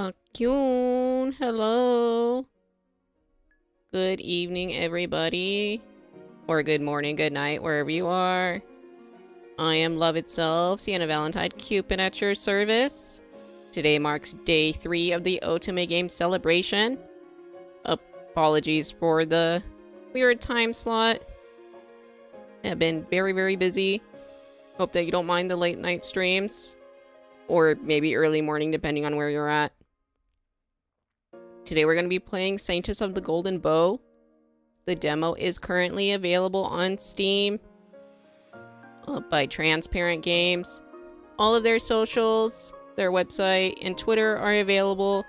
Bakyun, hello. Good evening, everybody. Or good morning, good night, wherever you are. I am love itself, Siena Valentine, Cupid at your service. Today marks day 3 of the Otome game celebration. Apologies for the weird time slot. I've been very busy. Hope that you don't mind the late night streams. Or maybe early morning, depending on where you're at. Today we're going to be playing Saintess of the Golden Bow. The demo is currently available on Steam by Transparent Games. All of their socials, their website, and Twitter are available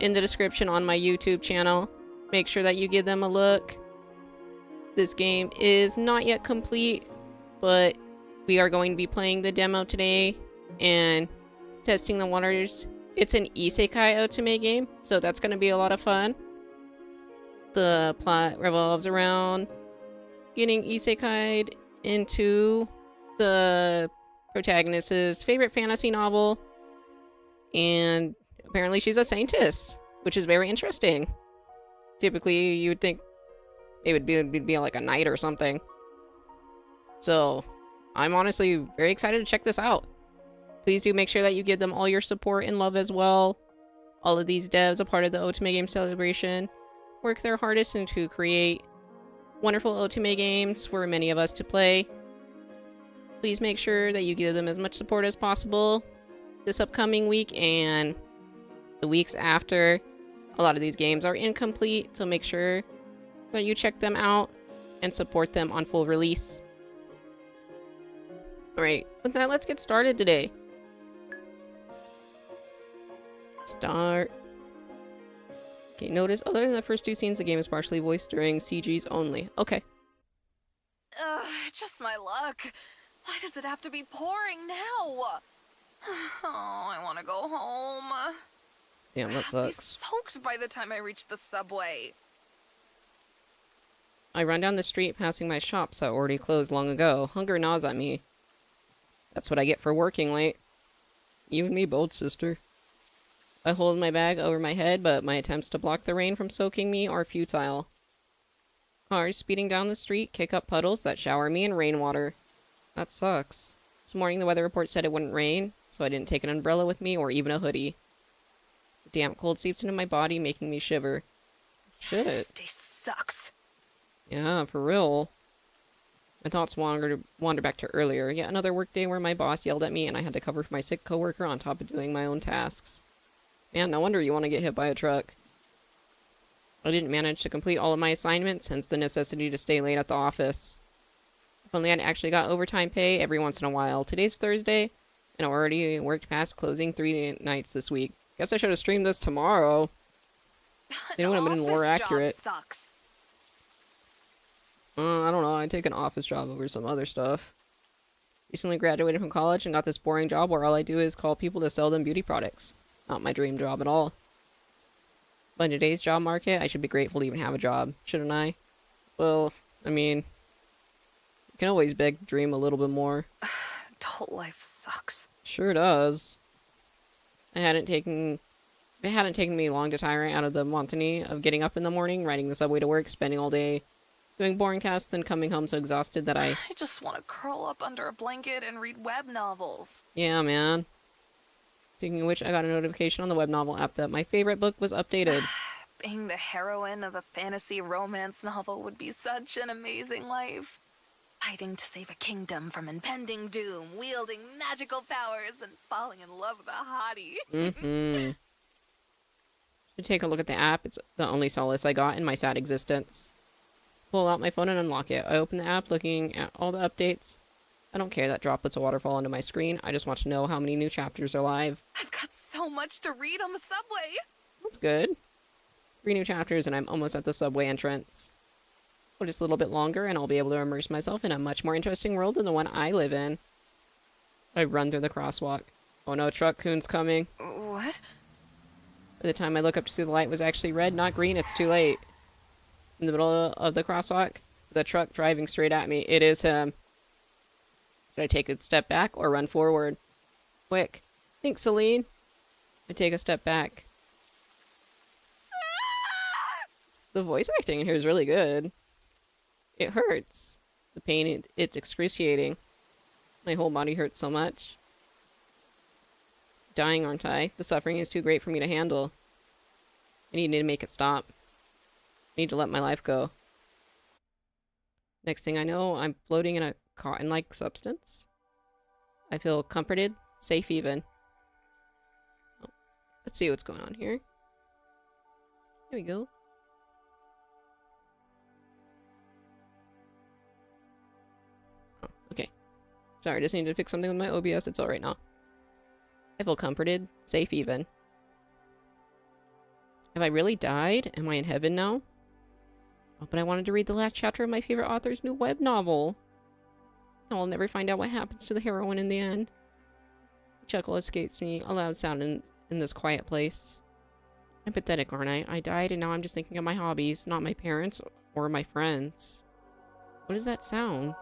in the description on my YouTube channel. Make sure that you give them a look. This game is not yet complete, but we are going to be playing the demo today and testing the waters. It's an isekai Otome game, so that's going to be a lot of fun. The plot revolves around getting isekai'd into the protagonist's favorite fantasy novel, and apparently she's a saintess, which is very interesting. Typically, you would think it would be like a knight or something. So, I'm honestly very excited to check this out. Please do make sure that you give them all your support and love as well. All of these devs, a part of the Otome game celebration, work their hardest to create wonderful Otome games for many of us to play. Please make sure that you give them as much support as possible this upcoming week and the weeks after. A lot of these games are incomplete, so make sure that you check them out and support them on full release. Alright, with that, let's get started today. Start. Okay, notice, other than the first 2 scenes, the game is partially voiced during CGs only. Okay. Ugh, just my luck. Why does it have to be pouring now? Oh, I want to go home. Damn, that I'll be sucks. soaked by the time I reach the subway. I run down the street passing my shops that already closed long ago. Hunger gnaws at me. That's what I get for working late. You and me both, sister. I hold my bag over my head, but my attempts to block the rain from soaking me are futile. Cars speeding down the street kick up puddles that shower me in rainwater. That sucks. This morning the weather report said it wouldn't rain, so I didn't take an umbrella with me or even a hoodie. The damp cold seeps into my body, making me shiver. Shit. This day sucks. Yeah, for real. My thoughts wander back to earlier. Yet another workday where my boss yelled at me and I had to cover for my sick coworker on top of doing my own tasks. Man, no wonder you want to get hit by a truck. I didn't manage to complete all of my assignments, hence the necessity to stay late at the office. If only I'd actually got overtime pay every once in a while. Today's Thursday, and I already worked past closing 3 nights this week. Guess I should have streamed this tomorrow. It would have been more accurate. Sucks. I don't know, I'd take an office job over some other stuff. Recently graduated from college and got this boring job where all I do is call people to sell them beauty products. Not my dream job at all. But in today's job market, I should be grateful to even have a job, shouldn't I? Well, I mean, you can always beg to dream a little bit more. Adult life sucks. Sure does. It hadn't taken me long to tire out of the monotony of getting up in the morning, riding the subway to work, spending all day doing boring tasks, then coming home so exhausted that I just want to curl up under a blanket and read web novels. Yeah, man. Speaking of which, I got a notification on the web novel app that my favorite book was updated. Being the heroine of a fantasy romance novel would be such an amazing life. Fighting to save a kingdom from impending doom, wielding magical powers, and falling in love with a hottie. Should take a look at the app. It's the only solace I got in my sad existence. Pull out my phone and unlock it. I open the app, looking at all the updates. I don't care that droplets of water fall onto my screen. I just want to know how many new chapters are live. I've got so much to read on the subway. That's good. 3 new chapters and I'm almost at the subway entrance. Well, just a little bit longer and I'll be able to immerse myself in a much more interesting world than the one I live in. I run through the crosswalk. Oh no, truck coon's coming. What? By the time I look up to see the light was actually red, not green, it's too late. In the middle of the crosswalk, the truck driving straight at me. It is him. Should I take a step back or run forward? Quick. Think, Celine. I take a step back. The voice acting in here is really good. It hurts. The pain, it's excruciating. My whole body hurts so much. Dying, aren't I? The suffering is too great for me to handle. I need to make it stop. I need to let my life go. Next thing I know, I'm floating in a cotton-like substance. I feel comforted, safe even. Oh, let's see what's going on here. There we go. Oh, okay. Sorry, I just needed to fix something with my OBS. It's alright now. I feel comforted, safe even. Have I really died? Am I in heaven now? Oh, but I wanted to read the last chapter of my favorite author's new web novel. I'll never find out what happens to the heroine in the end. A chuckle escapes me, a loud sound in this quiet place. I'm pathetic, aren't I? I died and now I'm just thinking of my hobbies, not my parents or my friends. What is that sound?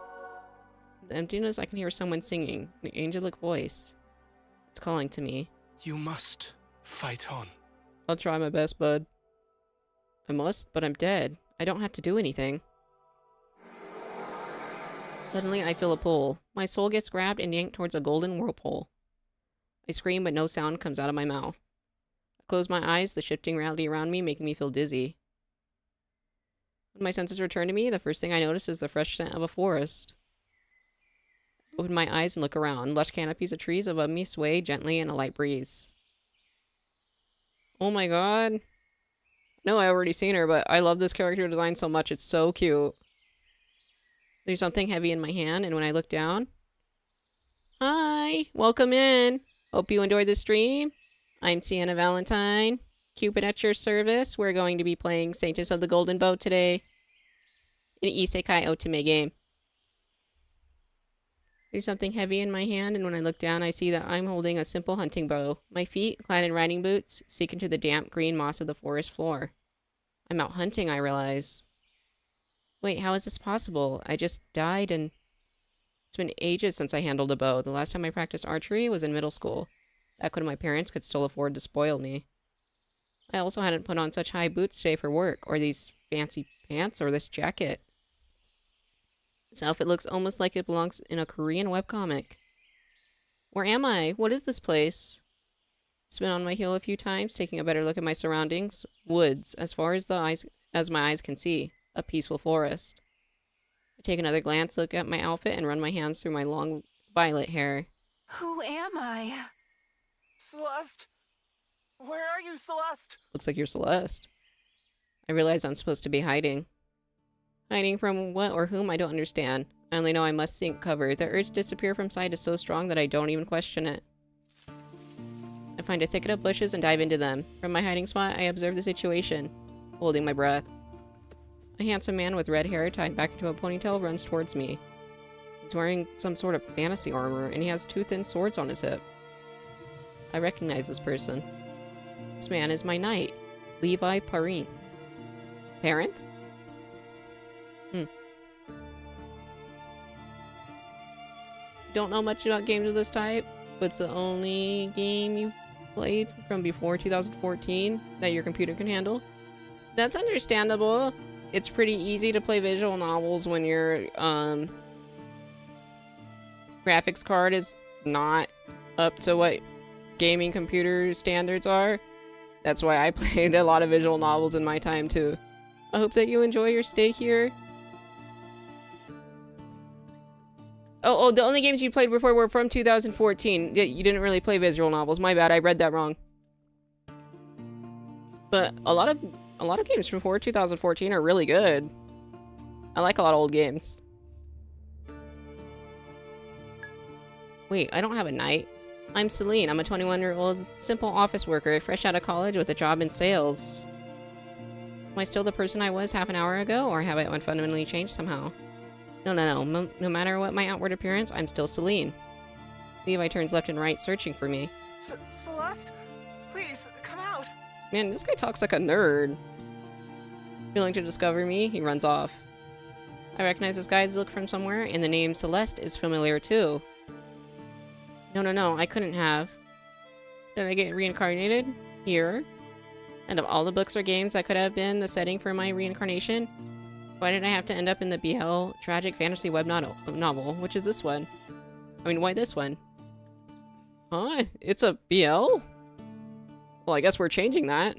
In the emptiness, I can hear someone singing, an angelic voice. It's calling to me. You must fight on. I'll try my best, bud. I must, but I'm dead. I don't have to do anything. Suddenly, I feel a pull. My soul gets grabbed and yanked towards a golden whirlpool. I scream, but no sound comes out of my mouth. I close my eyes, the shifting reality around me making me feel dizzy. When my senses return to me, the first thing I notice is the fresh scent of a forest. I open my eyes and look around. Lush canopies of trees above me sway gently in a light breeze. Oh my god. I know I already seen her, but I love this character design so much. It's so cute. There's something heavy in my hand, and when I look down... Hi! Welcome in! Hope you enjoyed the stream. I'm Siena Valentine. Cupid at your service. We're going to be playing Saintess of the Golden Bow today. An isekai Otome game. There's something heavy in my hand, and when I look down, I see that I'm holding a simple hunting bow. My feet, clad in riding boots, sink into the damp green moss of the forest floor. I'm out hunting, I realize. Wait, how is this possible? I just died and... It's been ages since I handled a bow. The last time I practiced archery was in middle school. Back when my parents could still afford to spoil me. I also hadn't put on such high boots today for work, or these fancy pants, or this jacket. This outfit looks almost like it belongs in a Korean webcomic. Where am I? What is this place? Spin on my heel a few times, taking a better look at my surroundings. Woods, as far as my eyes can see. A peaceful forest. I take another glance, look at my outfit, and run my hands through my long violet hair. Who am I? Celeste? Where are you, Celeste? Looks like you're Celeste. I realize I'm supposed to be hiding. Hiding from what or whom, I don't understand. I only know I must seek cover. The urge to disappear from sight is so strong that I don't even question it. I find a thicket of bushes and dive into them. From my hiding spot, I observe the situation, holding my breath. A handsome man with red hair tied back into a ponytail runs towards me. He's wearing some sort of fantasy armor, and he has two thin swords on his hip. I recognize this person. This man is my knight, Levi Parent. Parent? Don't know much about games of this type, but it's the only game you played from before 2014 that your computer can handle. That's understandable. It's pretty easy to play visual novels when your graphics card is not up to what gaming computer standards are. That's why I played a lot of visual novels in my time too. I hope that you enjoy your stay here. Oh, the only games you played before were from 2014. You didn't really play visual novels. My bad, I read that wrong. But a lot of games before 2014 are really good. I like a lot of old games. Wait, I don't have a knight. I'm Celine. I'm a 21-year-old simple office worker, fresh out of college with a job in sales. Am I still the person I was half an hour ago, or have I fundamentally changed somehow? No. No matter what my outward appearance, I'm still Celine. Levi turns left and right, searching for me. Celeste? Please, come out! Man, this guy talks like a nerd. Feeling to discover me, he runs off. I recognize this guy's look from somewhere, and the name Celeste is familiar too. No, I couldn't have. Did I get reincarnated? Here? And of all the books or games that could have been the setting for my reincarnation, why did I have to end up in the BL tragic fantasy web novel, which is this one? I mean, why this one? Huh? It's a BL? Well, I guess we're changing that.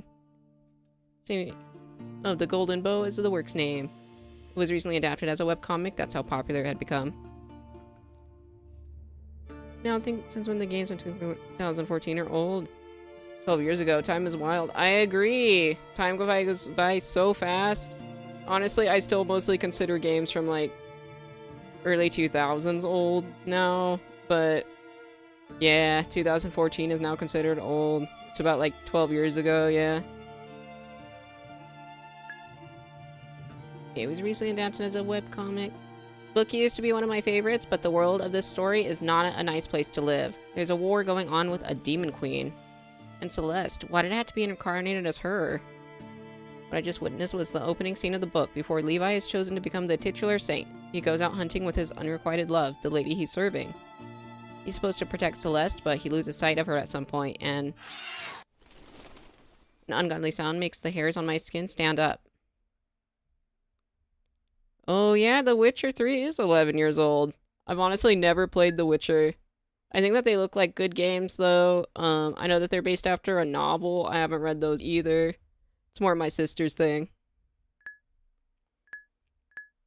Oh, The Golden Bow is the work's name. It was recently adapted as a webcomic. That's how popular it had become. Now, I think since when the games went to 2014 are old. 12 years ago. Time is wild. I agree. Time goes by so fast. Honestly, I still mostly consider games from, like, early 2000s old now. But, yeah, 2014 is now considered old. It's about, like, 12 years ago, yeah. It was recently adapted as a webcomic. Book used to be one of my favorites, but the world of this story is not a nice place to live. There's a war going on with a demon queen. And Celeste, why did it have to be incarnated as her? What I just witnessed was the opening scene of the book before Levi is chosen to become the titular saint. He goes out hunting with his unrequited love, the lady he's serving. He's supposed to protect Celeste, but he loses sight of her at some point, and an ungodly sound makes the hairs on my skin stand up. Oh yeah, The Witcher 3 is 11 years old. I've honestly never played The Witcher. I think that they look like good games, though. I know that they're based after a novel. I haven't read those either. It's more my sister's thing.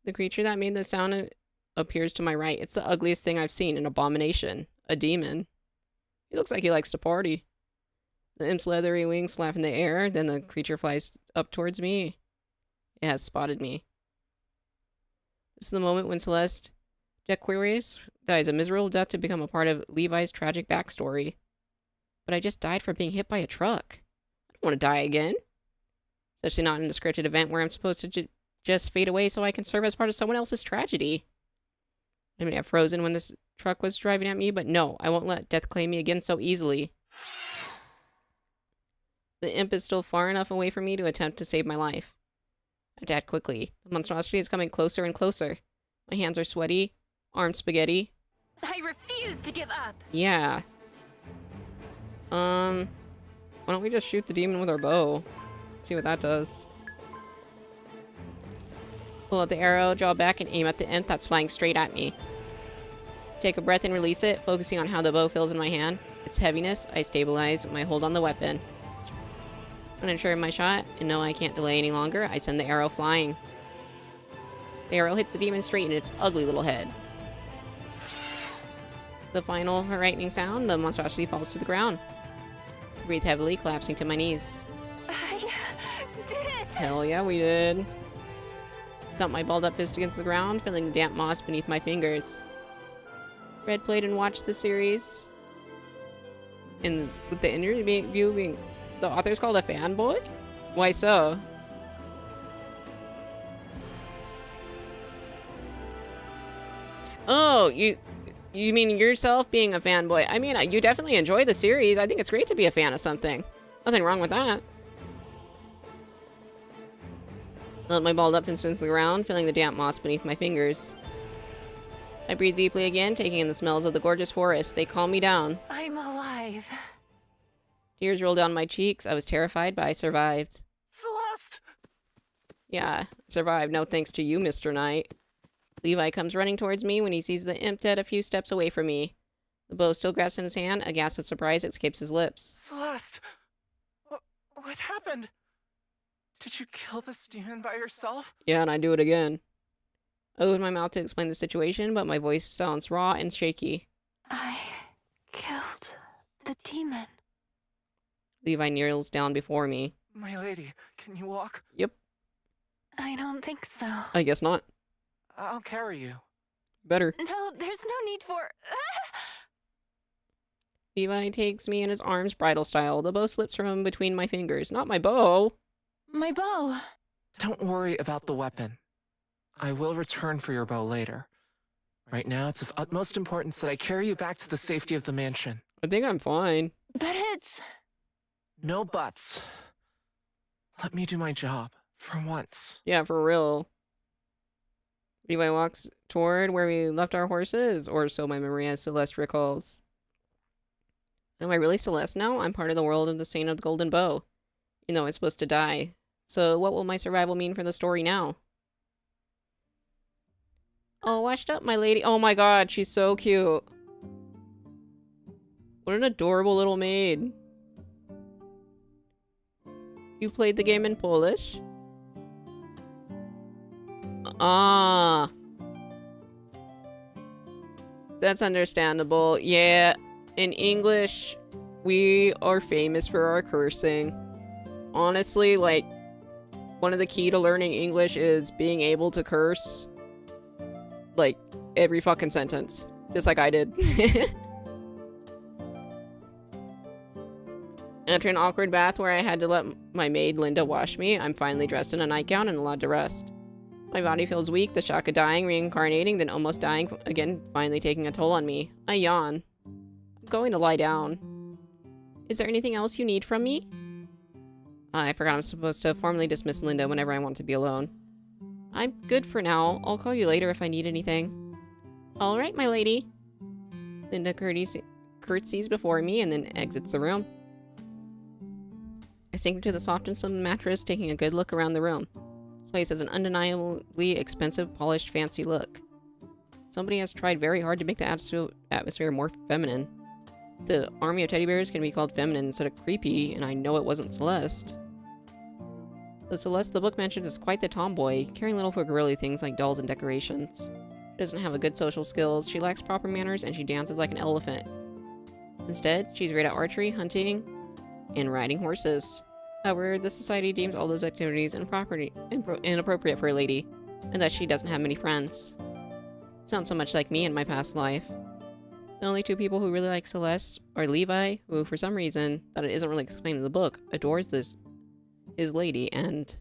The creature that made the sound appears to my right. It's the ugliest thing I've seen, an abomination. A demon. He looks like he likes to party. The imp's leathery wings flap in the air, then the creature flies up towards me. It has spotted me. This is the moment when Celeste Jaquarius dies a miserable death to become a part of Levi's tragic backstory. But I just died from being hit by a truck. I don't want to die again. Especially not in a scripted event where I'm supposed to just fade away so I can serve as part of someone else's tragedy. I mean, I frozen when this truck was driving at me, but no, I won't let death claim me again so easily. The imp is still far enough away from me to attempt to save my life. I have to act quickly. The monstrosity is coming closer and closer. My hands are sweaty, arms spaghetti. I refuse to give up. Yeah. Why don't we just shoot the demon with our bow? See what that does. Pull out the arrow, draw back, and aim at the imp that's flying straight at me. Take a breath and release it, focusing on how the bow feels in my hand. Its heaviness, I stabilize my hold on the weapon. Unsure of my shot, and know I can't delay any longer, I send the arrow flying. The arrow hits the demon straight in its ugly little head. The final frightening sound, the monstrosity falls to the ground. I breathe heavily, collapsing to my knees. I did it! Hell yeah, we did. Thump my balled up fist against the ground, feeling the damp moss beneath my fingers. Read, played, and watched the series. And with the interview being the author's called a fanboy? Why so? Oh, you mean yourself being a fanboy? I mean, you definitely enjoy the series. I think it's great to be a fan of something. Nothing wrong with that. I let my balled up fist into the ground, feeling the damp moss beneath my fingers. I breathe deeply again, taking in the smells of the gorgeous forest. They calm me down. I'm alive. Tears rolled down my cheeks. I was terrified, but I survived. Celeste! Yeah, survived. No thanks to you, Mr. Knight. Levi comes running towards me when he sees the imp dead a few steps away from me. The bow still grasped in his hand. A gasp of surprise escapes his lips. Celeste! What happened? Did you kill this demon by yourself? Yeah, and I do it again. I opened my mouth to explain the situation, but my voice sounds raw and shaky. I killed the demon. Levi kneels down before me. My lady, can you walk? Yep. I don't think so. I guess not. I'll carry you. Better. No, there's no need for... Levi takes me in his arms, bridal style. The bow slips from between my fingers. Not my bow. My bow. Don't worry about the weapon. I will return for your bow later. Right now, it's of utmost importance that I carry you back to the safety of the mansion. I think I'm fine. But it's... No buts. Let me do my job, for once. Yeah, for real. Levi walks toward where we left our horses, or so my memory as Celeste recalls. Am I really Celeste now? I'm part of the world of the Saint of the Golden Bow. You know, I'm supposed to die. So what will my survival mean for the story now? Oh, washed up, my lady. Oh my god, she's so cute. What an adorable little maid. You played the game in Polish? Ah. That's understandable. Yeah, in English, we are famous for our cursing. Honestly, like, one of the key to learning English is being able to curse. Like, every fucking sentence. Just like I did. After an awkward bath where I had to let my maid Linda wash me, I'm finally dressed in a nightgown and allowed to rest. My body feels weak, the shock of dying, reincarnating, then almost dying again, finally taking a toll on me. I yawn. I'm going to lie down. Is there anything else you need from me? I forgot I'm supposed to formally dismiss Linda whenever I want to be alone. I'm good for now. I'll call you later if I need anything. All right, my lady. Linda curtsies before me and then exits the room. I sink into the softness of the mattress, taking a good look around the room. This place has an undeniably expensive, polished, fancy look. Somebody has tried very hard to make the atmosphere more feminine. The army of teddy bears can be called feminine instead of creepy, and I know it wasn't Celeste. The Celeste the book mentions is quite the tomboy, caring little for girly things like dolls and decorations. She doesn't have a good social skills, she lacks proper manners, and she dances like an elephant. Instead, she's great at archery, hunting, and riding horses. However, the society deems all those activities inappropriate for a lady, and that she doesn't have many friends. Sounds so much like me in my past life. The only two people who really like Celeste are Levi, who for some reason, that it isn't really explained in the book, adores his lady, and...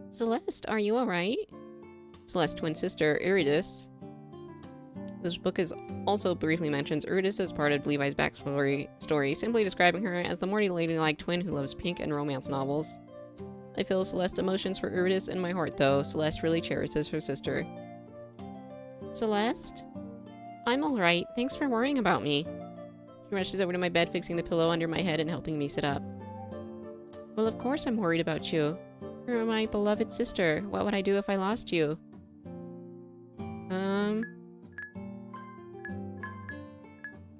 Celeste, are you alright? Celeste's twin sister, Eurydice. This book is also briefly mentions Eurydice as part of Levi's backstory, simply describing her as the more ladylike twin who loves pink and romance novels. I feel Celeste's emotions for Eurydice in my heart, though. Celeste really cherishes her sister. Celeste? I'm alright. Thanks for worrying about me. She rushes over to my bed, fixing the pillow under my head and helping me sit up. Well, of course I'm worried about you. You're my beloved sister. What would I do if I lost you?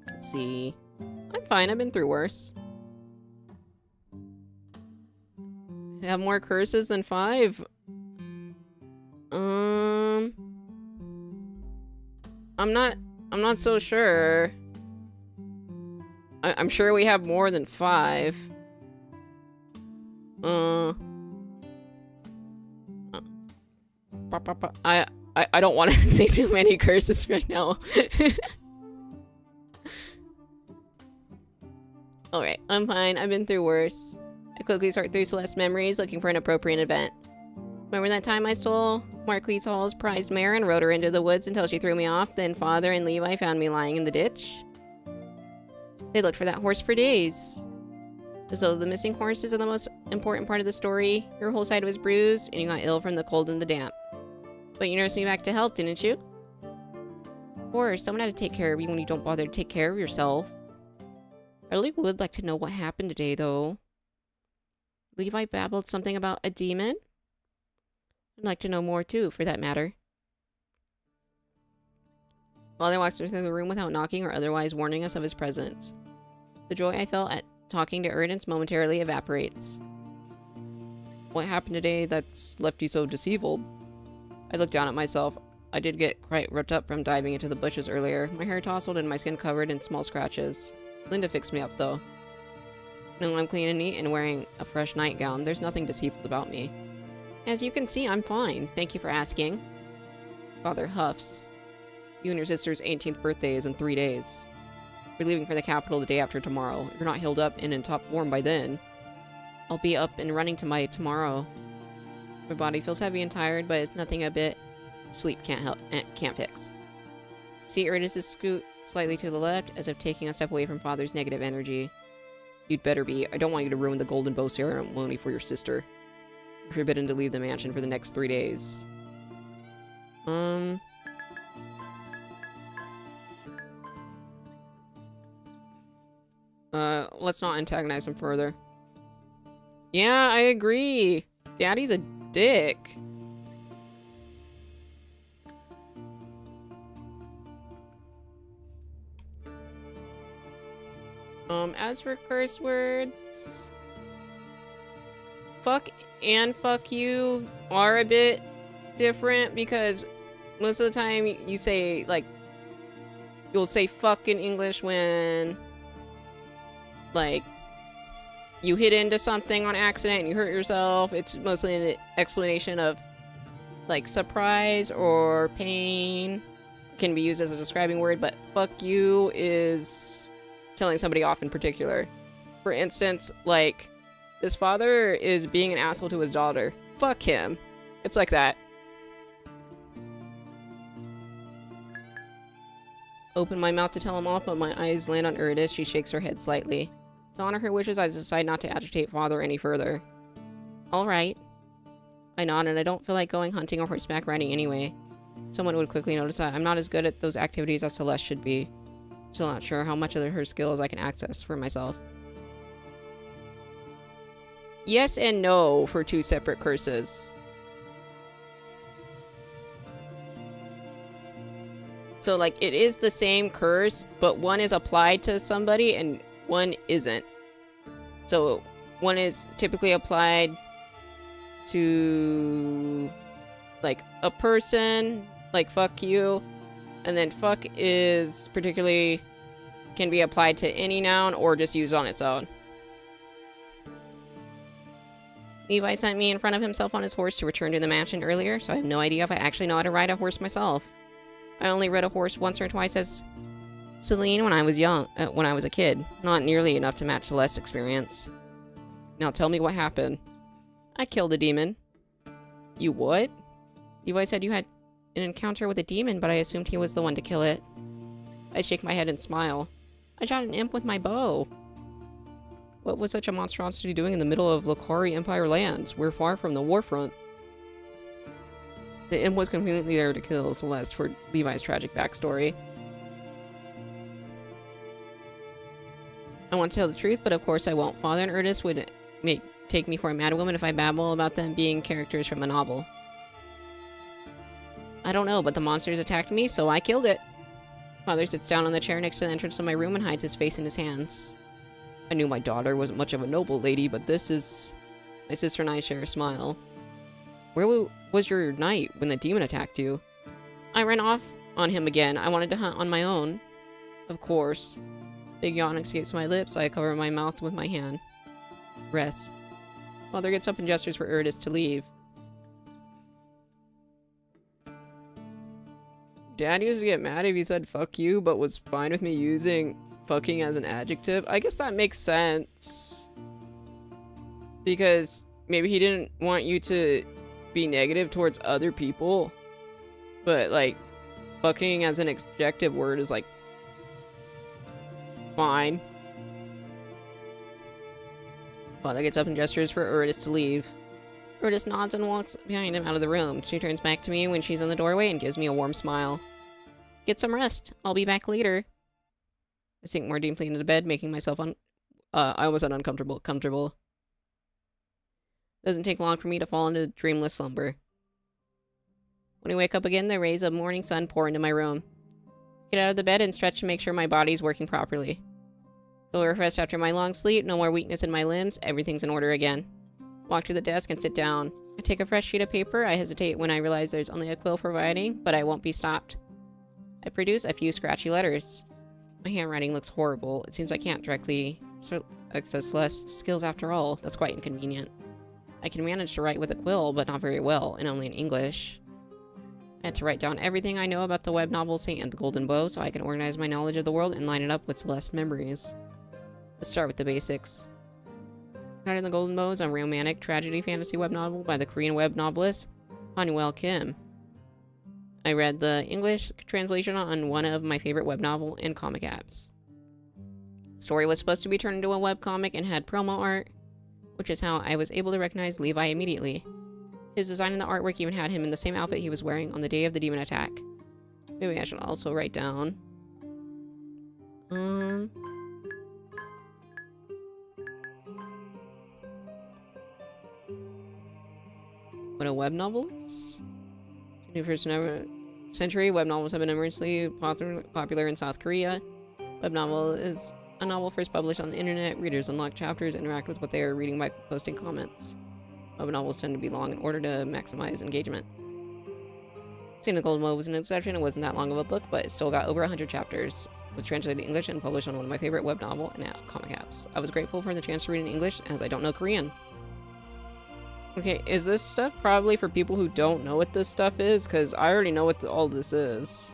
Let's see. I'm fine. I've been through worse. I have more curses than 5. I'm not so sure. I'm sure we have more than 5. I don't want to say too many curses right now. Alright, I'm fine. I've been through worse. I quickly sort through Celeste's memories, looking for an appropriate event. Remember that time I stole Marquise Hall's prized mare and rode her into the woods until she threw me off, then Father and Levi found me lying in the ditch? They looked for that horse for days. So the missing horses are the most important part of the story. Your whole side was bruised, and you got ill from the cold and the damp. But you nursed me back to health, didn't you? Of course, someone had to take care of you when you don't bother to take care of yourself. I really would like to know what happened today, though. Levi babbled something about a demon? I'd like to know more, too, for that matter. Father walks through the room without knocking or otherwise warning us of his presence. The joy I felt at talking to Eurydice momentarily evaporates. What happened today that's left you so deceived? I looked down at myself. I did get quite ripped up from diving into the bushes earlier. My hair tousled and my skin covered in small scratches. Linda fixed me up, though. Now I'm clean and neat and wearing a fresh nightgown. There's nothing deceitful about me. As you can see, I'm fine. Thank you for asking. Father huffs. You and your sister's 18th birthday is in 3 days. We're leaving for the capital the day after tomorrow. You're not healed up and in top form by then. I'll be up and running tomorrow. My body feels heavy and tired, but it's nothing a bit sleep can't fix. See Eurydice scoot slightly to the left, as if taking a step away from Father's negative energy. You'd better be. I don't want you to ruin the golden bow ceremony for your sister. You're forbidden to leave the mansion for the next 3 days. Let's not antagonize him further. Yeah, I agree. Daddy's a dick. As for curse words, fuck and fuck you are a bit different because most of the time you say, like, you'll say fuck in English when, like, you hit into something on accident and you hurt yourself. It's mostly an explanation of, like, surprise or pain. It can be used as a describing word, but fuck you is telling somebody off in particular. For instance, like, this father is being an asshole to his daughter. Fuck him. It's like that. Open my mouth to tell him off, but my eyes land on Eurydice. She shakes her head slightly. To honor her wishes, I decide not to agitate father any further. Alright. I nod, and I don't feel like going hunting or horseback riding anyway. Someone would quickly notice that I'm not as good at those activities as Celeste should be. Still not sure how much of her skills I can access for myself. Yes and no for two separate curses. So, like, it is the same curse, but one is applied to somebody and one isn't. So, one is typically applied to, like, a person, like fuck you, and then fuck is particularly can be applied to any noun or just used on its own. Levi sent me in front of himself on his horse to return to the mansion earlier, so I have no idea if I actually know how to ride a horse myself. I only rode a horse once or twice as Celine when I was a kid, not nearly enough to match Celeste's experience. Now tell me what happened. I killed a demon. You what? Levi said you had an encounter with a demon, but I assumed he was the one to kill it. I shake my head and smile. I shot an imp with my bow. What was such a monstrosity doing in the middle of Lokari Empire lands? We're far from the warfront. The imp was conveniently there to kill Celeste for Levi's tragic backstory. I want to tell the truth, but of course I won't. Father and Eurydice would take me for a mad woman if I babble about them being characters from a novel. I don't know, but the monsters attacked me, so I killed it. Father sits down on the chair next to the entrance of my room and hides his face in his hands. I knew my daughter wasn't much of a noble lady, but this is... My sister and I share a smile. Where was your knight when the demon attacked you? I ran off on him again. I wanted to hunt on my own. Of course. Big yawn escapes my lips. I cover my mouth with my hand. Rest. Father gets up and gestures for Eurydice to leave. Dad used to get mad if he said fuck you, but was fine with me using fucking as an adjective. I guess that makes sense. Because maybe he didn't want you to be negative towards other people. But, like, fucking as an adjective word is, like, fine. Father gets up and gestures for Eurydice to leave. Eurydice nods and walks behind him out of the room. She turns back to me when she's in the doorway and gives me a warm smile. Get some rest. I'll be back later. I sink more deeply into the bed, making myself I almost said uncomfortable. Comfortable. Doesn't take long for me to fall into dreamless slumber. When I wake up again, the rays of morning sun pour into my room. Get out of the bed and stretch to make sure my body's working properly. Feel refreshed after my long sleep, no more weakness in my limbs, everything's in order again. Walk to the desk and sit down. I take a fresh sheet of paper. I hesitate when I realize there's only a quill for writing, but I won't be stopped. I produce a few scratchy letters. My handwriting looks horrible. It seems I can't directly access Celeste's skills after all. That's quite inconvenient. I can manage to write with a quill, but not very well, and only in English. I had to write down everything I know about the web novel Saint and the Golden Bow so I can organize my knowledge of the world and line it up with Celeste's memories. Let's start with the basics. Night in the Golden Bow is a romantic tragedy fantasy web novel by the Korean web novelist Honeywell Kim. I read the English translation on one of my favorite web novel and comic apps. The story was supposed to be turned into a webcomic and had promo art, which is how I was able to recognize Levi immediately. His design in the artwork even had him in the same outfit he was wearing on the day of the demon attack. Maybe I should also write down. what a web novel is. In the first century, web novels have been immensely popular in South Korea. Web novel is a novel first published on the internet. Readers unlock chapters, interact with what they are reading by posting comments. Web novels tend to be long in order to maximize engagement. Siena Valentine was an exception. It wasn't that long of a book, but it still got over 100 chapters. It was translated to English and published on one of my favorite web novel and comic apps. I was grateful for the chance to read in English, as I don't know Korean. Okay, is this stuff probably for people who don't know what this stuff is? Because I already know what all this is.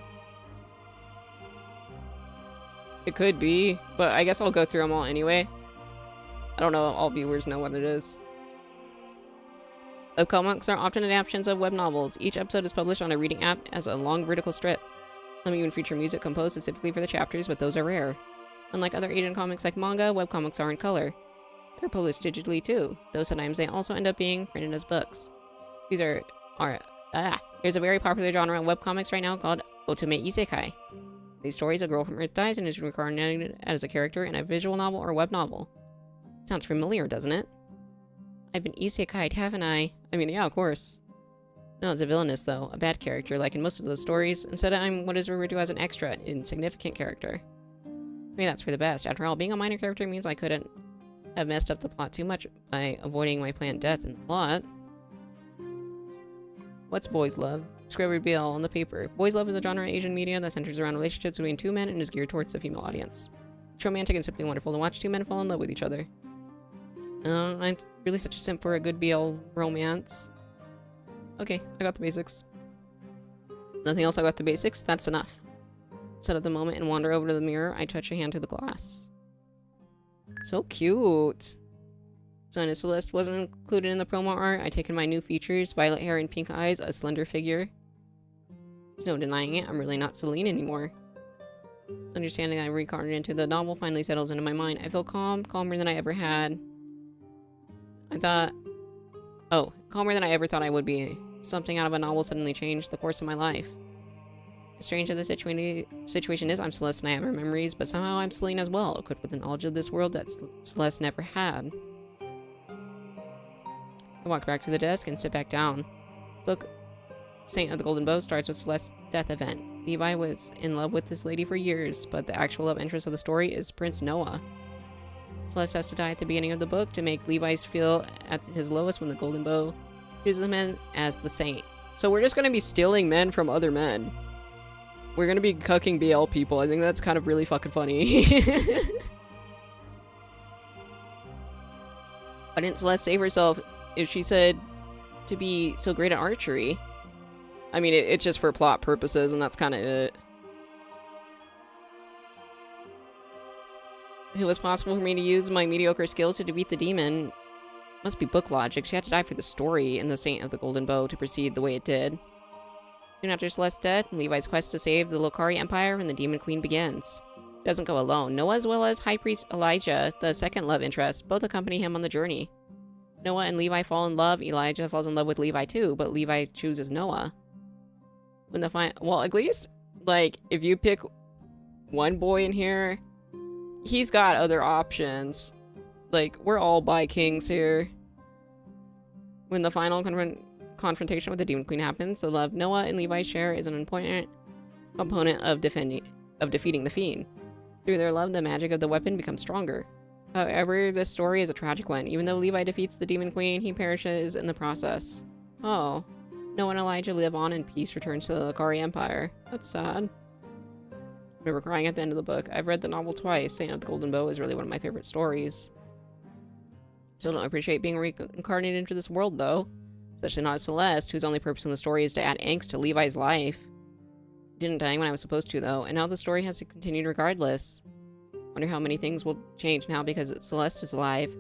It could be, but I guess I'll go through them all anyway. I don't know if all viewers know what it is. Webcomics are often adaptations of web novels. Each episode is published on a reading app as a long vertical strip. Some even feature music composed specifically for the chapters, but those are rare. Unlike other Asian comics like manga, webcomics are in color. They're published digitally too, though sometimes they also end up being printed as books. There's a very popular genre of webcomics right now called Otome isekai. These stories, a girl from Earth dies and is reincarnated as a character in a visual novel or web novel. Sounds familiar, doesn't it? I've been isekai'd, haven't I? I mean, yeah, of course. No, it's a villainous, though. A bad character, like in most of those stories. Instead, I'm what is referred to as an extra, an insignificant character. Maybe that's for the best. After all, being a minor character means I couldn't have messed up the plot too much by avoiding my planned death in the plot. What's boys' love? Script reveal on the paper. Boys' love is a genre of Asian media that centers around relationships between two men and is geared towards the female audience. It's romantic and simply wonderful to watch two men fall in love with each other. I'm really such a simp for a good BL romance. Okay, I got the basics. Nothing else, I got the basics? That's enough. Set up the moment and wander over to the mirror. I touch a hand to the glass. So cute. Saintess Celeste wasn't included in the promo art. I taken my new features, violet hair and pink eyes, a slender figure. There's no denying it, I'm really not Celine anymore. Understanding I reincarnated into the novel finally settles into my mind. I feel calm, calmer than I ever had. Calmer than I ever thought I would be. Something out of a novel suddenly changed the course of my life. As strange as the situation is, I'm Celeste and I have her memories, but somehow I'm Celine as well, equipped with the knowledge of this world that Celeste never had. I walk back to the desk and sit back down. Book Saint of the Golden Bow starts with Celeste's death event. Levi was in love with this lady for years, but the actual love interest of the story is Prince Noah. Celeste has to die at the beginning of the book to make Levi feel at his lowest when the Golden Bow chooses him as the saint. So we're just going to be stealing men from other men. We're going to be cucking BL people. I think that's kind of really fucking funny. Why didn't Celeste save herself if she said to be so great at archery? I mean, it's just for plot purposes, and that's kind of it. If it was possible for me to use my mediocre skills to defeat the demon, must be book logic. She had to die for the story in the Saint of the Golden Bow to proceed the way it did. Soon after Celeste's death, Levi's quest to save the Lokari Empire and the Demon Queen begins. He doesn't go alone. Noah, as well as High Priest Elijah, the second love interest, both accompany him on the journey. Noah and Levi fall in love. Elijah falls in love with Levi too, but Levi chooses Noah. When the well, at least, like, if you pick one boy in here, he's got other options. Like, we're all bi kings here. When the final confrontation with the Demon Queen happens, the love Noah and Levi share is an important component of defeating the Fiend. Through their love, the magic of the weapon becomes stronger. However, this story is a tragic one. Even though Levi defeats the Demon Queen, he perishes in the process. Oh. Noah and Elijah live on in peace, returns to the Lokari Empire. That's sad. I remember crying at the end of the book. I've read the novel twice. Saint of the Golden Bow is really one of my favorite stories. Still don't appreciate being reincarnated into this world, though. Especially not Celeste, whose only purpose in the story is to add angst to Levi's life. Didn't die when I was supposed to, though, and now the story has to continue regardless. Wonder how many things will change now because Celeste is alive.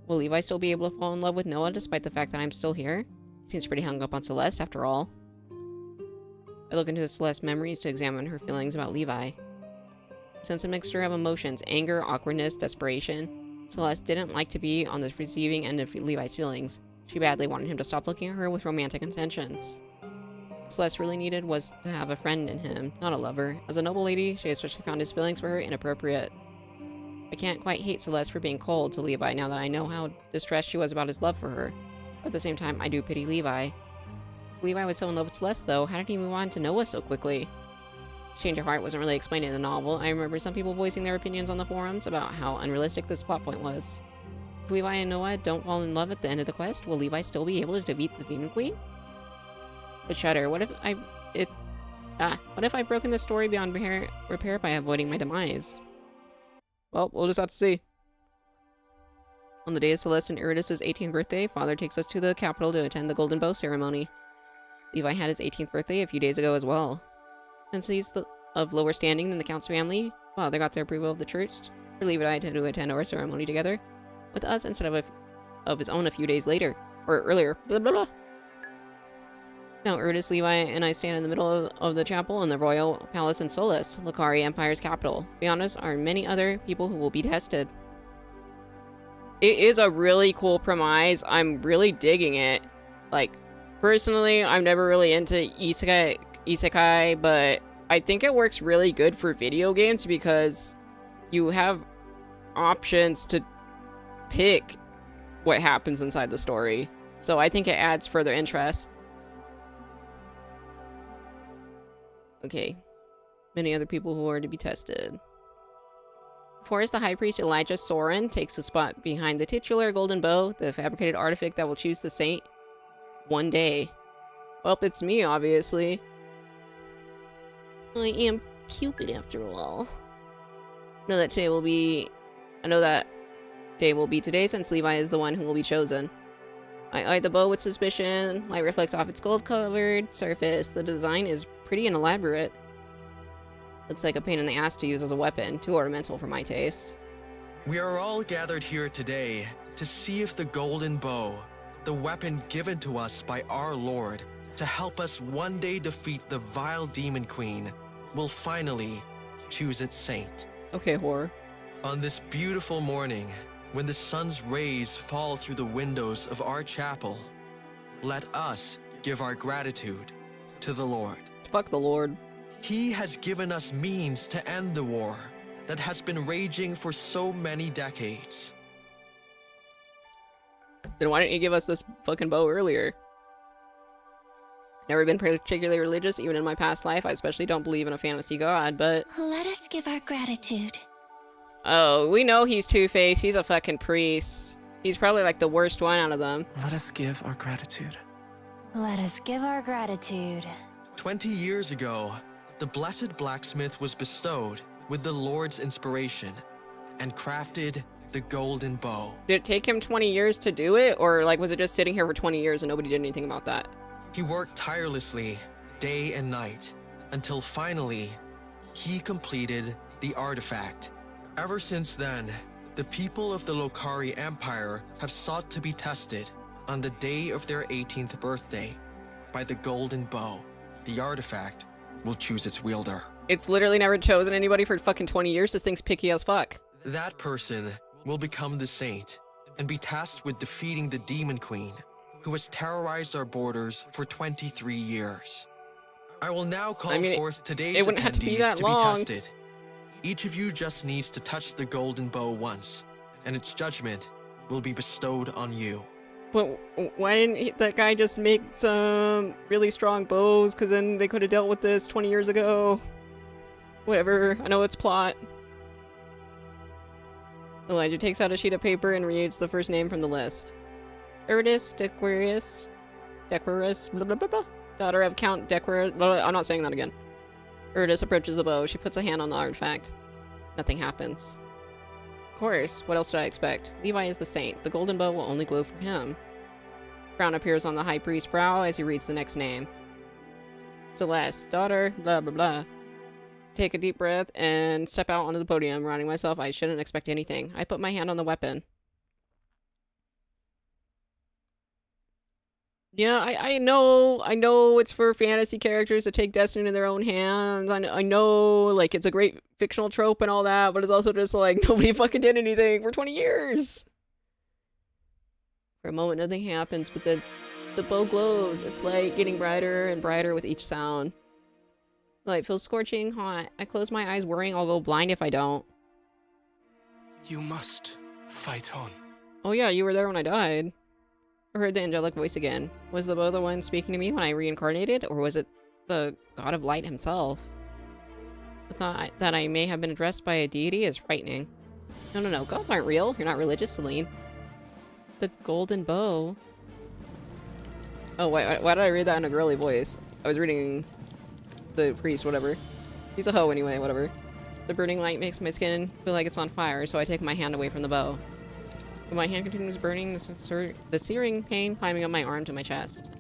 Will Levi still be able to fall in love with Noah despite the fact that I'm still here? Seems pretty hung up on Celeste, after all. I look into Celeste's memories to examine her feelings about Levi. I sense a mixture of emotions, anger, awkwardness, desperation. Celeste didn't like to be on the receiving end of Levi's feelings. She badly wanted him to stop looking at her with romantic intentions. What Celeste really needed was to have a friend in him, not a lover. As a noble lady, she especially found his feelings for her inappropriate. I can't quite hate Celeste for being cold to Levi now that I know how distressed she was about his love for her. At the same time, I do pity Levi. Levi was so in love with Celeste, though. How did he move on to Noah so quickly? His change of heart wasn't really explained in the novel. I remember some people voicing their opinions on the forums about how unrealistic this plot point was. If Levi and Noah don't fall in love at the end of the quest, will Levi still be able to defeat the Demon Queen? But Shudder, what if I've broken this story beyond repair by avoiding my demise? Well, we'll just have to see. On the day of Celeste and Eurydice's 18th birthday, Father takes us to the capital to attend the Golden Bow ceremony. Levi had his 18th birthday a few days ago as well. Since he's of lower standing than the Count's family, Father got the approval of the church for Levi to attend our ceremony together with us instead of his own a few days later. Or earlier. Blah, blah, blah. Now Eurydice, Levi, and I stand in the middle of the chapel in the Royal Palace in Solus, Lucari Empire's capital. Beyond us are many other people who will be tested. It is a really cool premise. I'm really digging it. Like, personally, I'm never really into isekai, but I think it works really good for video games because you have options to pick what happens inside the story. So I think it adds further interest. Okay. Many other people who are to be tested. Before us, the High Priest Elijah Soren takes a spot behind the titular golden bow, the fabricated artifact that will choose the saint one day. Well, it's me, obviously. I am Cupid, after all. I know that day will be today, since Levi is the one who will be chosen. I eye the bow with suspicion. Light reflects off its gold-covered surface. The design is pretty and elaborate. Looks like a pain in the ass to use as a weapon. Too ornamental for my taste. We are all gathered here today to see if the golden bow, the weapon given to us by our Lord to help us one day defeat the vile Demon Queen, will finally choose its saint. Okay, horror. On this beautiful morning, when the sun's rays fall through the windows of our chapel, let us give our gratitude to the Lord. Fuck the Lord. He has given us means to end the war that has been raging for so many decades. Then why didn't you give us this fucking bow earlier? Never been particularly religious, even in my past life. I especially don't believe in a fantasy god, but... Let us give our gratitude. Oh, we know he's Two-Faced. He's a fucking priest. He's probably like the worst one out of them. Let us give our gratitude. Let us give our gratitude. 20 years ago, the blessed blacksmith was bestowed with the Lord's inspiration and crafted the golden bow. Did it take him 20 years to do it? Or like was it just sitting here for 20 years and nobody did anything about that? He worked tirelessly, day and night, until finally, he completed the artifact. Ever since then, the people of the Lucari Empire have sought to be tested on the day of their 18th birthday by the golden bow. The artifact will choose its wielder. It's literally never chosen anybody for fucking 20 years. This thing's picky as fuck. That person will become the saint and be tasked with defeating the Demon Queen, who has terrorized our borders for 23 years. I will now call forth today's it wouldn't have to be that long. tested. Each of you just needs to touch the golden bow once, and its judgment will be bestowed on you. But why didn't that guy just make some really strong bows? Because then they could have dealt with this 20 years ago. Whatever, I know it's plot. Elijah takes out a sheet of paper and reads the first name from the list. Eurydice Dequarius, blah, blah, blah, blah, daughter of Count Dequarius, I'm not saying that again. Eurydice approaches the bow. She puts a hand on the artifact. Nothing happens. Of course, what else did I expect? Levi is the saint. The golden bow will only glow for him. Frown appears on the high priest's brow as he reads the next name. Celeste, daughter, blah blah blah. Take a deep breath and step out onto the podium, reminding myself I shouldn't expect anything. I put my hand on the weapon. Yeah, I know it's for fantasy characters to take destiny in their own hands. I know, like, it's a great fictional trope and all that, but it's also just, like, nobody fucking did anything for 20 years. For a moment, nothing happens, but then the bow glows. It's, like, getting brighter and brighter with each sound. The light feels scorching hot. I close my eyes, worrying I'll go blind if I don't. You must fight on. Oh yeah, you were there when I died. I heard the angelic voice again. Was the bow the one speaking to me when I reincarnated, or was it the god of light himself? The thought that I may have been addressed by a deity is frightening. No, gods aren't real. You're not religious, Celine. The golden bow. Oh, why did I read that in a girly voice? I was reading the priest, whatever. He's a hoe anyway, whatever. The burning light makes my skin feel like it's on fire, so I take my hand away from the bow. When my hand continues burning, the searing pain climbing up my arm to my chest.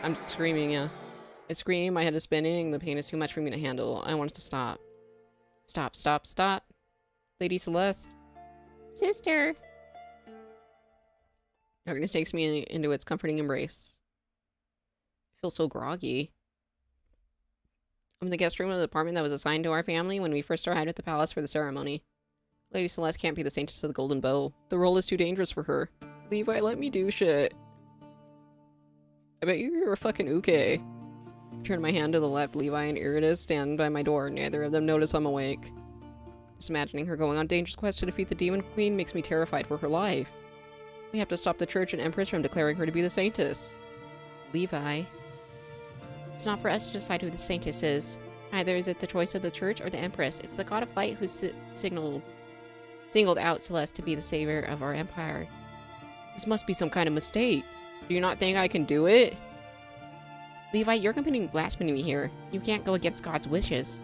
I'm screaming, yeah. I scream, my head is spinning, the pain is too much for me to handle. I want it to stop. Stop. Lady Celeste. Sister! Darkness takes me into its comforting embrace. I feel so groggy. I'm in the guest room of the apartment that was assigned to our family when we first arrived at the palace for the ceremony. Lady Celeste can't be the Saintess of the Golden Bow. The role is too dangerous for her. Levi, let me do shit. I bet you're a fucking uke. I turn my hand to the left. Levi and Iridis stand by my door. Neither of them notice I'm awake. Just imagining her going on a dangerous quest to defeat the Demon Queen makes me terrified for her life. We have to stop the Church and Empress from declaring her to be the Saintess. Levi. It's not for us to decide who the Saintess is. Neither is it the choice of the Church or the Empress. It's the God of Light who singled out Celeste to be the savior of our empire. This must be some kind of mistake. Do you not think I can do it? Levi, you're committing blasphemy here. You can't go against God's wishes.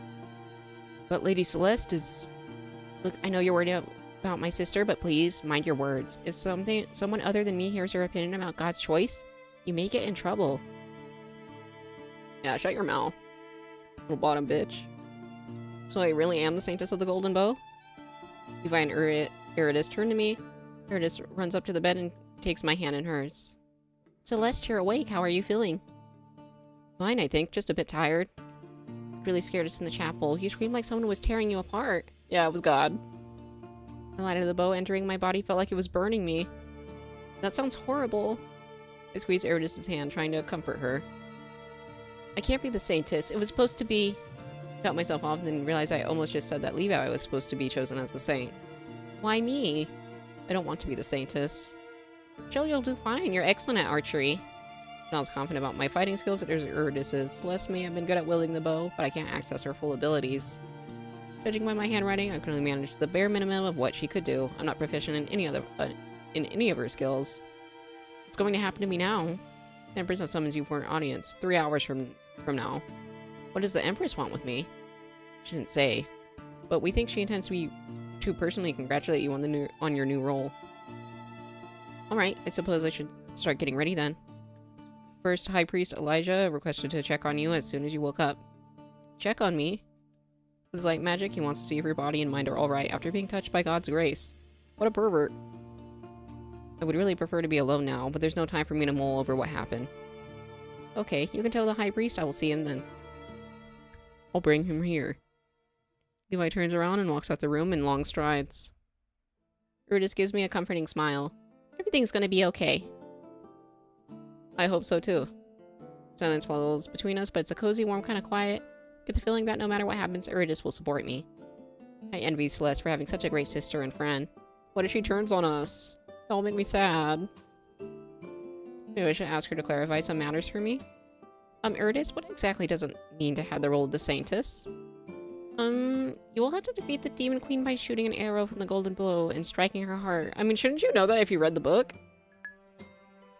But Lady Celeste is... Look, I know you're worried about my sister, but please, mind your words. If someone other than me hears your opinion about God's choice, you may get in trouble. Yeah, shut your mouth. Little bottom bitch. So I really am the Saintess of the Golden Bow? Levi and Iridis turn to me. Iridis runs up to the bed and takes my hand in hers. Celeste, you're awake. How are you feeling? Fine, I think. Just a bit tired. Really scared us in the chapel. You screamed like someone was tearing you apart. Yeah, it was God. The light of the bow entering my body felt like it was burning me. That sounds horrible. I squeezed Iridis' hand, trying to comfort her. I can't be the Saintess. It was supposed to be... Cut myself off and then realized I almost just said that Levi was supposed to be chosen as the saint. Why me? I don't want to be the Saintess. Jill, you'll do fine. You're excellent at archery. I was confident about my fighting skills that there's Iridis'. Celeste may have been good at wielding the bow, but I can't access her full abilities. Judging by my handwriting, I can only manage the bare minimum of what she could do. I'm not proficient in any of her skills. What's going to happen to me now? The Empress summons you for an audience 3 hours from now. What does the Empress want with me? She didn't say, but we think she intends to personally congratulate you on your new role. All right, I suppose I should start getting ready then. First, High Priest Elijah requested to check on you as soon as you woke up. Check on me? With his light magic, he wants to see if your body and mind are alright after being touched by God's grace. What a pervert. I would really prefer to be alone now, but there's no time for me to mull over what happened. Okay, you can tell the High Priest I will see him then. I'll bring him here. Levi turns around and walks out the room in long strides. Iridis gives me a comforting smile. Everything's gonna be okay. I hope so too. Silence follows between us, but it's a cozy, warm kind of quiet. Get the feeling that no matter what happens, Iridis will support me. I envy Celeste for having such a great sister and friend. What if she turns on us? That'll make me sad. Maybe I should ask her to clarify some matters for me. Iridis, what exactly does it mean to have the role of the Saintess? You will have to defeat the Demon Queen by shooting an arrow from the golden bow and striking her heart. I mean, shouldn't you know that if you read the book?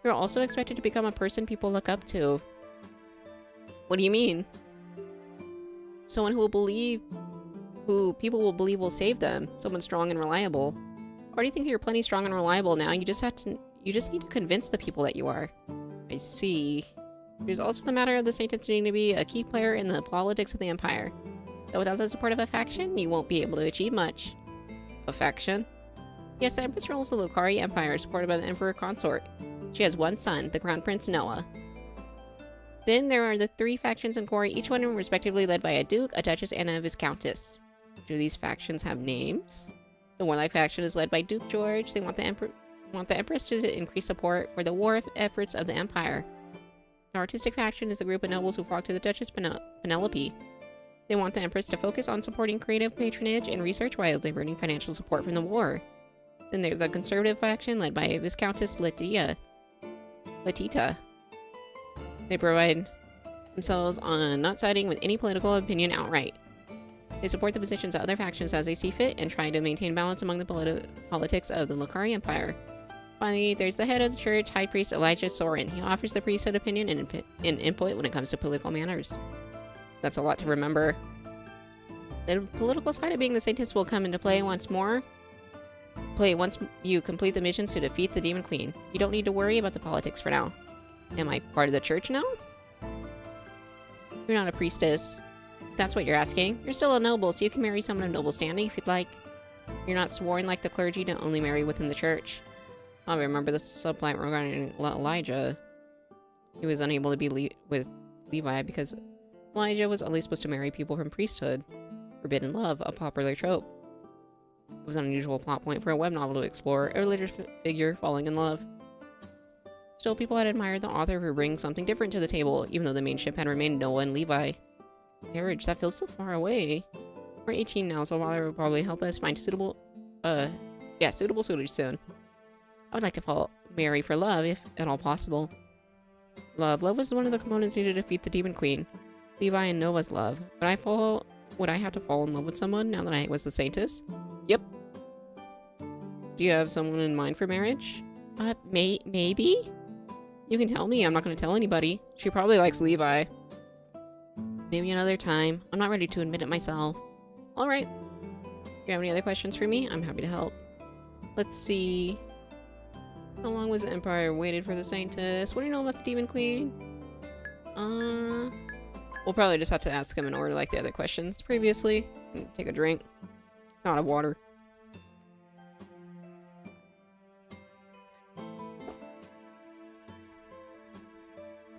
You're also expected to become a person people look up to. What do you mean? Someone who people will believe will save them. Someone strong and reliable. I already think you're plenty strong and reliable now. You just need to convince the people that you are. I see. There's also the matter of the Saintess needing to be a key player in the politics of the Empire. Though without the support of a faction, you won't be able to achieve much. A faction? Yes, the Empress rules the Lokari Empire, supported by the Emperor Consort. She has one son, the Crown Prince Noah. Then there are the 3 factions in Kori, each one respectively led by a Duke, a Duchess, and a Viscountess. Do these factions have names? The Warlike faction is led by Duke George. They want the Empress to increase support for the war efforts of the Empire. The Artistic faction is a group of nobles who flock to the Duchess Penelope. They want the Empress to focus on supporting creative patronage and research while diverting financial support from the war. Then there's the conservative faction led by Viscountess Letita. They provide themselves on not siding with any political opinion outright. They support the positions of other factions as they see fit and try to maintain balance among the politics of the Lokari Empire. Finally, there's the head of the church, High Priest Elijah Soren. He offers the priesthood opinion and input when it comes to political matters. That's a lot to remember. The political side of being the Saintess will come into play once you complete the missions to defeat the Demon Queen. You don't need to worry about the politics for now. Am I part of the church now? You're not a priestess. If that's what you're asking. You're still a noble, so you can marry someone of noble standing if you'd like. You're not sworn like the clergy to only marry within the church. I remember the subplot regarding Elijah. He was unable to be with Levi because Elijah was only supposed to marry people from priesthood. Forbidden love, a popular trope. It was an unusual plot point for a web novel to explore, a religious figure falling in love. Still, people had admired the author for bringing something different to the table, even though the main ship had remained Noah and Levi. Marriage, that feels so far away. We're 18 now, so father will probably help us find suitable suitors soon. I would like to marry for love, if at all possible. Love was one of the components needed to defeat the Demon Queen. Levi and Noah's love. Would I have to fall in love with someone now that I was the Saintess? Yep. Do you have someone in mind for marriage? Maybe? You can tell me, I'm not going to tell anybody. She probably likes Levi. Maybe another time. I'm not ready to admit it myself. Alright. If you have any other questions for me, I'm happy to help. Let's see. How long was the Empire waited for the Saintess? What do you know about the Demon Queen? We'll probably just have to ask him in order like the other questions previously. Take a drink. Not of water.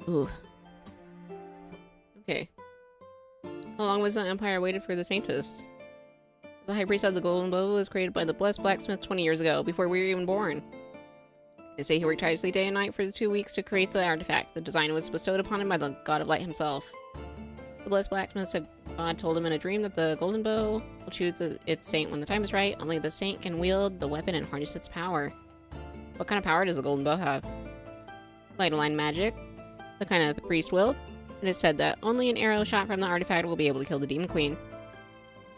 Ooh. Okay. How long was the Empire waited for the Saintess? The High Priest of the Golden Bow was created by the Blessed Blacksmith 20 years ago, before we were even born. They say he worked tirelessly day and night for 2 weeks to create the artifact. The design was bestowed upon him by the God of Light himself. The Blessed Blacksmith said God told him in a dream that the Golden Bow will choose its saint when the time is right. Only the saint can wield the weapon and harness its power. What kind of power does the Golden Bow have? Light line magic, the kind that the priest willed. It is said that only an arrow shot from the artifact will be able to kill the Demon Queen.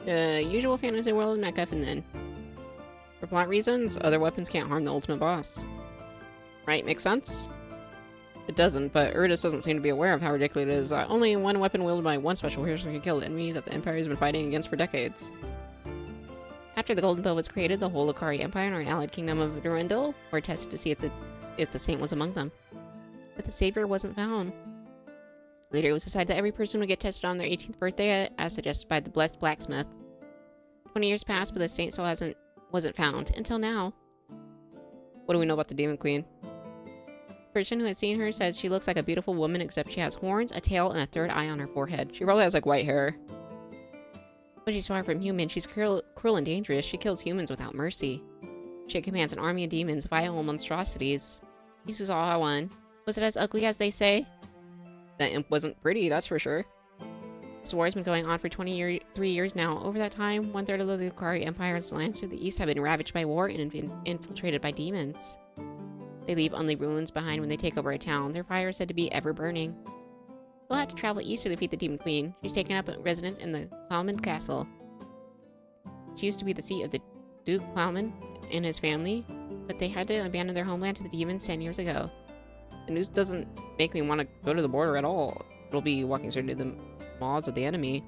The usual fantasy world MacGuffin then. For plot reasons, other weapons can't harm the ultimate boss. Right, makes sense? It doesn't, but Erdis doesn't seem to be aware of how ridiculous it is that only one weapon wielded by one special person can kill the enemy that the Empire has been fighting against for decades. After the Golden Bow was created, the whole Lokari Empire and our allied kingdom of Durandal were tested to see if the saint was among them. But the savior wasn't found. Later, it was decided that every person would get tested on their 18th birthday, as suggested by the Blessed Blacksmith. 20 years passed, but the saint still wasn't found, until now. What do we know about the Demon Queen? The person who has seen her says she looks like a beautiful woman, except she has horns, a tail, and a third eye on her forehead. She probably has, like, white hair. But she's far from human. She's cruel and dangerous. She kills humans without mercy. She commands an army of demons, vile monstrosities. Isuzawa one. Was it as ugly as they say? That imp wasn't pretty, that's for sure. This war has been going on for 3 years now. Over that time, 1/3 of the Lokari Empire's lands to the east have been ravaged by war and infiltrated by demons. They leave only ruins behind when they take over a town. Their fire is said to be ever burning. We'll have to travel east to defeat the Demon Queen. She's taken up residence in the Plowman Castle. It used to be the seat of the Duke Plowman and his family, but they had to abandon their homeland to the demons 10 years ago. The news doesn't make me want to go to the border at all. It'll be walking straight into the maws of the enemy.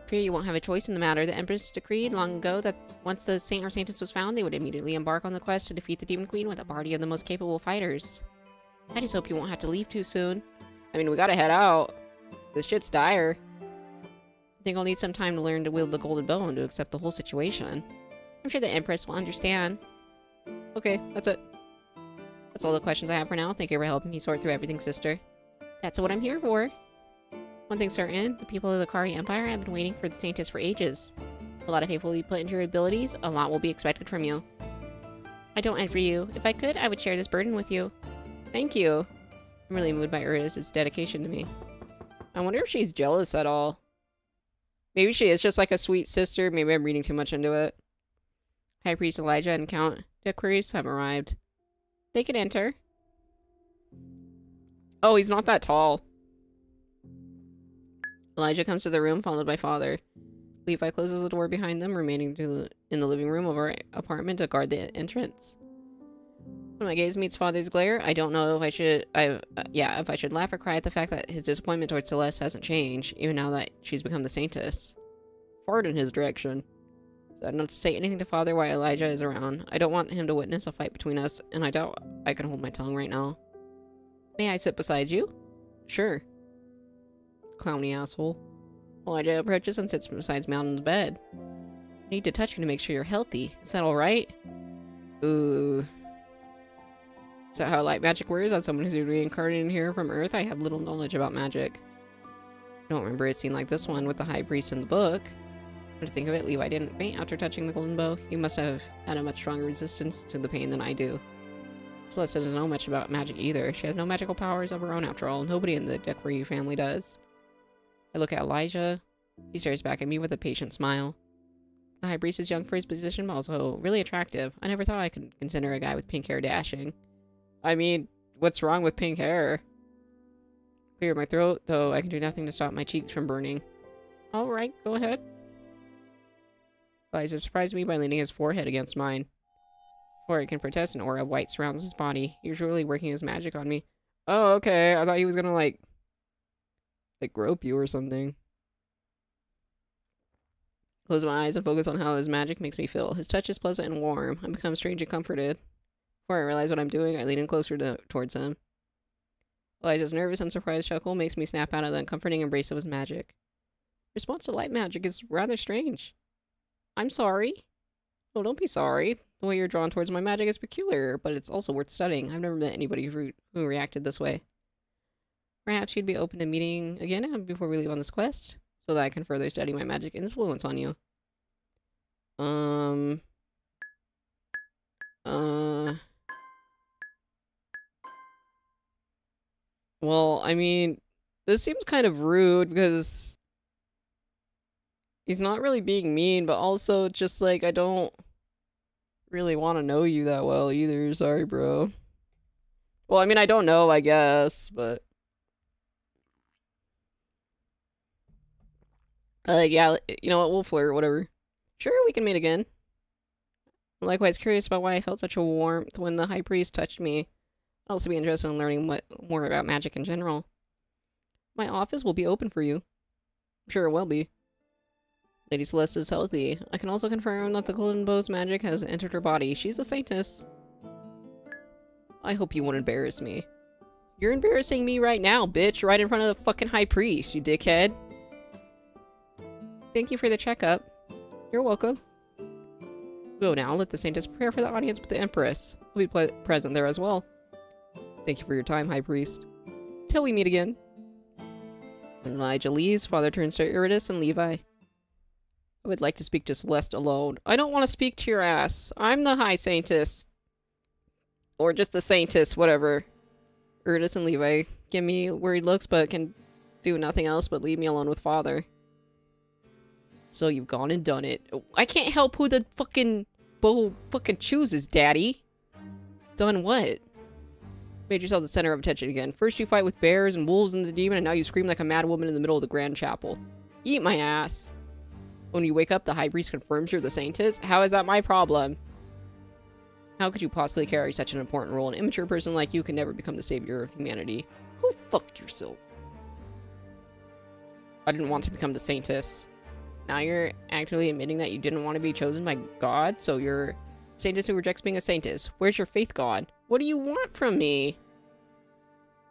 Fear you won't have a choice in the matter. The Empress decreed long ago that once the saint or saintess was found, they would immediately embark on the quest to defeat the Demon Queen with a party of the most capable fighters. I just hope you won't have to leave too soon. I mean, we gotta head out. This shit's dire. I think I'll need some time to learn to wield the Golden Bow and to accept the whole situation. I'm sure the Empress will understand. Okay, that's it. That's all the questions I have for now. Thank you for helping me sort through everything, sister. That's what I'm here for. One thing's certain, the people of the Lokari Empire have been waiting for the Saintess for ages. A lot of faith will be put into your abilities, a lot will be expected from you. I don't envy you. If I could, I would share this burden with you. Thank you. I'm really moved by Erdis' dedication to me. I wonder if she's jealous at all. Maybe she is just like a sweet sister. Maybe I'm reading too much into it. High Priest Elijah and Count Decrease have arrived. They can enter. Oh, he's not that tall. Elijah comes to the room, followed by Father. Levi closes the door behind them, remaining in the living room of our apartment to guard the entrance. When my gaze meets Father's glare, I don't know if I should, if I should laugh or cry at the fact that his disappointment towards Celeste hasn't changed, even now that she's become the Saintess. Fart in his direction. Said not to say anything to Father while Elijah is around. I don't want him to witness a fight between us, and I doubt I can hold my tongue right now. May I sit beside you? Sure. Clowny asshole. Elijah approaches and sits beside me on the bed. I need to touch you to make sure you're healthy. Is that alright? Ooh. Is that how light magic works? As someone who's reincarnated here from Earth, I have little knowledge about magic. I don't remember a scene like this one with the High Priest in the book. But to think of it, Levi didn't faint after touching the golden bow. He must have had a much stronger resistance to the pain than I do. Celeste doesn't know much about magic either. She has no magical powers of her own after all. Nobody in the Decree family does. I look at Elijah. He stares back at me with a patient smile. The High Priest is young for his position, but also really attractive. I never thought I could consider a guy with pink hair dashing. I mean, what's wrong with pink hair? Clear my throat, though I can do nothing to stop my cheeks from burning. Alright, go ahead. Elijah surprised me by leaning his forehead against mine. Before I can protest, an aura of white surrounds his body, usually working his magic on me. Oh, okay. I thought he was gonna, like grope you or something. Close my eyes and focus on how his magic makes me feel. His touch is pleasant and warm. I become strangely comforted. Before I realize what I'm doing, I lean in closer towards him. Elijah's nervous and surprised chuckle makes me snap out of the comforting embrace of his magic. Response to light magic is rather strange. I'm sorry. Oh, don't be sorry. The way you're drawn towards my magic is peculiar, but it's also worth studying. I've never met anybody who reacted this way. Perhaps you'd be open to meeting again before we leave on this quest, so that I can further study my magic influence on you. Well, I mean, this seems kind of rude because he's not really being mean, but also just like, I don't really want to know you that well either. Sorry, bro. Well, I mean, I don't know, I guess, but yeah, you know what, we'll flirt, whatever. Sure, we can meet again. I'm likewise curious about why I felt such a warmth when the High Priest touched me. I'd also be interested in learning more about magic in general. My office will be open for you. I'm sure it will be. Lady Celeste is healthy. I can also confirm that the Golden Bow's magic has entered her body. She's a Saintess. I hope you won't embarrass me. You're embarrassing me right now, bitch, right in front of the fucking High Priest, you dickhead. Thank you for the checkup. You're welcome. Go now, let the Saintess prepare for the audience with the Empress. I'll be present there as well. Thank you for your time, High Priest. Till we meet again. When Elijah leaves, Father turns to Eurydice and Levi. I would like to speak to Celeste alone. I don't want to speak to your ass. I'm the High Saintess. Or just the Saintess, whatever. Eurydice and Levi give me worried looks, but can do nothing else but leave me alone with Father. So you've gone and done it. I can't help who the fucking bow fucking chooses, Daddy. Done what? Made yourself the center of attention again. First you fight with bears and wolves and the demon, and now you scream like a mad woman in the middle of the Grand Chapel. Eat my ass. When you wake up, the High Priest confirms you're the Saintess? How is that my problem? How could you possibly carry such an important role? An immature person like you can never become the savior of humanity. Go fuck yourself. I didn't want to become the Saintess. Now you're actively admitting that you didn't want to be chosen by God, so you're a Saintess who rejects being a Saintess. Where's your faith gone? What do you want from me?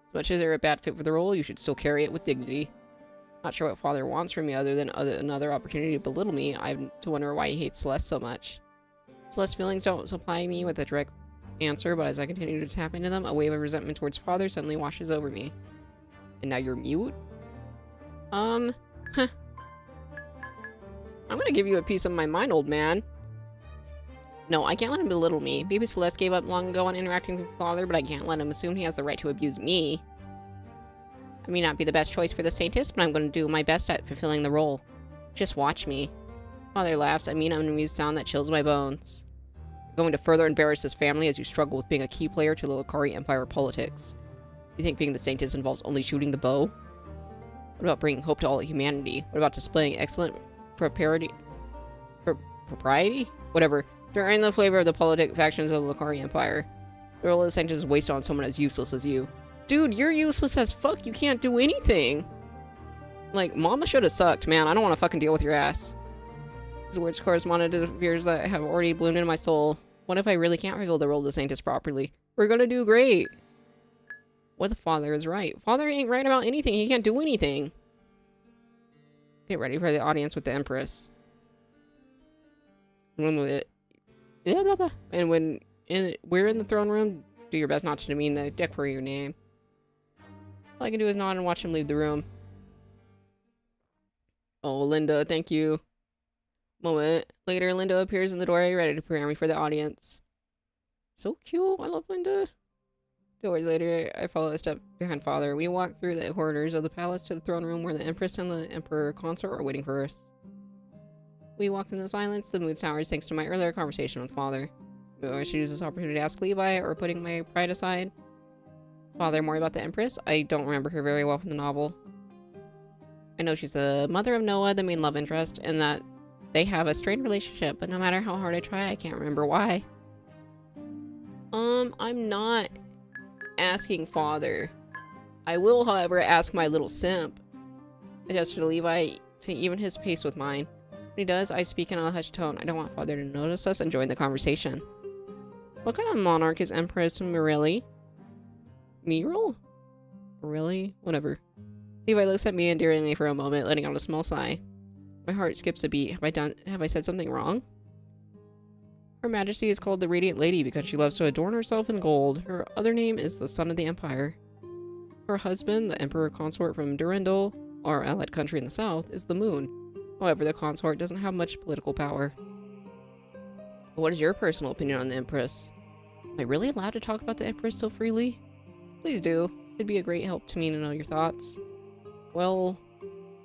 As much as you're a bad fit for the role, you should still carry it with dignity. Not sure what Father wants from me other than another opportunity to belittle me. I have to wonder why he hates Celeste so much. Celeste's feelings don't supply me with a direct answer, but as I continue to tap into them, a wave of resentment towards Father suddenly washes over me. And now you're mute? Huh. I'm gonna give you a piece of my mind, old man. No, I can't let him belittle me. Baby Celeste gave up long ago on interacting with Father, but I can't let him assume he has the right to abuse me. I may not be the best choice for the Saintess, but I'm going to do my best at fulfilling the role. Just watch me. Father laughs at me, an unamused sound that chills my bones. going to further embarrass his family as you struggle with being a key player to the Lokari Empire politics. You think being the Saintess involves only shooting the bow? What about bringing hope to all humanity? What about displaying excellent propriety? Whatever. During the flavor of the politic factions of the Lokari Empire, the role of the Saintess is wasted on someone as useless as you. Dude, you're useless as fuck. You can't do anything. Like, Mama should have sucked, man. I don't want to fucking deal with your ass. His words corresponded to the fears that have already bloomed in my soul. What if I really can't reveal the role of the Saintess properly? We're gonna do great. What if Father is right? Father ain't right about anything. He can't do anything. Get ready for the audience with the Empress. And when we're in the throne room, do your best not to demean the deck for your name. All I can do is nod and watch him leave the room. Oh, Linda, thank you. Moment later, Linda appears in the doorway, ready to prepare me for the audience. So cute. I love Linda. 2 hours later, I follow a step behind Father. We walk through the corridors of the palace to the throne room where the Empress and the Emperor consort are waiting for us. We walk into the silence. The mood sours thanks to my earlier conversation with Father. I should use this opportunity to ask Levi, or putting my pride aside. Father, more about the Empress? I don't remember her very well from the novel. I know she's the mother of Noah, the main love interest, and that they have a strained relationship, but no matter how hard I try, I can't remember why. I'm not asking Father. I will, however, ask my little simp. I gesture to Levi to even his pace with mine. When he does, I speak in a hushed tone. I don't want Father to notice us and join the conversation. What kind of monarch is Empress Mirelli? Miral? Really? Whatever. Levi looks at me endearingly for a moment, letting out a small sigh. My heart skips a beat. Have I said something wrong? Her Majesty is called the Radiant Lady because she loves to adorn herself in gold. Her other name is the Son of the Empire. Her husband, the Emperor Consort from Durandal, our allied country in the south, is the Moon. However, the consort doesn't have much political power. What is your personal opinion on the Empress? Am I really allowed to talk about the Empress so freely? Please do. It'd be a great help to me to know your thoughts. Well,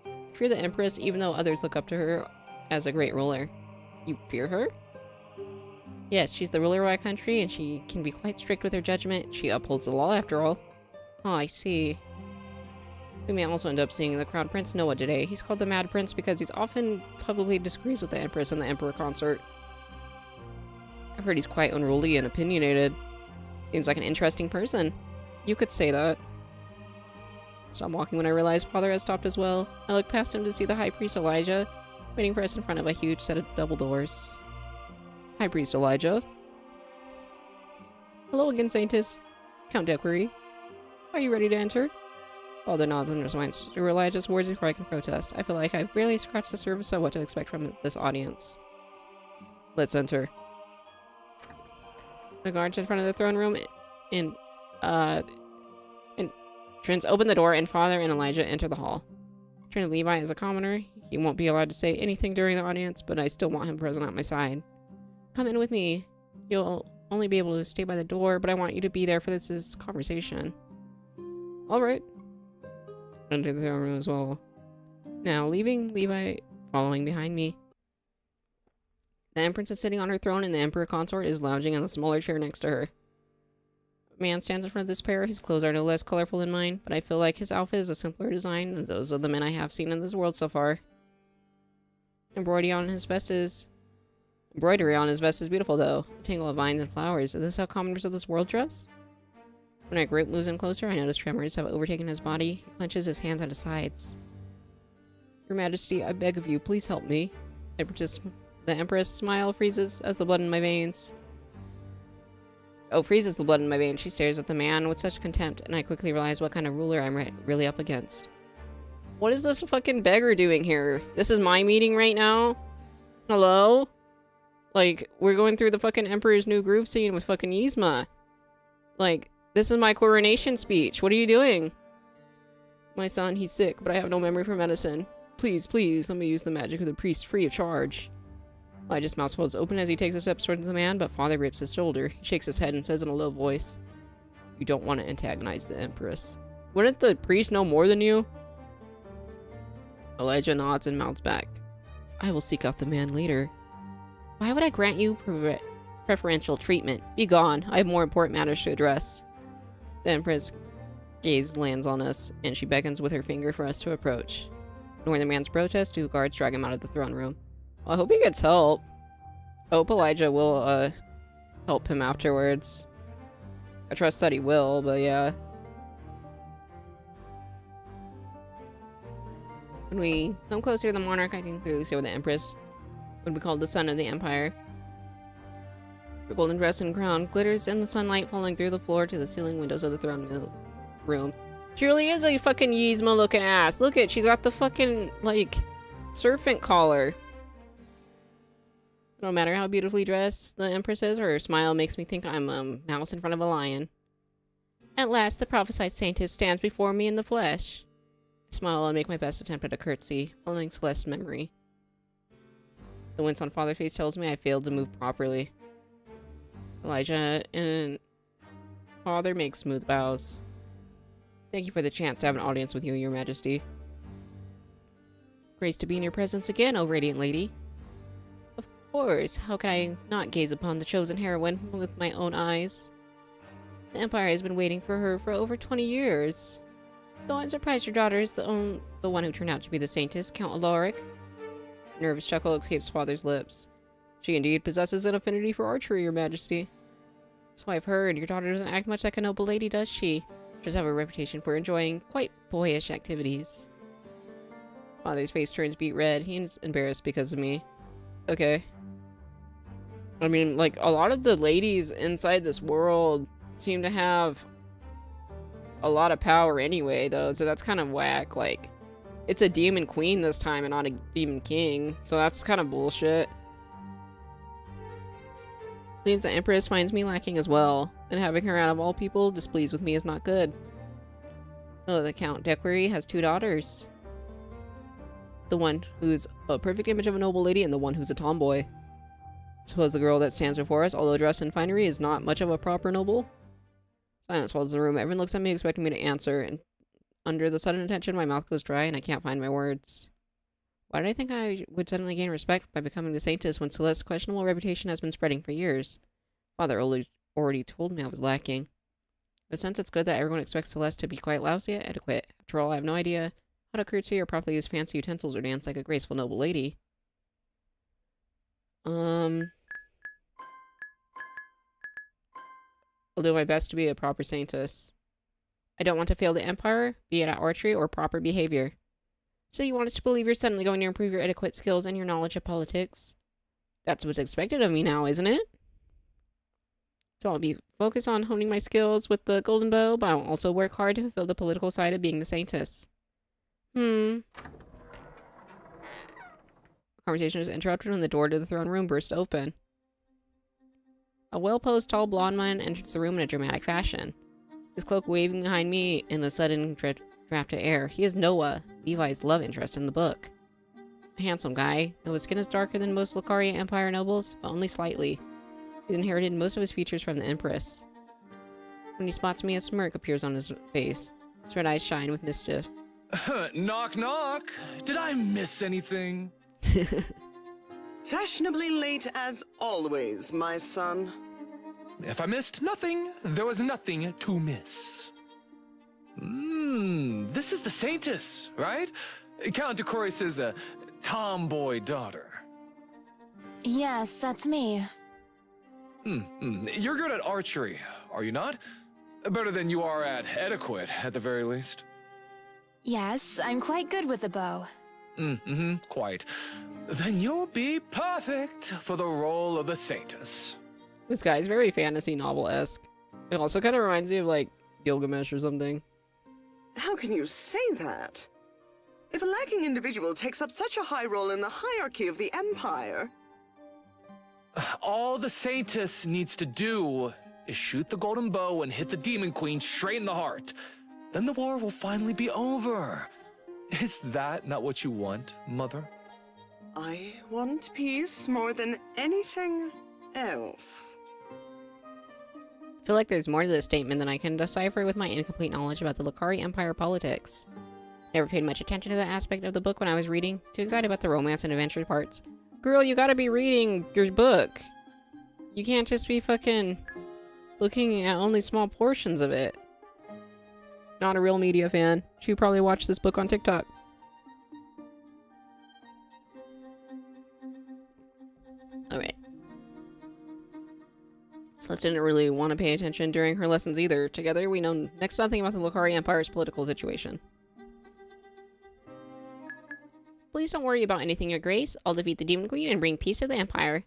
I fear the Empress, even though others look up to her as a great ruler. You fear her? Yes, she's the ruler of our country, and she can be quite strict with her judgment. She upholds the law, after all. Oh, I see. We may also end up seeing the Crown Prince Noah today. He's called the Mad Prince because he's often publicly disagrees with the Empress and the Emperor Consort. I've heard he's quite unruly and opinionated. Seems like an interesting person. You could say that. Stop walking when I realize Father has stopped as well. I look past him to see the High Priest Elijah waiting for us in front of a huge set of double doors. High Priest Elijah. Hello again, Saintess. Count Dequery. Are you ready to enter? Father nods in response to Elijah's words before I can protest. I feel like I've barely scratched the surface of what to expect from this audience. Let's enter. The guards in front of the throne room entrance open the door, and Father and Elijah enter the hall. Turn to Levi as a commoner. He won't be allowed to say anything during the audience, but I still want him present at my side. Come in with me. You'll only be able to stay by the door, but I want you to be there for this conversation. Alright. Enter the throne room as well. Now, leaving Levi following behind me. The Empress is sitting on her throne, and the Emperor Consort is lounging in the smaller chair next to her. A man stands in front of this pair. His clothes are no less colorful than mine, but I feel like his outfit is a simpler design than those of the men I have seen in this world so far. Embroidery on his vest is beautiful, though. A tangle of vines and flowers. Is this how commoners of this world dress? When our group moves in closer, I notice tremors have overtaken his body. He clenches his hands at his sides. Your Majesty, I beg of you, please help me. The Empress' smile freezes the blood in my veins. She stares at the man with such contempt, and I quickly realize what kind of ruler I'm really up against. What is this fucking beggar doing here? This is my meeting right now? Hello? Like, we're going through the fucking Emperor's New Groove scene with fucking Yzma. Like, this is my coronation speech. What are you doing? My son, he's sick, but I have no memory for medicine. Please, let me use the magic of the priest free of charge. Elijah's mouth folds open as he takes a step towards the man, but Father grips his shoulder. He shakes his head and says in a low voice, "You don't want to antagonize the Empress. Wouldn't the priest know more than you?" Elijah nods and mouths back. I will seek out the man later. Why would I grant you preferential treatment. Be gone. I have more important matters to address. The Empress gaze lands on us, and she beckons with her finger for us to approach. Ignoring the man's protest, 2 guards drag him out of the throne room. Well, I hope he gets help. I hope Elijah will, help him afterwards. I trust that he will, but yeah. When we come closer to the monarch, I can clearly see where the Empress would be called the Son of the Empire. Her golden dress and crown glitters in the sunlight, falling through the floor to the ceiling windows of the throne room. She really is a fucking Yzma looking ass. Look at, she's got the fucking, like, serpent collar. No matter how beautifully dressed the Empress is, her smile makes me think I'm a mouse in front of a lion. At last, the prophesied Saintess stands before me in the flesh. I smile and make my best attempt at a curtsy, following Celeste's memory. The wince on Father's face tells me I failed to move properly. Elijah and Father make smooth bows. Thank you for the chance to have an audience with you, Your Majesty. Grace to be in your presence again, O radiant lady. Of course, how could I not gaze upon the chosen heroine with my own eyes? The Empire has been waiting for her for over 20 years. Though I'm surprised your daughter is the one who turned out to be the Saintess, Count Alaric. A nervous chuckle escapes Father's lips. She indeed possesses an affinity for archery, Your Majesty. That's why I've heard. Your daughter doesn't act much like a noble lady, does she? She does have a reputation for enjoying quite boyish activities. Father's face turns beet red. He's embarrassed because of me. Okay. I mean, like, a lot of the ladies inside this world seem to have a lot of power anyway, though, so that's kind of whack. Like, it's a demon queen this time and not a demon king, so that's kind of bullshit. Seems the Empress finds me lacking as well, and having her out of all people displeased with me is not good. Oh, the Count Dequery has 2 daughters. The one who's a perfect image of a noble lady and the one who's a tomboy. Suppose the girl that stands before us, although dressed in finery, is not much of a proper noble? Silence falls in the room. Everyone looks at me expecting me to answer, and under the sudden attention, my mouth goes dry and I can't find my words. Why did I think I would suddenly gain respect by becoming the Saintess when Celeste's questionable reputation has been spreading for years? Father already told me I was lacking. In a sense, it's good that everyone expects Celeste to be quite lousy at etiquette. After all, I have no idea how to curtsy or properly use fancy utensils or dance like a graceful noble lady. I'll do my best to be a proper Saintess. I don't want to fail the Empire, be it at archery or proper behavior. So you want us to believe you're suddenly going to improve your etiquette skills and your knowledge of politics? That's what's expected of me now, isn't it? So I'll be focused on honing my skills with the golden bow, but I'll also work hard to fulfill the political side of being the Saintess. The conversation was interrupted when the door to the throne room burst open. A well-posed, tall blonde man enters the room in a dramatic fashion, his cloak waving behind me in the sudden draft of air. He is Noah, Levi's love interest in the book. A handsome guy. Noah's skin is darker than most Lucaria Empire nobles, but only slightly. He's inherited most of his features from the Empress. When he spots me, a smirk appears on his face. His red eyes shine with mischief. Knock, knock. Did I miss anything? Fashionably late as always, my son. If I missed nothing, there was nothing to miss. This is the Saintess, right? Count Decoris' tomboy daughter. Yes, that's me. You're good at archery, are you not? Better than you are at etiquette, at the very least. Yes, I'm quite good with the bow. Quite. Then you'll be perfect for the role of the Saintess. This guy's very fantasy novel-esque. It also kind of reminds me of, like, Gilgamesh or something. How can you say that? If a lacking individual takes up such a high role in the hierarchy of the Empire... All the Saintess needs to do is shoot the golden bow and hit the Demon Queen straight in the heart. Then the war will finally be over. Is that not what you want, Mother? I want peace more than anything else. I feel like there's more to this statement than I can decipher with my incomplete knowledge about the Lucari Empire politics. Never paid much attention to that aspect of the book when I was reading, too excited about the romance and adventure parts. Girl, you gotta be reading your book. You can't just be fucking looking at only small portions of it. Not a real media fan. She probably watched this book on TikTok. Alright. Celeste didn't really want to pay attention during her lessons either. Together, we know next to nothing about the Lokari Empire's political situation. Please don't worry about anything, Your Grace. I'll defeat the Demon Queen and bring peace to the Empire.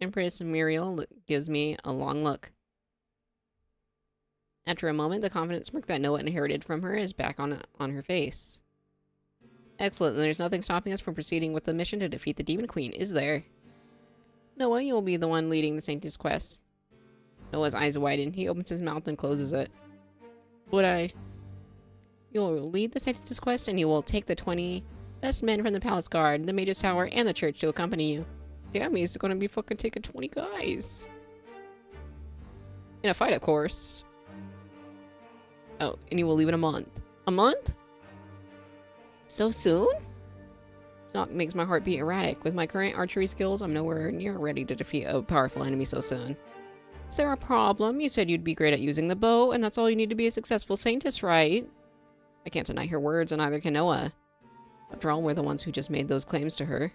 Empress Muriel gives me a long look. After a moment, the confident smirk that Noah inherited from her is back on her face. Excellent, then there's nothing stopping us from proceeding with the mission to defeat the Demon Queen, is there? Noah, you'll be the one leading the Saintess quest. Noah's eyes widen. He opens his mouth and closes it. Would I? You'll lead the Saintess quest, and you will take the 20 best men from the Palace Guard, the Mage's Tower, and the church to accompany you. Damn, he's gonna be fucking taking 20 guys. In a fight, of course. Oh, and you will leave in a month. A month? So soon? Knock makes my heart beat erratic. With my current archery skills, I'm nowhere near ready to defeat a powerful enemy so soon. Is there a problem? You said you'd be great at using the bow, and that's all you need to be a successful Saintess, right? I can't deny her words, and neither can Noah. After all, we're the ones who just made those claims to her.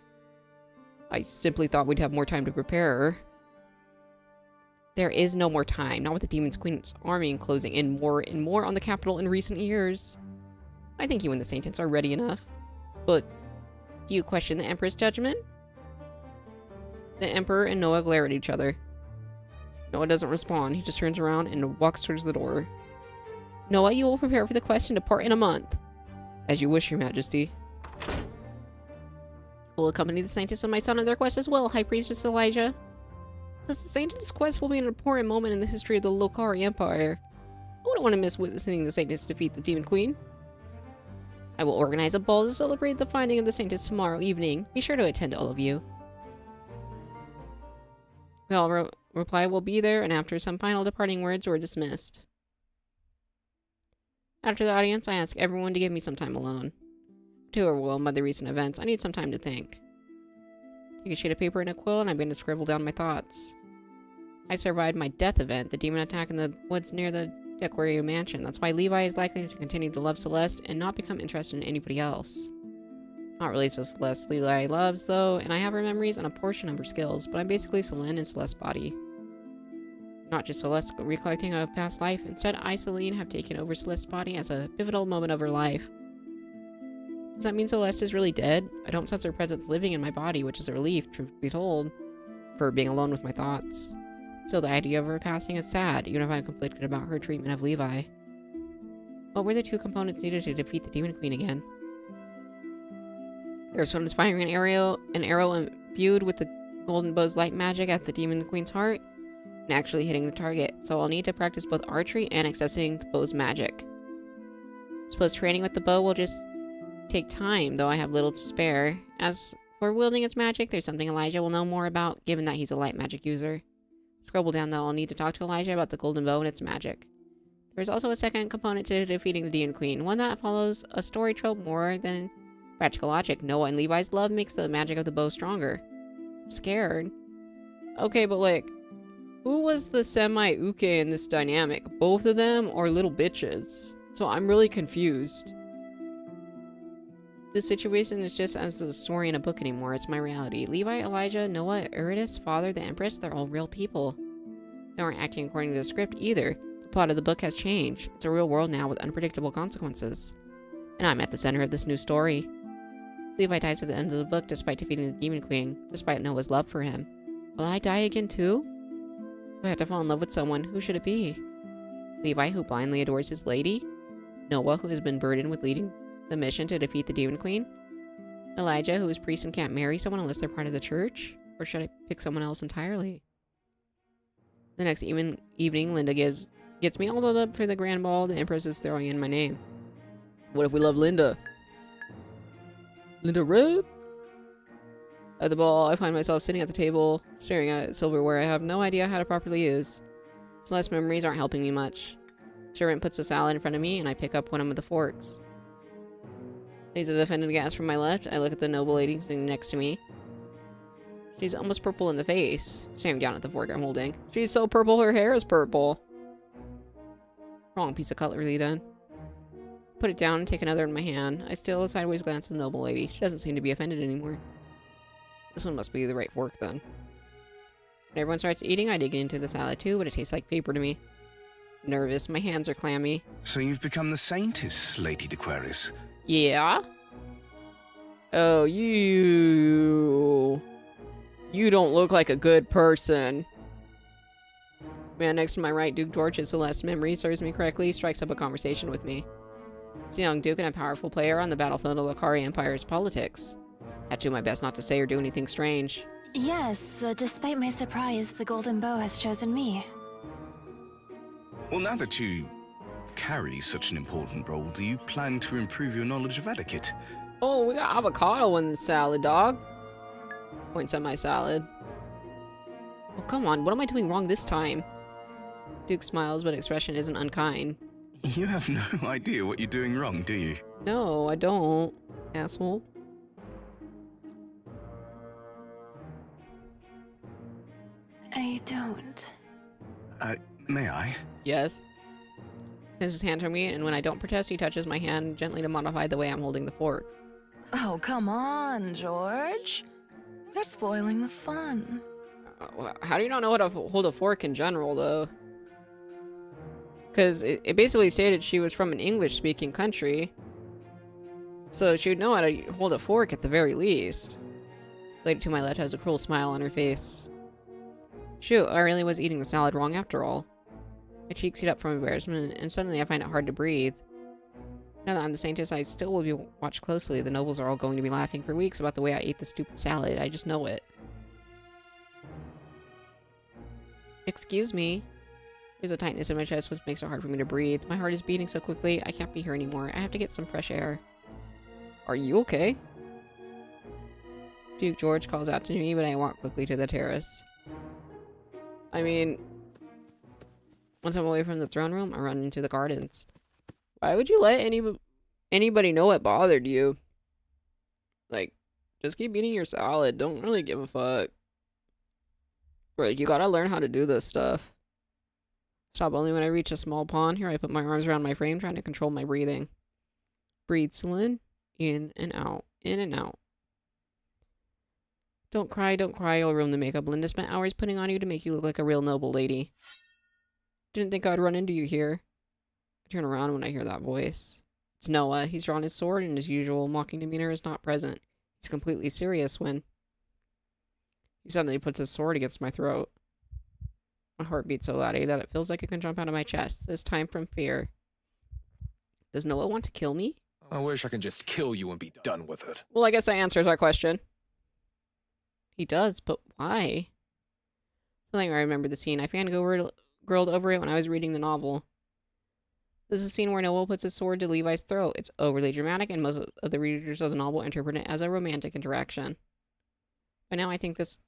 I simply thought we'd have more time to prepare her. There is no more time, not with the Demon Queen's army closing in more and more on the capital in recent years. I think you and the Saintess are ready enough. But do you question the Emperor's judgment? The Emperor and Noah glare at each other. Noah doesn't respond. He just turns around and walks towards the door. Noah, you will prepare for the quest and depart in a month. As you wish, Your Majesty. We'll accompany the Saintess and my son on their quest as well, High Priestess Elijah. The Saintess quest will be an important moment in the history of the Lokari Empire. I wouldn't want to miss witnessing the Saintess defeat the Demon Queen. I will organize a ball to celebrate the finding of the Saintess tomorrow evening. Be sure to attend, all of you. We all reply we'll be there, and after some final departing words, we're dismissed. After the audience, I ask everyone to give me some time alone. Too overwhelmed by the recent events, I need some time to think. Take a sheet of paper and a quill, and I'm going to scribble down my thoughts. I survived my death event, the demon attack in the woods near the Decorated Mansion. That's why Levi is likely to continue to love Celeste and not become interested in anybody else. Not really so Celeste Levi loves, though, and I have her memories and a portion of her skills, but I'm basically Celine in Celeste's body. Not just Celeste recollecting a past life, instead I, Celine, have taken over Celeste's body as a pivotal moment of her life. Does that mean Celeste is really dead? I don't sense her presence living in my body, which is a relief, truth be told, for being alone with my thoughts. Still, the idea of her passing is sad, even if I'm conflicted about her treatment of Levi. What were the two components needed to defeat the Demon Queen again? There's one is firing an arrow imbued with the golden bow's light magic at the Demon Queen's heart, and actually hitting the target, so I'll need to practice both archery and accessing the bow's magic. Suppose training with the bow will just take time, though I have little to spare. As for wielding its magic, there's something Elijah will know more about, given that he's a light magic user. Scribble down that I'll need to talk to Elijah about the golden bow and its magic. There's also a second component to defeating the Demon Queen, one that follows a story trope more than practical logic. Noah and Levi's love makes the magic of the bow stronger. I'm scared. Okay, but like, who was the semi-uke in this dynamic? Both of them or little bitches? So I'm really confused. This situation is just as a story in a book anymore. It's my reality. Levi, Elijah, Noah, Eurydice, Father, the Empress, they're all real people. They aren't acting according to the script either. The plot of the book has changed. It's a real world now with unpredictable consequences. And I'm at the center of this new story. Levi dies at the end of the book despite defeating the Demon Queen, despite Noah's love for him. Will I die again too? Do I have to fall in love with someone? Who should it be? Levi, who blindly adores his lady? Noah, who has been burdened with leading the mission to defeat the Demon Queen? Elijah, who is priest and can't marry someone unless they're part of the church? Or should I pick someone else entirely? The next evening, Linda gets me all dolled up for the grand ball the Empress is throwing in my name. What if we love Linda? Linda Reb? At the ball, I find myself sitting at the table, staring at silverware I have no idea how to properly use. Celeste's memories aren't helping me much. The servant puts a salad in front of me, and I pick up one of the forks. There's a defendant gas from my left. I look at the noble lady sitting next to me. She's almost purple in the face. Staring down at the fork I'm holding. She's so purple, her hair is purple. Wrong piece of cutlery, then. Put it down and take another in my hand. I steal a sideways glance at the noble lady. She doesn't seem to be offended anymore. This one must be the right fork, then. When everyone starts eating, I dig into the salad too, but it tastes like paper to me. Nervous, my hands are clammy. So you've become the Saintess, Lady d'Aquarius. Yeah? Oh, you don't look like a good person. Man next to my right, Duke George, if Celeste's memory serves me correctly, strikes up a conversation with me. It's a young Duke and a powerful player on the battlefield of the Lokari Empire's politics. I had to do my best not to say or do anything strange. Yes, despite my surprise, the Golden Bow has chosen me. Well, now that you carry such an important role, do you plan to improve your knowledge of etiquette? Oh, we got avocado in the salad, dog. Points at my salad. Oh, come on, what am I doing wrong this time? Duke smiles, but expression isn't unkind. You have no idea what you're doing wrong, do you? No, I don't, asshole. I don't. May I? Yes. Sends his hand to me, and when I don't protest, he touches my hand gently to modify the way I'm holding the fork. Oh, come on, George. They're spoiling the fun. How do you not know how to hold a fork in general, though? Because it basically stated she was from an English-speaking country. So she would know how to hold a fork at the very least. The lady to my left has a cruel smile on her face. Shoot, I really was eating the salad wrong after all. My cheeks heat up from embarrassment, and suddenly I find it hard to breathe. Now that I'm the Saintess, I still will be watched closely. The nobles are all going to be laughing for weeks about the way I ate the stupid salad. I just know it. Excuse me. There's a tightness in my chest which makes it hard for me to breathe. My heart is beating so quickly, I can't be here anymore. I have to get some fresh air. Are you okay? Duke George calls out to me, but I walk quickly to the terrace. I mean, once I'm away from the throne room, I run into the gardens. Why would you let anybody know it bothered you? Like, just keep eating your salad. Don't really give a fuck. Like, you gotta learn how to do this stuff. Stop only when I reach a small pond. Here I put my arms around my frame, trying to control my breathing. Breathe, Celine. In and out. In and out. Don't cry, you'll ruin the makeup Linda spent hours putting on you to make you look like a real noble lady. Didn't think I'd run into you here. I turn around when I hear that voice. It's Noah. He's drawn his sword, and his usual mocking demeanor is not present. He's completely serious when he suddenly puts his sword against my throat. My heart beats so loudly that it feels like it can jump out of my chest, this time from fear. Does Noah want to kill me? I wish I could just kill you and be done with it. Well, I guess that answers our question. He does, but why? Something I remember the scene. I fangirled over it when I was reading the novel. This is a scene where Noah puts his sword to Levi's throat. It's overly dramatic, and most of the readers of the novel interpret it as a romantic interaction. But now I think this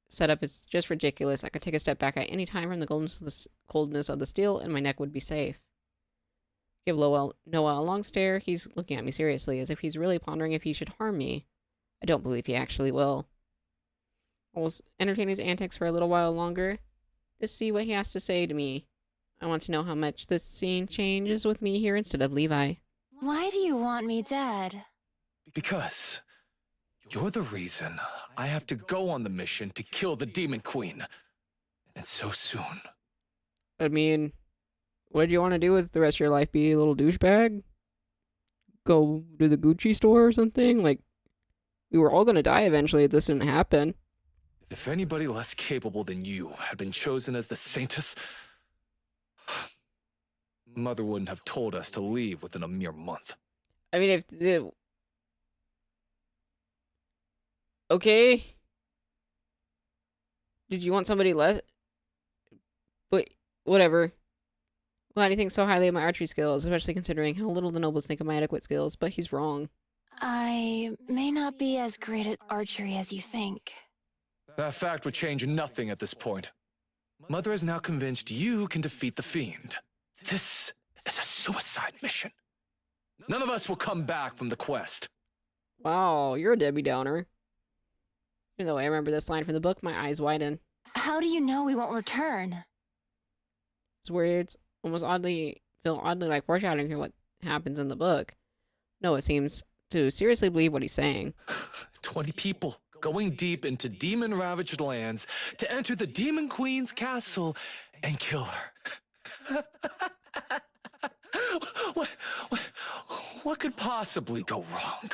setup is just ridiculous. I could take a step back at any time from the coldness of the steel, and my neck would be safe. Give Noah a long stare. He's looking at me seriously, as if he's really pondering if he should harm me. I don't believe he actually will. I will entertain his antics for a little while longer, to see what he has to say to me. I want to know how much this scene changes with me here instead of Levi. Why do you want me dead? Because you're the reason I have to go on the mission to kill the Demon Queen. And so soon. I mean, what did you want to do with the rest of your life? Be a little douchebag? Go to the Gucci store or something? Like, we were all going to die eventually if this didn't happen. If anybody less capable than you had been chosen as the Saintess, Mother wouldn't have told us to leave within a mere month. I mean, if the... Okay. Did you want somebody less? But, whatever. Why do you think so highly of my archery skills, especially considering how little the nobles think of my adequate skills? But he's wrong. I may not be as great at archery as you think. That fact would change nothing at this point. Mother is now convinced you can defeat the Fiend. This is a suicide mission. None of us will come back from the quest. Wow, you're a Debbie Downer. Even though I remember this line from the book, my eyes widen. How do you know we won't return? His words almost feel oddly like foreshadowing to what happens in the book. Noah seems to seriously believe what he's saying. 20 people going deep into demon-ravaged lands to enter the Demon Queen's castle and kill her. What could possibly go wrong?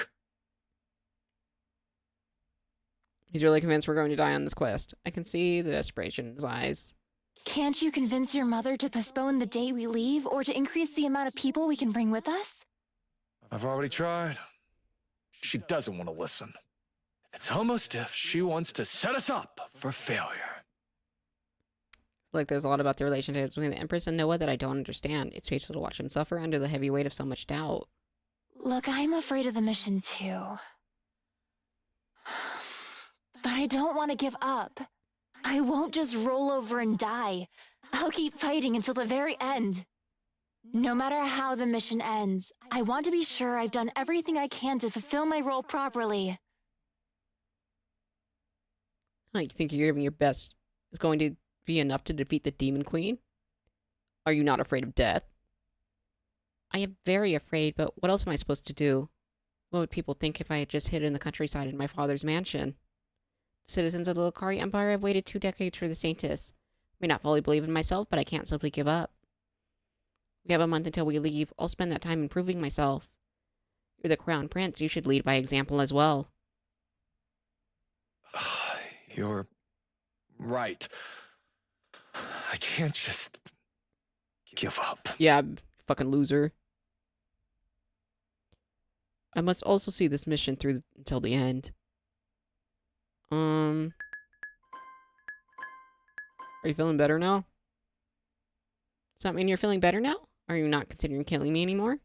He's really convinced we're going to die on this quest. I can see the desperation in his eyes. Can't you convince your mother to postpone the day we leave, or to increase the amount of people we can bring with us? I've already tried. She doesn't want to listen. It's almost if she wants to set us up for failure. Like there's a lot about the relationship between the Empress and Noah that I don't understand. It's painful to watch him suffer under the heavy weight of so much doubt. Look, I'm afraid of the mission too. But I don't want to give up. I won't just roll over and die. I'll keep fighting until the very end. No matter how the mission ends, I want to be sure I've done everything I can to fulfill my role properly. You think you're giving your best is going to be enough to defeat the Demon Queen? Are you not afraid of death? I am very afraid, but what else am I supposed to do? What would people think if I had just hid in the countryside in my father's mansion? The citizens of the Lokari Empire have waited 2 decades for the Saintess. I may not fully believe in myself, but I can't simply give up. We have a month until we leave. I'll spend that time improving myself. You're the Crown Prince. You should lead by example as well. You're right. I can't just give up. Yeah, fucking loser. I must also see this mission through until the end. Are you feeling better now? Does that mean you're feeling better now? Are you not considering killing me anymore?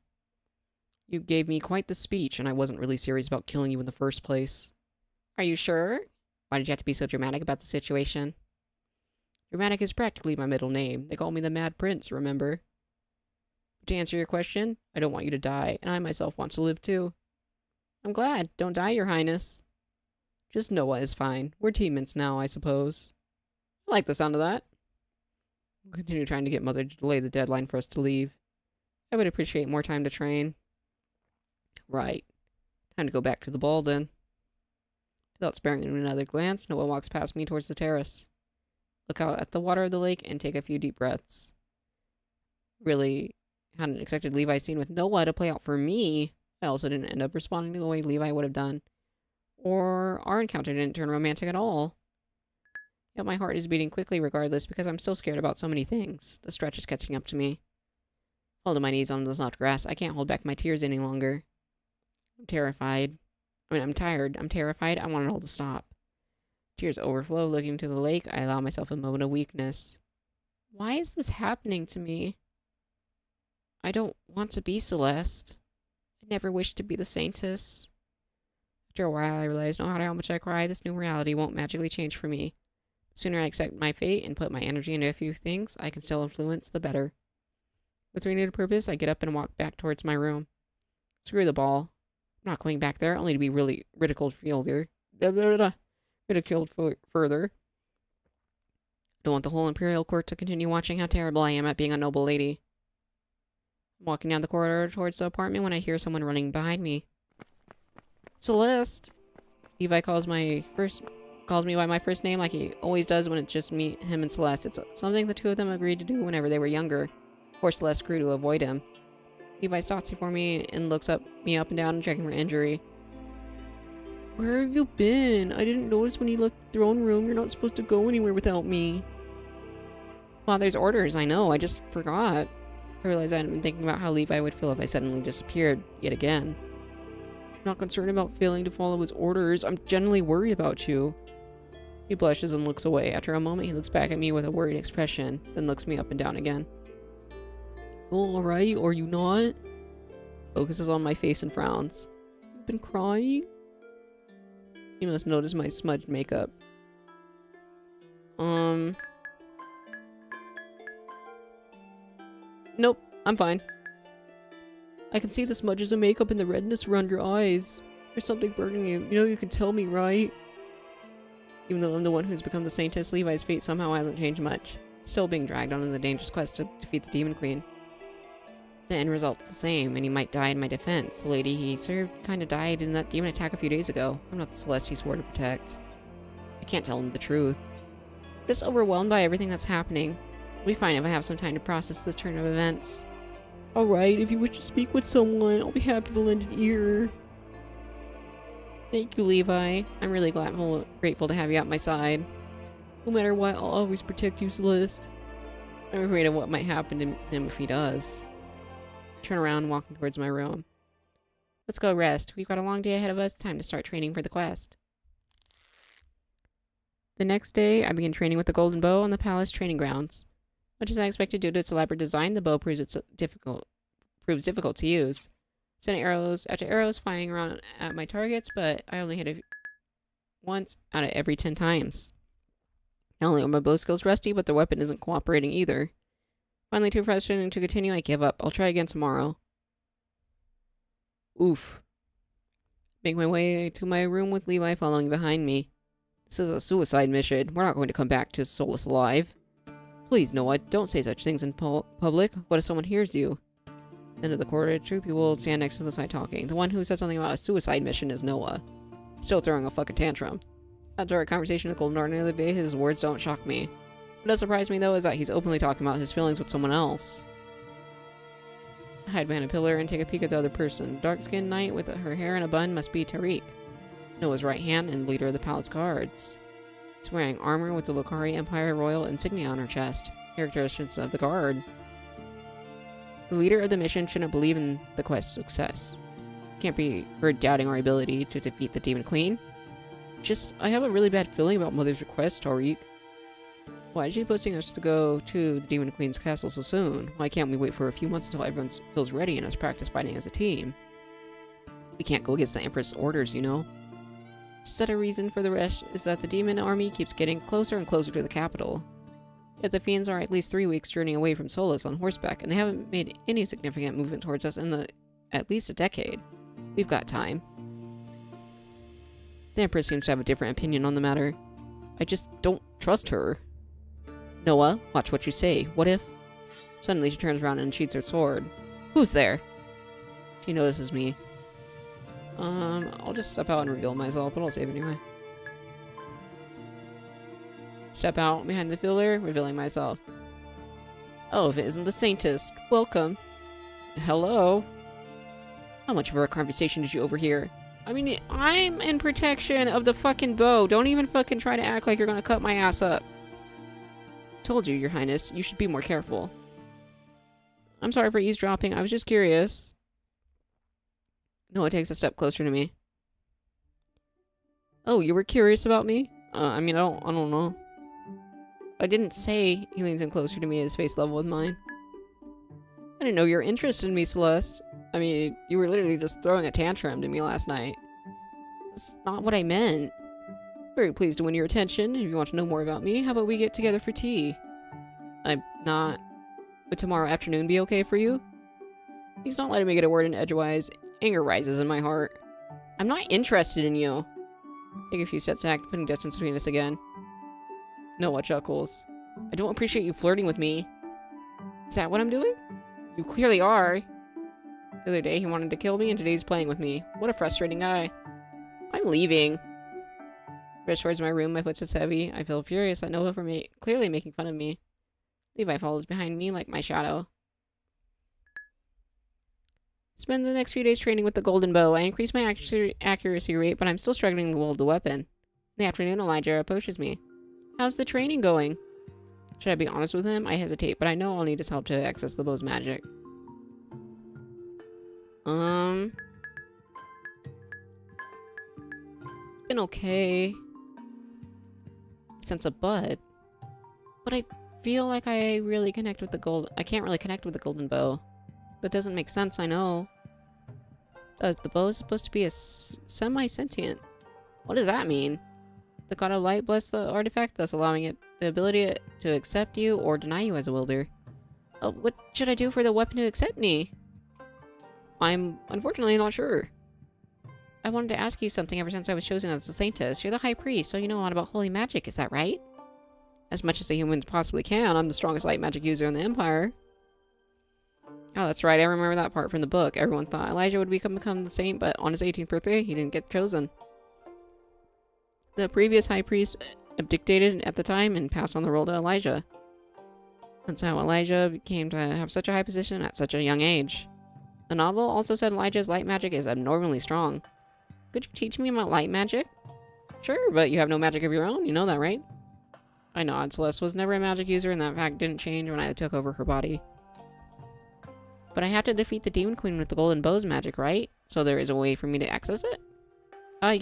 You gave me quite the speech, and I wasn't really serious about killing you in the first place. Are you sure? Why did you have to be so dramatic about the situation? Dramatic is practically my middle name. They call me the Mad Prince, remember? To answer your question, I don't want you to die, and I myself want to live too. I'm glad. Don't die, Your Highness. Just Noah is fine. We're teammates now, I suppose. I like the sound of that. We'll continue trying to get Mother to delay the deadline for us to leave. I would appreciate more time to train. Right. Time to go back to the ball, then. Without sparing another glance, Noah walks past me towards the terrace. Look out at the water of the lake and take a few deep breaths. Really hadn't expected Levi's scene with Noah to play out for me. I also didn't end up responding the way Levi would have done. Or our encounter didn't turn romantic at all. Yet my heart is beating quickly regardless because I'm still scared about so many things. The stretch is catching up to me. Fall to my knees on the soft grass. I can't hold back my tears any longer. I'm terrified. I'm tired. I'm terrified. I want it all to stop. Tears overflow. Looking to the lake, I allow myself a moment of weakness. Why is this happening to me? I don't want to be Celeste. I never wished to be the Saintess. After a while, I realized no matter how much I cry, this new reality won't magically change for me. The sooner I accept my fate and put my energy into a few things I can still influence, the better. With renewed purpose, I get up and walk back towards my room. Screw the ball. I'm not going back there, only to be really ridiculed further. Ridiculed further. Don't want the whole Imperial Court to continue watching how terrible I am at being a noble lady. I'm walking down the corridor towards the apartment when I hear someone running behind me. Celeste! Levi calls me by my first name like he always does when it's just me, him, and Celeste. It's something the two of them agreed to do whenever they were younger. Poor Celeste grew to avoid him. Levi stops before me and looks me up and down, checking for injury. Where have you been? I didn't notice when you left the throne room. You're not supposed to go anywhere without me. Father's orders, I know. I just forgot. I realized I hadn't been thinking about how Levi would feel if I suddenly disappeared yet again. I'm not concerned about failing to follow his orders. I'm genuinely worried about you. He blushes and looks away. After a moment, he looks back at me with a worried expression, then looks me up and down again. Alright, or you not? Focuses on my face and frowns. You've been crying? He must notice my smudged makeup. Nope, I'm fine. I can see the smudges of makeup and the redness around your eyes. There's something burning you. You know you can tell me, right? Even though I'm the one who's become the Saintess, Levi's fate somehow hasn't changed much. Still being dragged on in the dangerous quest to defeat the Demon Queen. The end result's the same, and he might die in my defense. The lady he served kinda died in that demon attack a few days ago. I'm not the Celeste he swore to protect. I can't tell him the truth. I'm just overwhelmed by everything that's happening. It'll be fine if I have some time to process this turn of events. Alright, if you wish to speak with someone, I'll be happy to lend an ear. Thank you, Levi. I'm really grateful to have you at my side. No matter what, I'll always protect you, Celeste. I'm afraid of what might happen to him if he does. Turn around, walking towards my room. Let's go rest. We've got a long day ahead of us. Time to start training for the quest. The next day, I begin training with the golden bow on the palace training grounds. Much as I expected due to its elaborate design, the bow proves difficult to use. Sending arrows after arrows flying around at my targets, but I only hit it once out of every 10 times. Not only are my bow skills rusty, but the weapon isn't cooperating either. Finally, too frustrating to continue, I give up. I'll try again tomorrow. Oof. Make my way to my room with Levi following behind me. This is a suicide mission. We're not going to come back to Solus alive. Please, Noah, don't say such things in public. What if someone hears you? End of the corridor, two people stand next to the side talking. The one who said something about a suicide mission is Noah. Still throwing a fucking tantrum. After our conversation with Golden Dark the other day, his words don't shock me. What does surprise me, though, is that he's openly talking about his feelings with someone else. I hide behind a pillar and take a peek at the other person. Dark-skinned knight with her hair in a bun must be Tariq, Noah's right hand and leader of the palace guards. She's wearing armor with the Lokari Empire royal insignia on her chest, characteristics of the guard. The leader of the mission shouldn't believe in the quest's success. Can't be heard doubting our ability to defeat the Demon Queen. I have a really bad feeling about Mother's request, Tariq. Why is she posting us to go to the Demon Queen's castle so soon? Why can't we wait for a few months until everyone feels ready and has practiced fighting as a team? We can't go against the Empress' orders, you know? Just a reason for the rush is that the demon army keeps getting closer and closer to the capital. Yet the fiends are at least 3 weeks journey away from Solus on horseback, and they haven't made any significant movement towards us in at least a decade. We've got time. The Empress seems to have a different opinion on the matter. I just don't trust her. Noah, watch what you say. What if... Suddenly she turns around and sheathes her sword. Who's there? She notices me. I'll just step out and reveal myself, but I'll save anyway. Step out behind the pillar, revealing myself. Oh, if it isn't the Saintess. Welcome. Hello. How much of our conversation did you overhear? I mean, I'm in protection of the fucking bow. Don't even fucking try to act like you're gonna cut my ass up. Told you, Your Highness, you should be more careful. I'm sorry for eavesdropping. I was just curious. Noah takes a step closer to me. Oh, you were curious about me? I mean, I don't know. I didn't say. He leans in closer to me, his face level with mine. I didn't know you were interested in me, Celeste. I mean, you were literally just throwing a tantrum to me last night. That's not what I meant. Very pleased to win your attention. If you want to know more about me, how about we get together for tea? I'm not... Would tomorrow afternoon be okay for you? He's not letting me get a word in edgewise. Anger rises in my heart. I'm not interested in you. Take a few steps back, putting distance between us again. Noah chuckles. I don't appreciate you flirting with me. Is that what I'm doing? You clearly are. The other day he wanted to kill me, and today he's playing with me. What a frustrating guy. I'm leaving. Rush towards my room, my footsteps heavy. I feel furious at Noah for clearly making fun of me. Levi follows behind me like my shadow. Spend the next few days training with the golden bow. I increase my accuracy rate, but I'm still struggling to wield the weapon. In the afternoon, Elijah approaches me. How's the training going? Should I be honest with him? I hesitate, but I know I'll need his help to access the bow's magic. It's been okay. I sense a but I feel like I really connect with the I can't really connect with the golden bow. That doesn't make sense, I know. The bow is supposed to be a semi-sentient. What does that mean? The god of light bless the artifact, thus allowing it the ability to accept you or deny you as a wielder. What should I do for the weapon to accept me? I'm unfortunately not sure. I wanted to ask you something ever since I was chosen as the Saintess. You're the High Priest, so you know a lot about holy magic, is that right? As much as a human possibly can, I'm the strongest light magic user in the Empire. Oh, that's right, I remember that part from the book. Everyone thought Elijah would become the saint, but on his 18th birthday, he didn't get chosen. The previous High Priest abdicated at the time and passed on the role to Elijah. That's how Elijah came to have such a high position at such a young age. The novel also said Elijah's light magic is abnormally strong. Could you teach me about light magic? Sure, but you have no magic of your own, you know that, right? I nod. Celeste was never a magic user, and that fact didn't change when I took over her body. But I had to defeat the Demon Queen with the Golden Bow's magic, right? So there is a way for me to access it?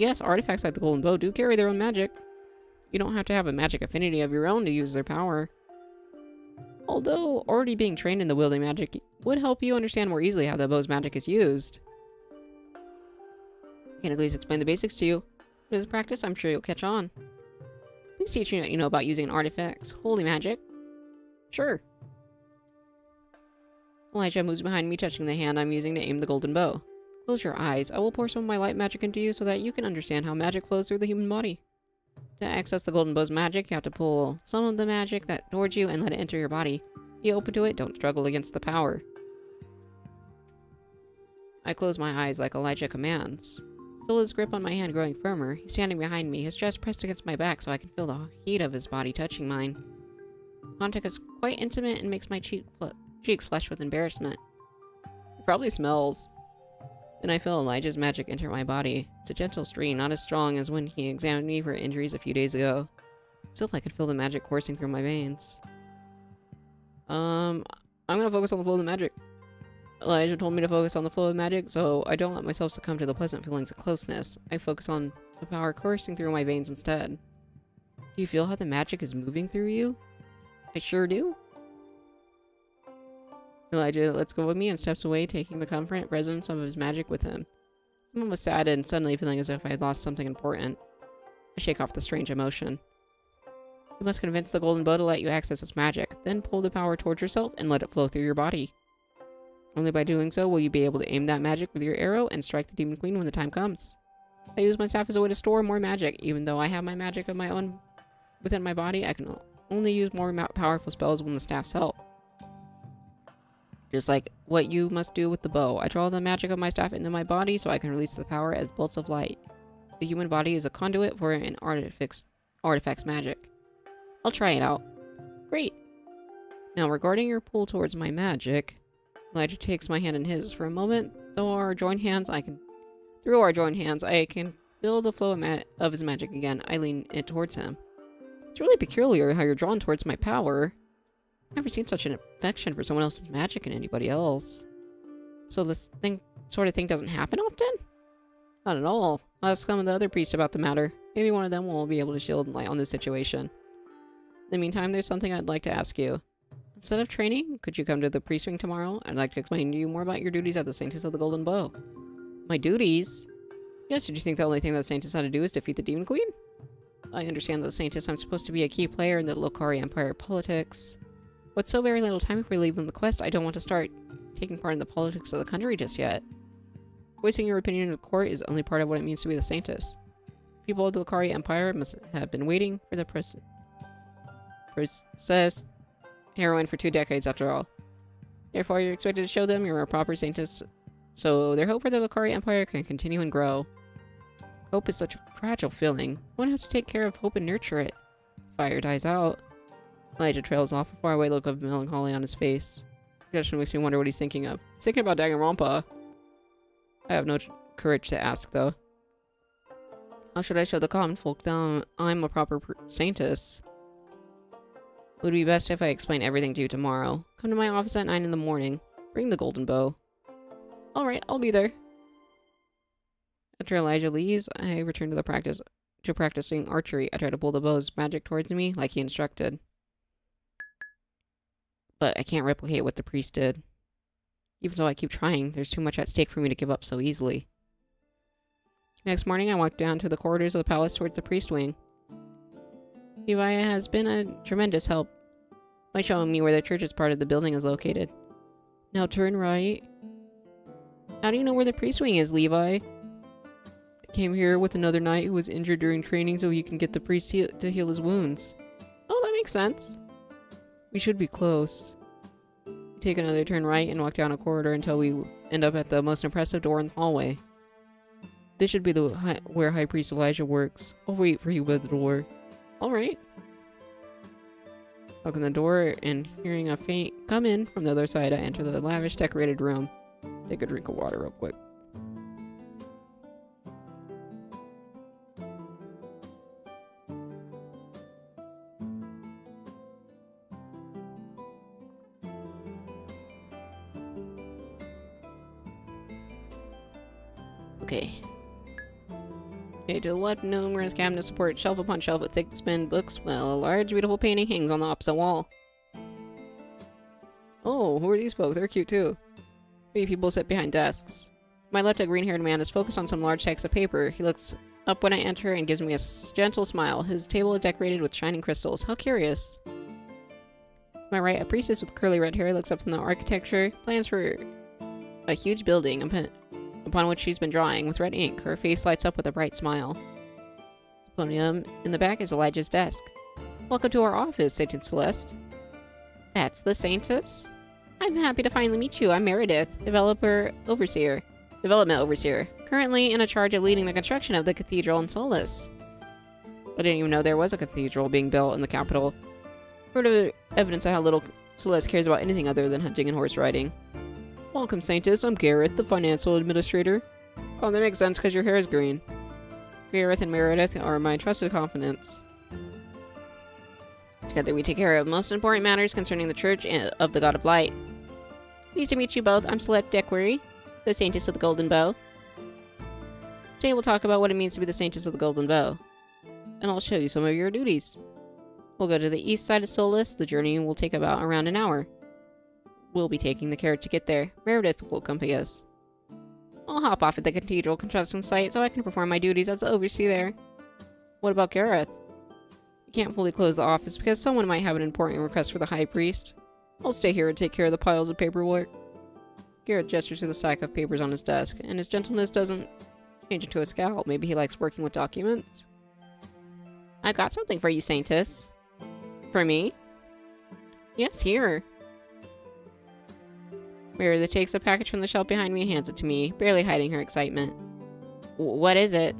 Yes, artifacts like the Golden Bow do carry their own magic. You don't have to have a magic affinity of your own to use their power. Although, already being trained in the wielding magic would help you understand more easily how the bow's magic is used. I can at least explain the basics to you. But as practice, I'm sure you'll catch on. Please teach me what you know about using artifacts. Holy magic. Sure. Elijah moves behind me, touching the hand I'm using to aim the golden bow. Close your eyes. I will pour some of my light magic into you so that you can understand how magic flows through the human body. To access the golden bow's magic, you have to pull some of the magic towards you and let it enter your body. Be open to it, don't struggle against the power. I close my eyes like Elijah commands. Feel his grip on my hand growing firmer. He's standing behind me, his chest pressed against my back so I can feel the heat of his body touching mine. The contact is quite intimate and makes my cheeks flush with embarrassment. It probably smells. Then I feel Elijah's magic enter my body. It's a gentle stream, not as strong as when he examined me for injuries a few days ago. Still, I could feel the magic coursing through my veins. I'm gonna focus on the flow of the magic. Elijah told me to focus on the flow of magic, so I don't let myself succumb to the pleasant feelings of closeness. I focus on the power coursing through my veins instead. Do you feel how the magic is moving through you? I sure do. Elijah lets go of me and steps away, taking the comfort resonance of his magic with him. I'm almost sad and suddenly feeling as if I had lost something important. I shake off the strange emotion. You must convince the golden bow to let you access its magic, then pull the power towards yourself and let it flow through your body. Only by doing so will you be able to aim that magic with your arrow and strike the Demon Queen when the time comes. I use my staff as a way to store more magic. Even though I have my magic of my own within my body, I can only use more powerful spells when the staff's help. Just like what you must do with the bow. I draw the magic of my staff into my body so I can release the power as bolts of light. The human body is a conduit for an artifact's magic. I'll try it out. Great. Now regarding your pull towards my magic, Elijah takes my hand in his. For a moment, through our joined hands, I can feel the flow of his magic again. I lean it towards him. It's really peculiar how you're drawn towards my power. I've never seen such an affection for someone else's magic in anybody else. So this sort of thing doesn't happen often? Not at all. I'll ask some of the other priests about the matter. Maybe one of them will be able to shed light on this situation. In the meantime, there's something I'd like to ask you. Instead of training, could you come to the priest wing tomorrow? I'd like to explain to you more about your duties at the Saintess of the Golden Bow. My duties? Yes, did you think the only thing that Saintess had to do is defeat the Demon Queen? I understand that the Saintess, I'm supposed to be a key player in the Lokari Empire politics. With so very little time before leaving the quest, I don't want to start taking part in the politics of the country just yet. Voicing your opinion in the court is only part of what it means to be the Saintess. People of the Lokari Empire must have been waiting for the princess heroine for 2 decades after all. Therefore, you're expected to show them you're a proper Saintess, so their hope for the Lokari Empire can continue and grow. Hope is such a fragile feeling. One has to take care of hope and nurture it. Fire dies out. Elijah trails off, a faraway look of melancholy on his face. The question makes me wonder what he's thinking of. He's thinking about Danganronpa. I have no courage to ask, though. How should I show the common folk that I'm a proper Saintess? It would be best if I explain everything to you tomorrow. Come to my office at 9 in the morning. Bring the golden bow. Alright, I'll be there. After Elijah leaves, I return to practicing archery. I try to pull the bow's magic towards me, like he instructed. But I can't replicate what the priest did. Even though I keep trying, there's too much at stake for me to give up so easily. Next morning, I walk down to the corridors of the palace towards the priest wing. Levi has been a tremendous help by showing me where the church's part of the building is located. Now turn right. How do you know where the priest wing is, Levi? came here with another knight who was injured during training so he can get the priest to heal his wounds. Oh, that makes sense. We should be close. We take another turn right and walk down a corridor until we end up at the most impressive door in the hallway. This should be where High Priest Elijah works. I'll wait for you by the door. Alright. Open the door and hearing a faint come in from the other side, I enter the lavish decorated room. Take a drink of water real quick. Okay. Okay, to the left, numerous cabinets support shelf upon shelf with thick spin books, while a large, beautiful painting hangs on the opposite wall. Oh, who are these folks? They're cute too. 3 people sit behind desks. My left, a green-haired man is focused on some large stacks of paper. He looks up when I enter and gives me a gentle smile. His table is decorated with shining crystals. How curious. To my right, a priestess with curly red hair looks up from the architecture, plans for a huge building upon which she's been drawing with red ink. Her face lights up with a bright smile. The podium in the back is Elijah's desk. Welcome to our office, Saintess Celeste. That's the Saintess? I'm happy to finally meet you. I'm Meredith, development overseer, currently in charge of leading the construction of the cathedral in Solus. I didn't even know there was a cathedral being built in the capital. Further evidence of how little Celeste cares about anything other than hunting and horse riding. Welcome, Saintess. I'm Gareth, the financial administrator. Oh, that makes sense because your hair is green. Gareth and Meredith are my trusted confidants. Together we take care of most important matters concerning the Church of the God of Light. Pleased to meet you both. I'm Celeste Dequery, the Saintess of the Golden Bow. Today we'll talk about what it means to be the Saintess of the Golden Bow. And I'll show you some of your duties. We'll go to the east side of Solus. The journey will take about around an hour. We'll be taking the carriage to get there. Meredith will accompany us. I'll hop off at the cathedral construction site so I can perform my duties as the overseer there. What about Gareth? We can't fully close the office because someone might have an important request for the High Priest. I'll stay here and take care of the piles of paperwork. Gareth gestures to the stack of papers on his desk, and his gentleness doesn't change into a scowl. Maybe he likes working with documents? I got something for you, Saintess. For me? Yes, here. Meredith takes a package from the shelf behind me and hands it to me, barely hiding her excitement. What is it?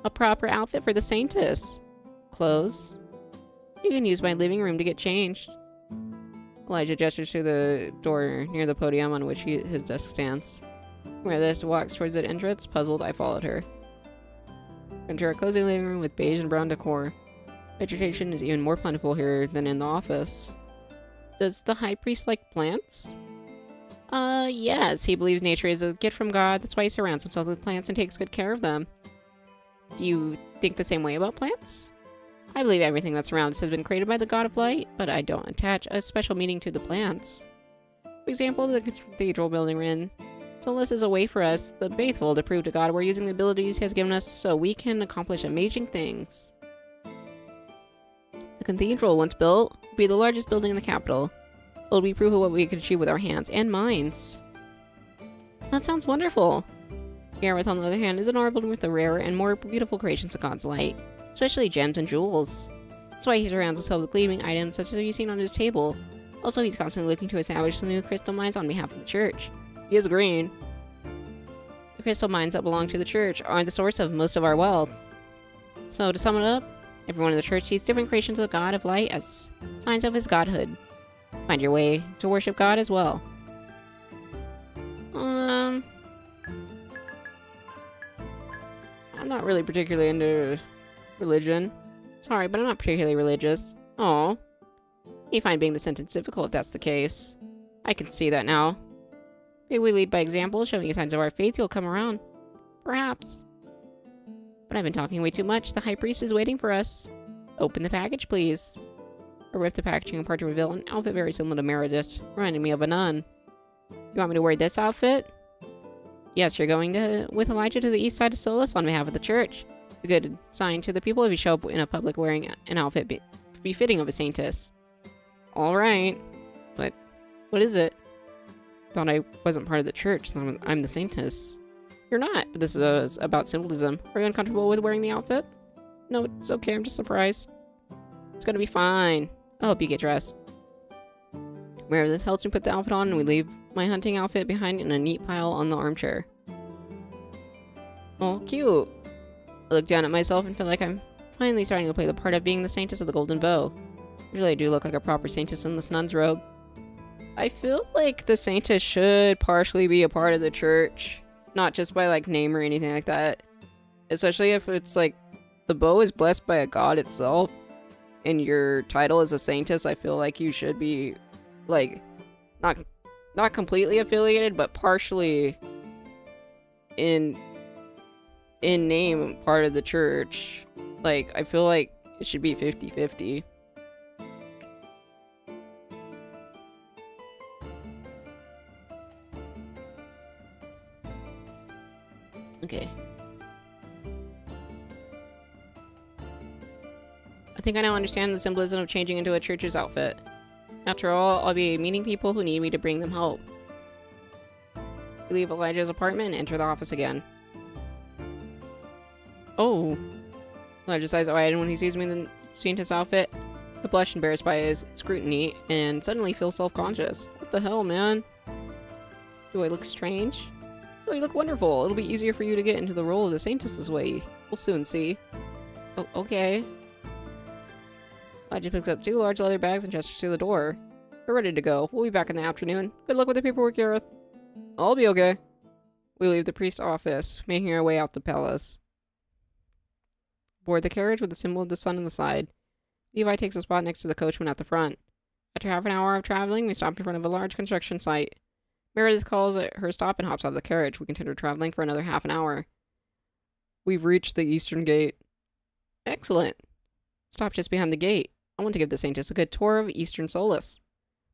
A proper outfit for the Saintess. Clothes. You can use my living room to get changed. Elijah gestures to the door near the podium on which his desk stands. Meredith walks towards the entrance. Puzzled, I followed her. Enter a cozy living room with beige and brown decor. Vegetation is even more plentiful here than in the office. Does the High Priest like plants? Yes, he believes nature is a gift from God. That's why he surrounds himself with plants and takes good care of them. Do you think the same way about plants? I believe everything that's around us has been created by the God of Light, but I don't attach a special meaning to the plants. For example, the cathedral building we're in. Solus is a way for us, the faithful, to prove to God we're using the abilities he has given us so we can accomplish amazing things. The cathedral, once built, will be the largest building in the capital. It will be proof of what we can achieve with our hands and minds. That sounds wonderful. Gareth, on the other hand, is enamored with the rarer and more beautiful creations of God's light, especially gems and jewels. That's why he surrounds himself with gleaming items such as you've seen on his table. Also, he's constantly looking to establish new crystal mines on behalf of the church. He is green. The crystal mines that belong to the church are the source of most of our wealth. So, to sum it up, everyone in the church sees different creations of the God of Light as signs of his godhood. Find your way to worship God as well. I'm not really particularly into religion. Sorry, but I'm not particularly religious. Aw. You find being the sentence difficult if that's the case. I can see that now. Maybe we lead by example, showing you signs of our faith, you'll come around. Perhaps. But I've been talking way too much. The High Priest is waiting for us. Open the package, please. I ripped the packaging apart to reveal an outfit very similar to Meredith's, reminding me of a nun. You want me to wear this outfit? Yes, you're going with Elijah to the east side of Solus on behalf of the church. A good sign to the people if you show up in a public wearing an outfit befitting of a Saintess. Alright. But, what is it? Thought I wasn't part of the church, so I'm the Saintess. You're not. This is about symbolism. Are you uncomfortable with wearing the outfit? No, it's okay. I'm just surprised. It's gonna be fine. I'll help you get dressed. Meredith helps me put the outfit on, and we leave my hunting outfit behind in a neat pile on the armchair. Oh, cute. I look down at myself and feel like I'm finally starting to play the part of being the Saintess of the Golden Bow. Usually I do look like a proper Saintess in this nun's robe. I feel like the Saintess should partially be a part of the church. Not just by, like, name or anything like that. Especially if it's, like, the bow is blessed by a god itself, and your title is a Saintess. I feel like you should be, like, not completely affiliated, but partially in name part of the church. Like, I feel like it should be 50-50. Okay. I think I now understand the symbolism of changing into a church's outfit. After all, I'll be meeting people who need me to bring them help. We leave Elijah's apartment and enter the office again. Oh. Elijah sighs wide when he sees me in the Saintess outfit. I blush embarrassed by his scrutiny and suddenly feel self-conscious. What the hell, man? Do I look strange? Oh, you look wonderful. It'll be easier for you to get into the role of the Saintess this way. We'll soon see. Oh, okay. Elijah picks up 2 large leather bags and gestures to the door. We're ready to go. We'll be back in the afternoon. Good luck with the paperwork, Gareth. I'll be okay. We leave the priest's office, making our way out the palace. Board the carriage with the symbol of the sun on the side. Levi takes a spot next to the coachman at the front. After half an hour of traveling, we stop in front of a large construction site. Meredith calls at her stop and hops out of the carriage. We continue traveling for another half an hour. We've reached the eastern gate. Excellent. Stop just behind the gate. I want to give the Saintess a good tour of Eastern Solace.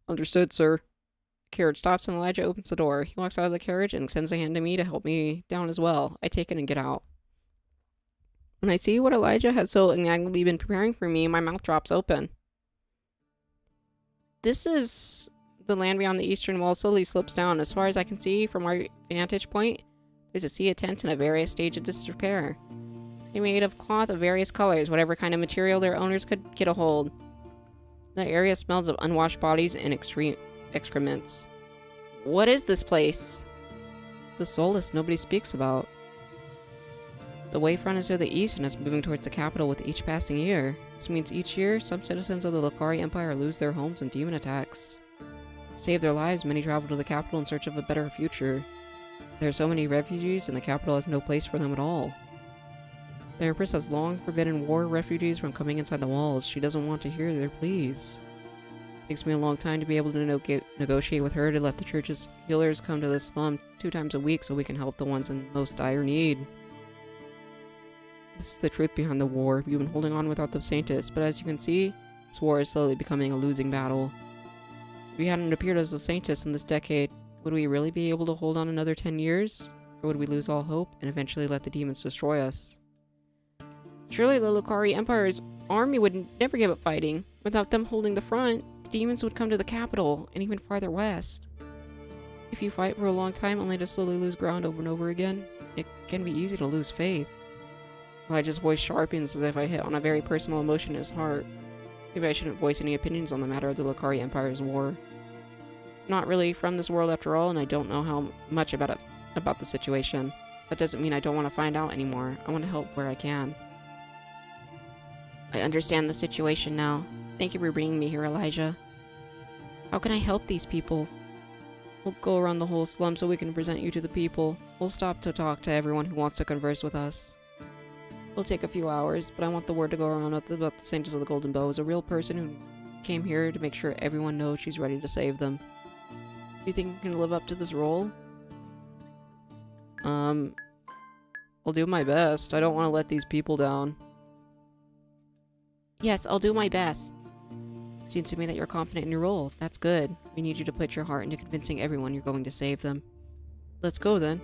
Understood, sir. The carriage stops and Elijah opens the door. He walks out of the carriage and extends a hand to me to help me down as well. I take it and get out. When I see what Elijah has so inactively been preparing for me, my mouth drops open. This is the land beyond the eastern wall slowly slopes down. As far as I can see from our vantage point, there's a sea of tents in a various stage of disrepair. They're made of cloth of various colors, whatever kind of material their owners could get a hold. The area smells of unwashed bodies and extreme excrements. What is this place? The Solace nobody speaks about. The wayfront is to the east and is moving towards the capital with each passing year. This means each year, some citizens of the Lokari Empire lose their homes in demon attacks. To save their lives, many travel to the capital in search of a better future. There are so many refugees, and the capital has no place for them at all. The Empress has long forbidden war refugees from coming inside the walls. She doesn't want to hear their pleas. It takes me a long time to be able to negotiate with her to let the church's healers come to this slum 2 times a week so we can help the ones in most dire need. This is the truth behind the war. We've been holding on without the Saintess, but as you can see, this war is slowly becoming a losing battle. If we hadn't appeared as a Saintess in this decade, would we really be able to hold on another 10 years? Or would we lose all hope and eventually let the demons destroy us? Surely the Lokari Empire's army would never give up fighting. Without them holding the front, the demons would come to the capital, and even farther west. If you fight for a long time only to slowly lose ground over and over again, it can be easy to lose faith. Elijah's voice sharpens as if I hit on a very personal emotion in his heart. Maybe I shouldn't voice any opinions on the matter of the Lokari Empire's war. I'm not really from this world after all, and I don't know how much about the situation. That doesn't mean I don't want to find out anymore. I want to help where I can. I understand the situation now. Thank you for bringing me here, Elijah. How can I help these people? We'll go around the whole slum so we can present you to the people. We'll stop to talk to everyone who wants to converse with us. It'll take a few hours, but I want the word to go around about the Saintess of the Golden Bow as a real person who came here to make sure everyone knows she's ready to save them. Do you think you can live up to this role? I'll do my best. I don't want to let these people down. Yes, I'll do my best. Seems to me that you're confident in your role. That's good. We need you to put your heart into convincing everyone you're going to save them. Let's go then.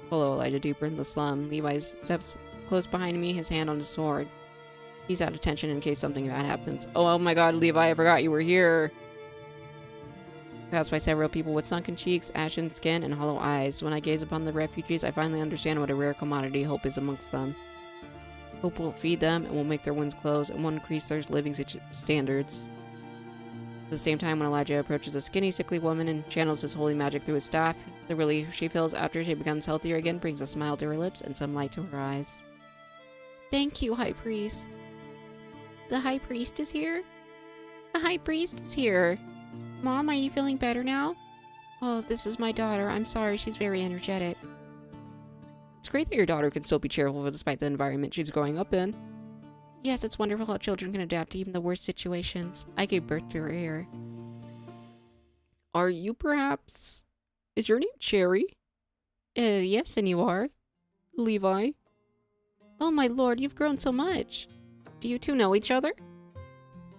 Follow Elijah deeper in the slum. Levi steps close behind me, his hand on his sword. He's out of tension in case something bad happens. Oh my god, Levi, I forgot you were here. Passed by several people with sunken cheeks, ashen skin, and hollow eyes. When I gaze upon the refugees, I finally understand what a rare commodity hope is amongst them. Hope won't feed them, and won't make their wounds close, and won't increase their living standards. At the same time, when Elijah approaches a skinny, sickly woman and channels his holy magic through his staff, the relief she feels after she becomes healthier again brings a smile to her lips and some light to her eyes. Thank you, High Priest. The High Priest is here? The High Priest is here. Mom, are you feeling better now? Oh, this is my daughter. I'm sorry, she's very energetic. It's great that your daughter can still be cheerful despite the environment she's growing up in. Yes, it's wonderful how children can adapt to even the worst situations. I gave birth to her here. Are you perhaps... Is your name Cherry? Yes, and you are? Levi? Oh my lord, you've grown so much. Do you two know each other?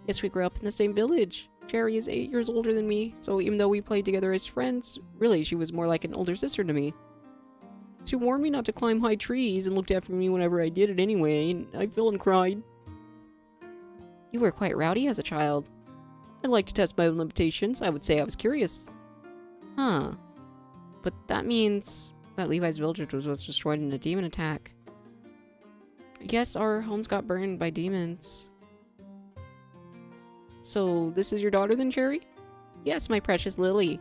Yes, we grew up in the same village. Cherry is 8 years older than me, so even though we played together as friends, really she was more like an older sister to me. She warned me not to climb high trees and looked after me whenever I did it anyway, and I fell and cried. You were quite rowdy as a child. I liked to test my own limitations. I would say I was curious. Huh. But that means that Levi's village was destroyed in a demon attack. I guess our homes got burned by demons. So, this is your daughter then, Cherry? Yes, my precious Lily.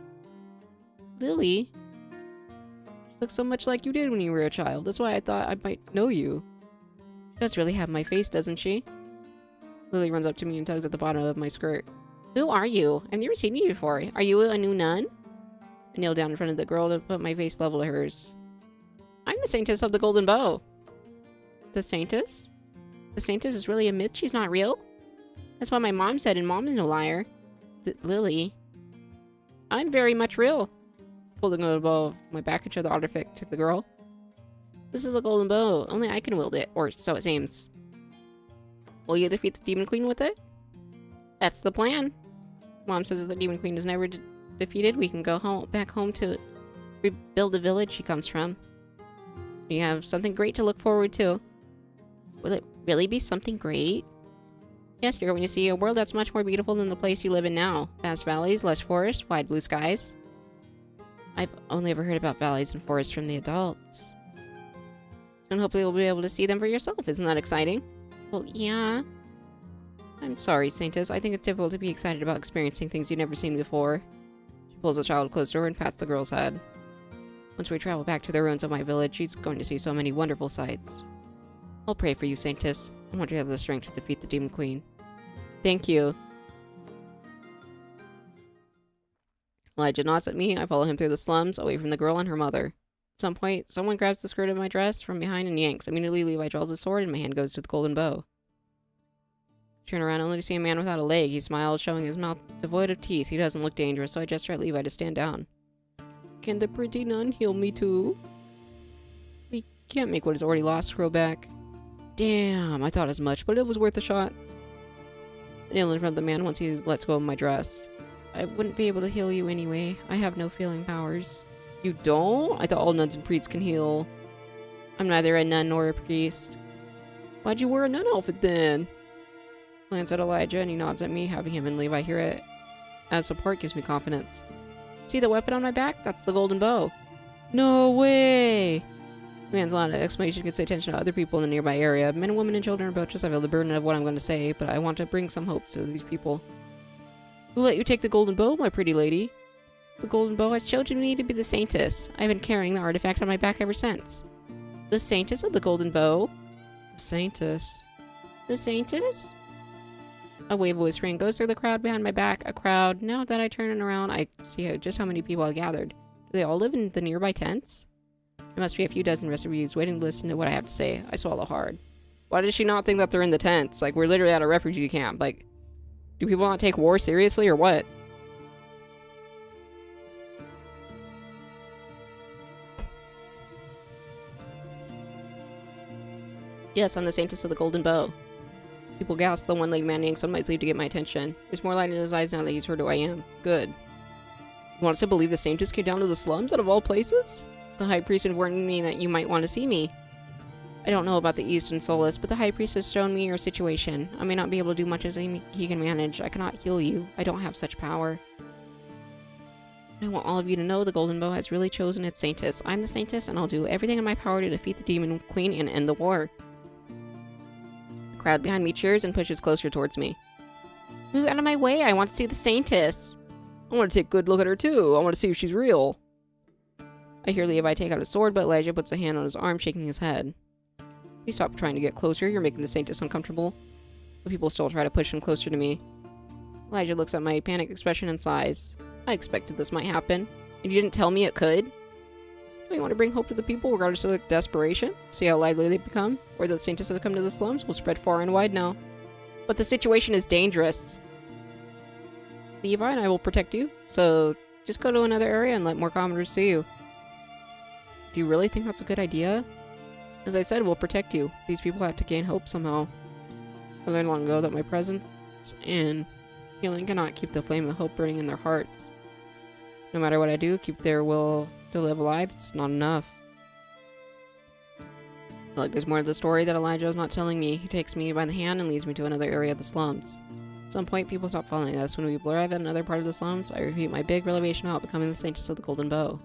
Lily? She looks so much like you did when you were a child. That's why I thought I might know you. She does really have my face, doesn't she? Lily runs up to me and tugs at the bottom of my skirt. Who are you? I've never seen you before. Are you a new nun? I kneel down in front of the girl to put my face level to hers. I'm the Saintess of the Golden Bow. The Saintess? The Saintess is really a myth? She's not real? That's what my mom said, and Mom's no liar. Lily. I'm very much real. Holding the bow of my back and show the artifact to the girl. This is the Golden Bow. Only I can wield it, or so it seems. Will you defeat the Demon Queen with it? That's the plan. Mom says if the Demon Queen is never defeated, we can go back home to rebuild the village she comes from. We have something great to look forward to. Will it really be something great? Yes, you're going to see a world that's much more beautiful than the place you live in now. Vast valleys, lush forests, wide blue skies. I've only ever heard about valleys and forests from the adults. And hopefully you'll be able to see them for yourself. Isn't that exciting? Well, yeah. I'm sorry, Saintess. I think it's difficult to be excited about experiencing things you've never seen before. She pulls the child close to her and pats the girl's head. Once we travel back to the ruins of my village, she's going to see so many wonderful sights. I'll pray for you, Saintess. I want you to have the strength to defeat the Demon Queen. Thank you. Elijah nods at me. I follow him through the slums, away from the girl and her mother. At some point, someone grabs the skirt of my dress from behind and yanks. Immediately, Levi draws his sword and my hand goes to the golden bow. I turn around only to see a man without a leg. He smiles, showing his mouth devoid of teeth. He doesn't look dangerous, so I gesture at Levi to stand down. Can the pretty nun heal me too? We can't make what is already lost grow back. Damn, I thought as much, but it was worth a shot. I kneel in front of the man once he lets go of my dress. I wouldn't be able to heal you anyway. I have no healing powers. You don't? I thought all nuns and priests can heal. I'm neither a nun nor a priest. Why'd you wear a nun outfit then? I glance at Elijah and he nods at me, having him and Levi hear it. As support gives me confidence. See the weapon on my back? That's the golden bow. No way! The man's loud exclamation gets the attention of other people in the nearby area. Men, women, and children are about to feel the burden of what I'm going to say, but I want to bring some hope to these people. Who let you take the golden bow, my pretty lady? The golden bow has chosen me to be the Saintess. I've been carrying the artifact on my back ever since. The Saintess of the golden bow? The Saintess. The Saintess? A wave of whispering goes through the crowd behind my back. A crowd. Now that I turn around, I see just how many people are gathered. Do they all live in the nearby tents? There must be a few dozen refugees waiting to listen to what I have to say. I swallow hard. Why does she not think that they're in the tents? Like, we're literally at a refugee camp. Like, do people not take war seriously or what? Yes, I'm the Saintess of the Golden Bow. People gasp. The one-legged man yanks on my sleeve to get my attention. There's more light in his eyes now that he's heard who I am. Good. You want us to believe the Saintess came down to the slums out of all places? The High Priest warned me that you might want to see me. I don't know about the East and Solace, but the High Priest has shown me your situation. I may not be able to do much as he can manage. I cannot heal you. I don't have such power. I want all of you to know the Golden Bow has really chosen its Saintess. I'm the Saintess, and I'll do everything in my power to defeat the Demon Queen and end the war. The crowd behind me cheers and pushes closer towards me. Move out of my way, I want to see the Saintess. I want to take a good look at her too. I want to see if she's real. I hear Levi take out his sword, but Elijah puts a hand on his arm, shaking his head. Please stop trying to get closer, you're making the Saintess uncomfortable. But people still try to push him closer to me. Elijah looks at my panicked expression and sighs. I expected this might happen, and you didn't tell me it could? Don't you want to bring hope to the people regardless of their desperation? See how lively they become? Or that Saintess has come to the slums will spread far and wide now. But the situation is dangerous. Levi and I will protect you, so just go to another area and let more commoners see you. Do you really think that's a good idea? As I said, we'll protect you. These people have to gain hope somehow. I learned long ago that my presence and healing cannot keep the flame of hope burning in their hearts. No matter what I do, keep their will to live alive, it's not enough. I feel like there's more to the story that Elijah is not telling me. He takes me by the hand and leads me to another area of the slums. At some point, people stop following us. When we arrive at another part of the slums, I repeat my big revelation about becoming the Saintess of the Golden Bow.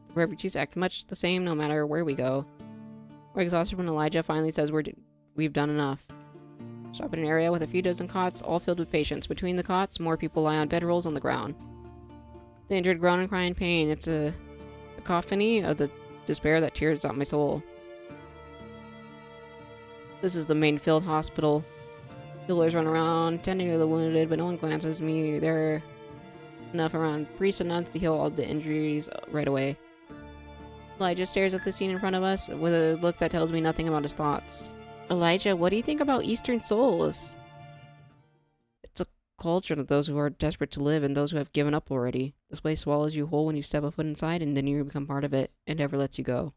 The refugees act much the same no matter where we go. We're exhausted when Elijah finally says we've done enough. Stop at an area with a few dozen cots, all filled with patients. Between the cots, more people lie on bedrolls on the ground. The injured groan and cry in pain. It's a cacophony of the despair that tears out my soul. This is the main field hospital. Healers run around, tending to the wounded, but no one glances at me. There are enough around priests and nuns to heal all the injuries right away. Elijah stares at the scene in front of us with a look that tells me nothing about his thoughts. Elijah, what do you think about Eastern souls? It's a culture of those who are desperate to live and those who have given up already. This place swallows you whole when you step a foot inside, and then you become part of it and never lets you go.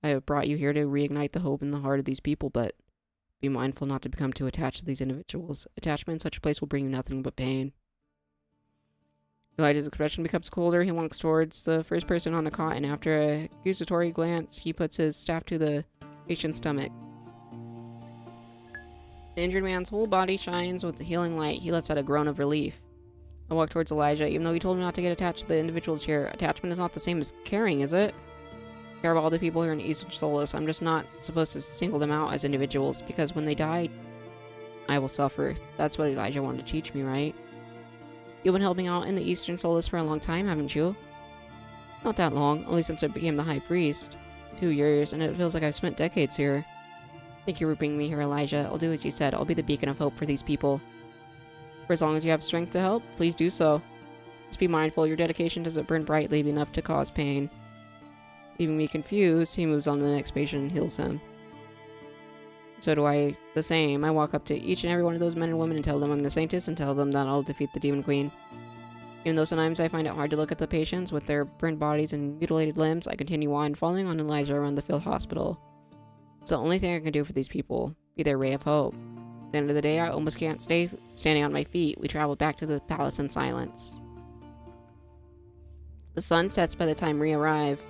I have brought you here to reignite the hope in the heart of these people, but be mindful not to become too attached to these individuals. Attachment in such a place will bring you nothing but pain. Elijah's expression becomes colder. He walks towards the first person on the cot, and after a accusatory glance, he puts his staff to the patient's stomach. The injured man's whole body shines with the healing light. He lets out a groan of relief. I walk towards Elijah, even though he told me not to get attached to the individuals here. Attachment is not the same as caring, is it? I care about all the people here in Eastern Solace. I'm just not supposed to single them out as individuals, because when they die, I will suffer. That's what Elijah wanted to teach me, right? You've been helping out in the Eastern Solace for a long time, haven't you? Not that long, only since I became the High Priest. 2 years, and it feels like I've spent decades here. Thank you for bringing me here, Elijah. I'll do as you said. I'll be the beacon of hope for these people. For as long as you have strength to help, please do so. Just be mindful, your dedication doesn't burn brightly enough to cause pain. Leaving me confused, he moves on to the next patient and heals him. So do I the same. I walk up to each and every one of those men and women and tell them I'm the Saintess and tell them that I'll defeat the Demon Queen. Even though sometimes I find it hard to look at the patients with their burned bodies and mutilated limbs, I continue on, following on Elijah around the field hospital. It's the only thing I can do for these people, be their ray of hope. At the end of the day, I almost can't stay standing on my feet. We travel back to the palace in silence. The sun sets by the time we arrive.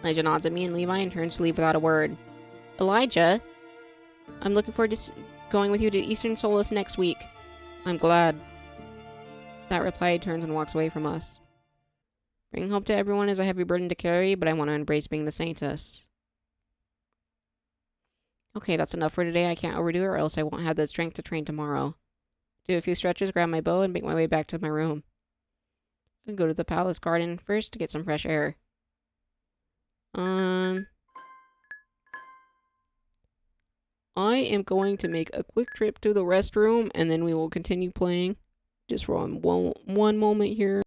Elijah nods at me and Levi and turns to leave without a word. Elijah? I'm looking forward to going with you to Eastern Solace next week. I'm glad. That reply turns and walks away from us. Bringing hope to everyone is a heavy burden to carry, but I want to embrace being the Saintess. Okay, that's enough for today. I can't overdo it or else I won't have the strength to train tomorrow. Do a few stretches, grab my bow, and make my way back to my room. I can go to the palace garden first to get some fresh air. I am going to make a quick trip to the restroom, and then we will continue playing. Just for one moment here.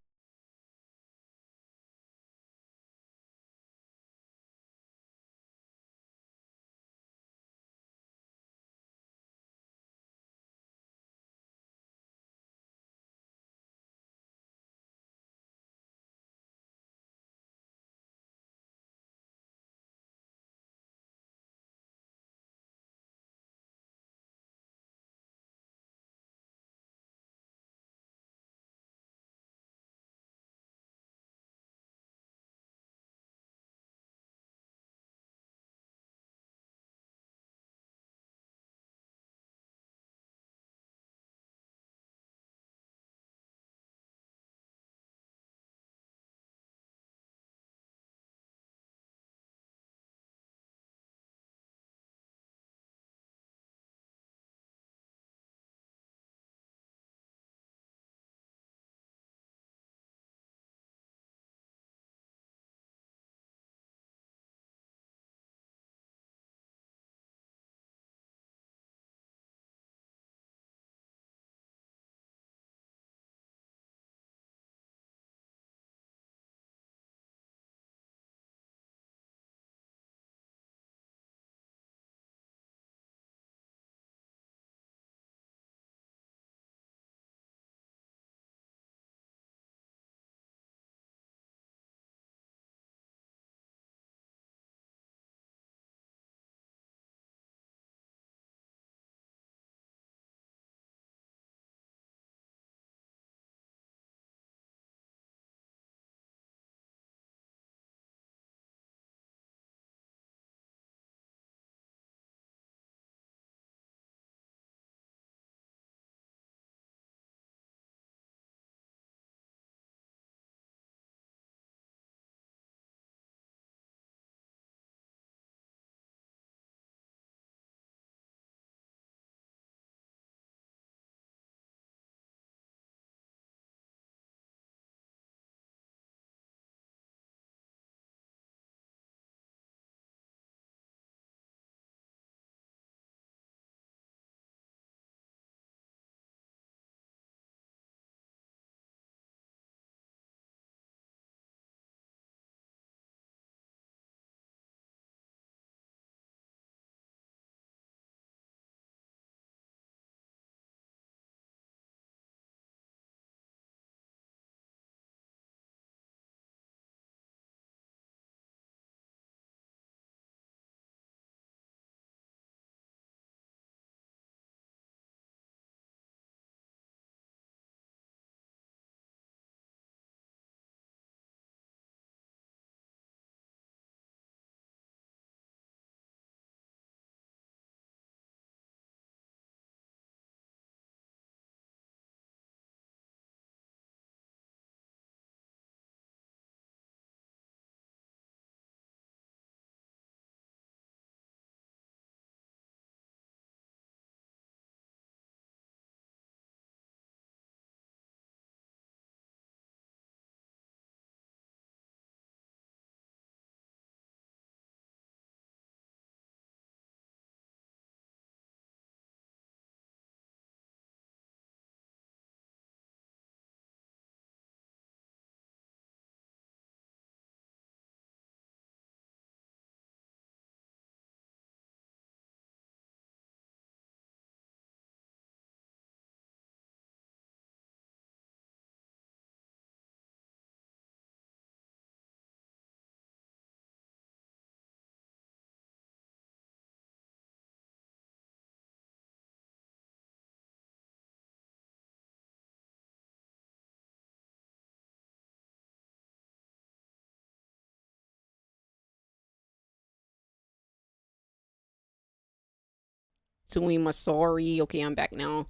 Suima, sorry. Okay, I'm back now.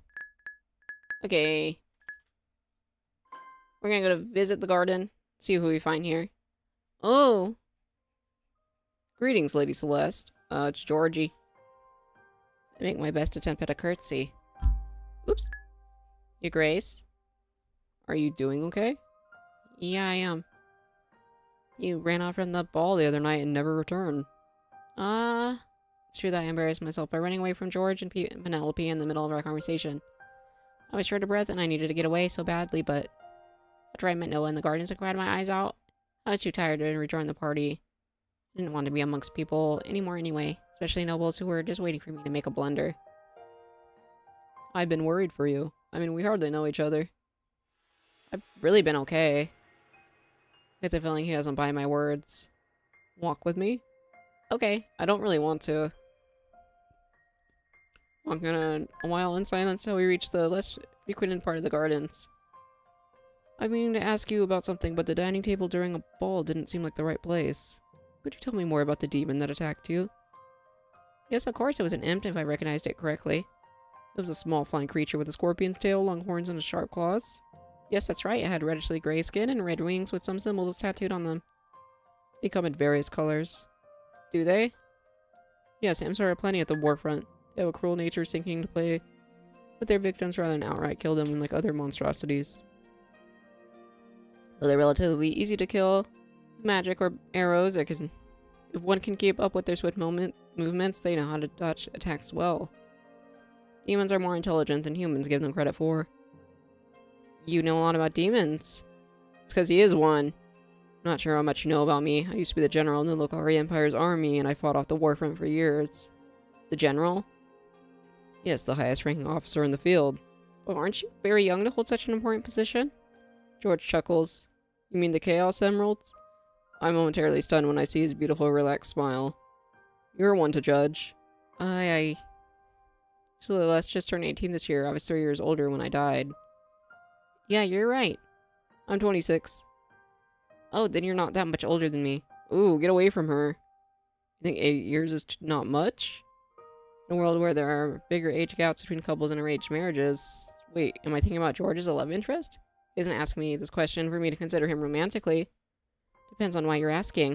Okay. We're gonna go to visit the garden. See who we find here. Oh! Greetings, Lady Celeste. It's Georgie. I make my best attempt at a curtsy. Oops. Your Grace? Are you doing okay? Yeah, I am. You ran off from the ball the other night and never returned. It's true that I embarrassed myself by running away from George and Penelope in the middle of our conversation. I was short of breath and I needed to get away so badly, but after I met Noah in the gardens and cried my eyes out, I was too tired to rejoin the party. I didn't want to be amongst people anymore anyway, especially nobles who were just waiting for me to make a blunder. I've been worried for you. I mean, we hardly know each other. I've really been okay. I get the feeling he doesn't buy my words. Walk with me? Okay, I don't really want to. Walking on a while in silence till we reach the less frequented part of the gardens. I mean to ask you about something, but the dining table during a ball didn't seem like the right place. Could you tell me more about the demon that attacked you? Yes, of course it was an imp, if I recognized it correctly. It was a small flying creature with a scorpion's tail, long horns, and sharp claws. Yes, that's right, it had reddishly gray skin and red wings with some symbols tattooed on them. They come in various colors. Do they? Yes, imps are plenty at the warfront. They have a cruel nature sinking to play with their victims rather than outright kill them like other monstrosities. Though they're relatively easy to kill, magic or arrows, if one can keep up with their swift movements, they know how to dodge attacks well. Demons are more intelligent than humans give them credit for. You know a lot about demons. It's because he is one. I'm not sure how much you know about me. I used to be the general in the Lokari Empire's army, and I fought off the warfront for years. The general? Yes, the highest ranking officer in the field. But aren't you very young to hold such an important position? George chuckles. You mean the Chaos Emeralds? I'm momentarily stunned when I see his beautiful, relaxed smile. You're one to judge. Celeste just turned 18 this year. I was 3 years older when I died. Yeah, you're right. I'm 26. Oh, then you're not that much older than me. Ooh, get away from her. You think 8 years is not much? In a world where there are bigger age gaps between couples and arranged marriages... Wait, am I thinking about George's love interest? He isn't asking me this question for me to consider him romantically. Depends on why you're asking.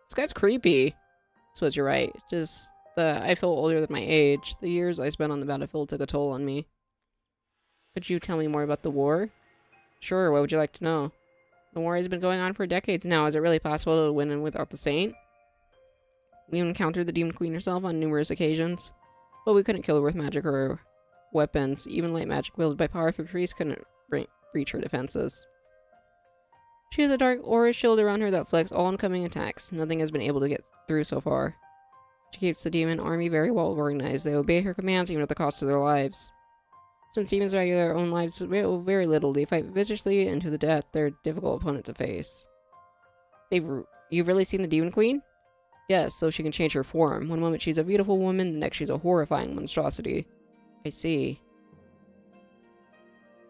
This guy's creepy. I suppose you're right. Just I feel older than my age. The years I spent on the battlefield took a toll on me. Could you tell me more about the war? Sure, what would you like to know? The war has been going on for decades now. Is it really possible to win without the saint? We encountered the Demon Queen herself on numerous occasions, but we couldn't kill her with magic or weapons. Even light magic wielded by powerful priests couldn't breach her defenses. She has a dark aura shield around her that flecks all incoming attacks. Nothing has been able to get through so far. She keeps the demon army very well organized. They obey her commands even at the cost of their lives. Since demons value their own lives very little, they fight viciously and to the death. They're a difficult opponent to face. You've really seen the Demon Queen? Yes, so she can change her form. One moment she's a beautiful woman, the next she's a horrifying monstrosity. I see.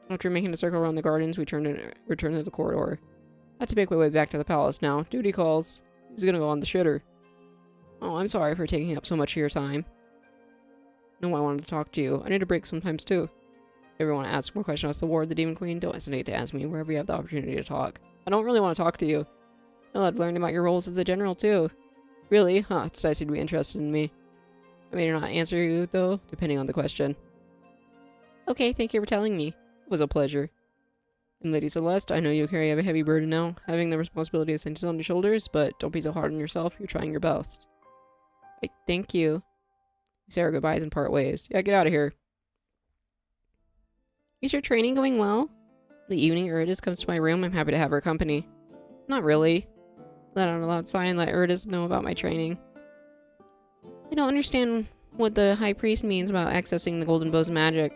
After making a circle around the gardens, we return to the corridor. I have to make my way back to the palace now. Duty calls. He's gonna go on the shitter. Oh, I'm sorry for taking up so much of your time. No, I wanted to talk to you. I need a break sometimes too. If you want to ask more questions about the War of the Demon Queen, don't hesitate to ask me wherever you have the opportunity to talk. I don't really want to talk to you. I'd learn about your roles as a general too. Really? Huh, it's nice you'd be interested in me. I may not answer you though, depending on the question. Okay, thank you for telling me. It was a pleasure. And Lady Celeste, I know you carry a heavy burden now, having the responsibility of Saintess on your shoulders, but don't be so hard on yourself, you're trying your best. Thank you. We say our goodbyes and part ways. Yeah, get out of here. Is your training going well? The evening Eurydice comes to my room, I'm happy to have her company. Not really. Let out a loud sigh and let Eurydice know about my training. I don't understand what the High Priest means about accessing the Golden Bow's magic.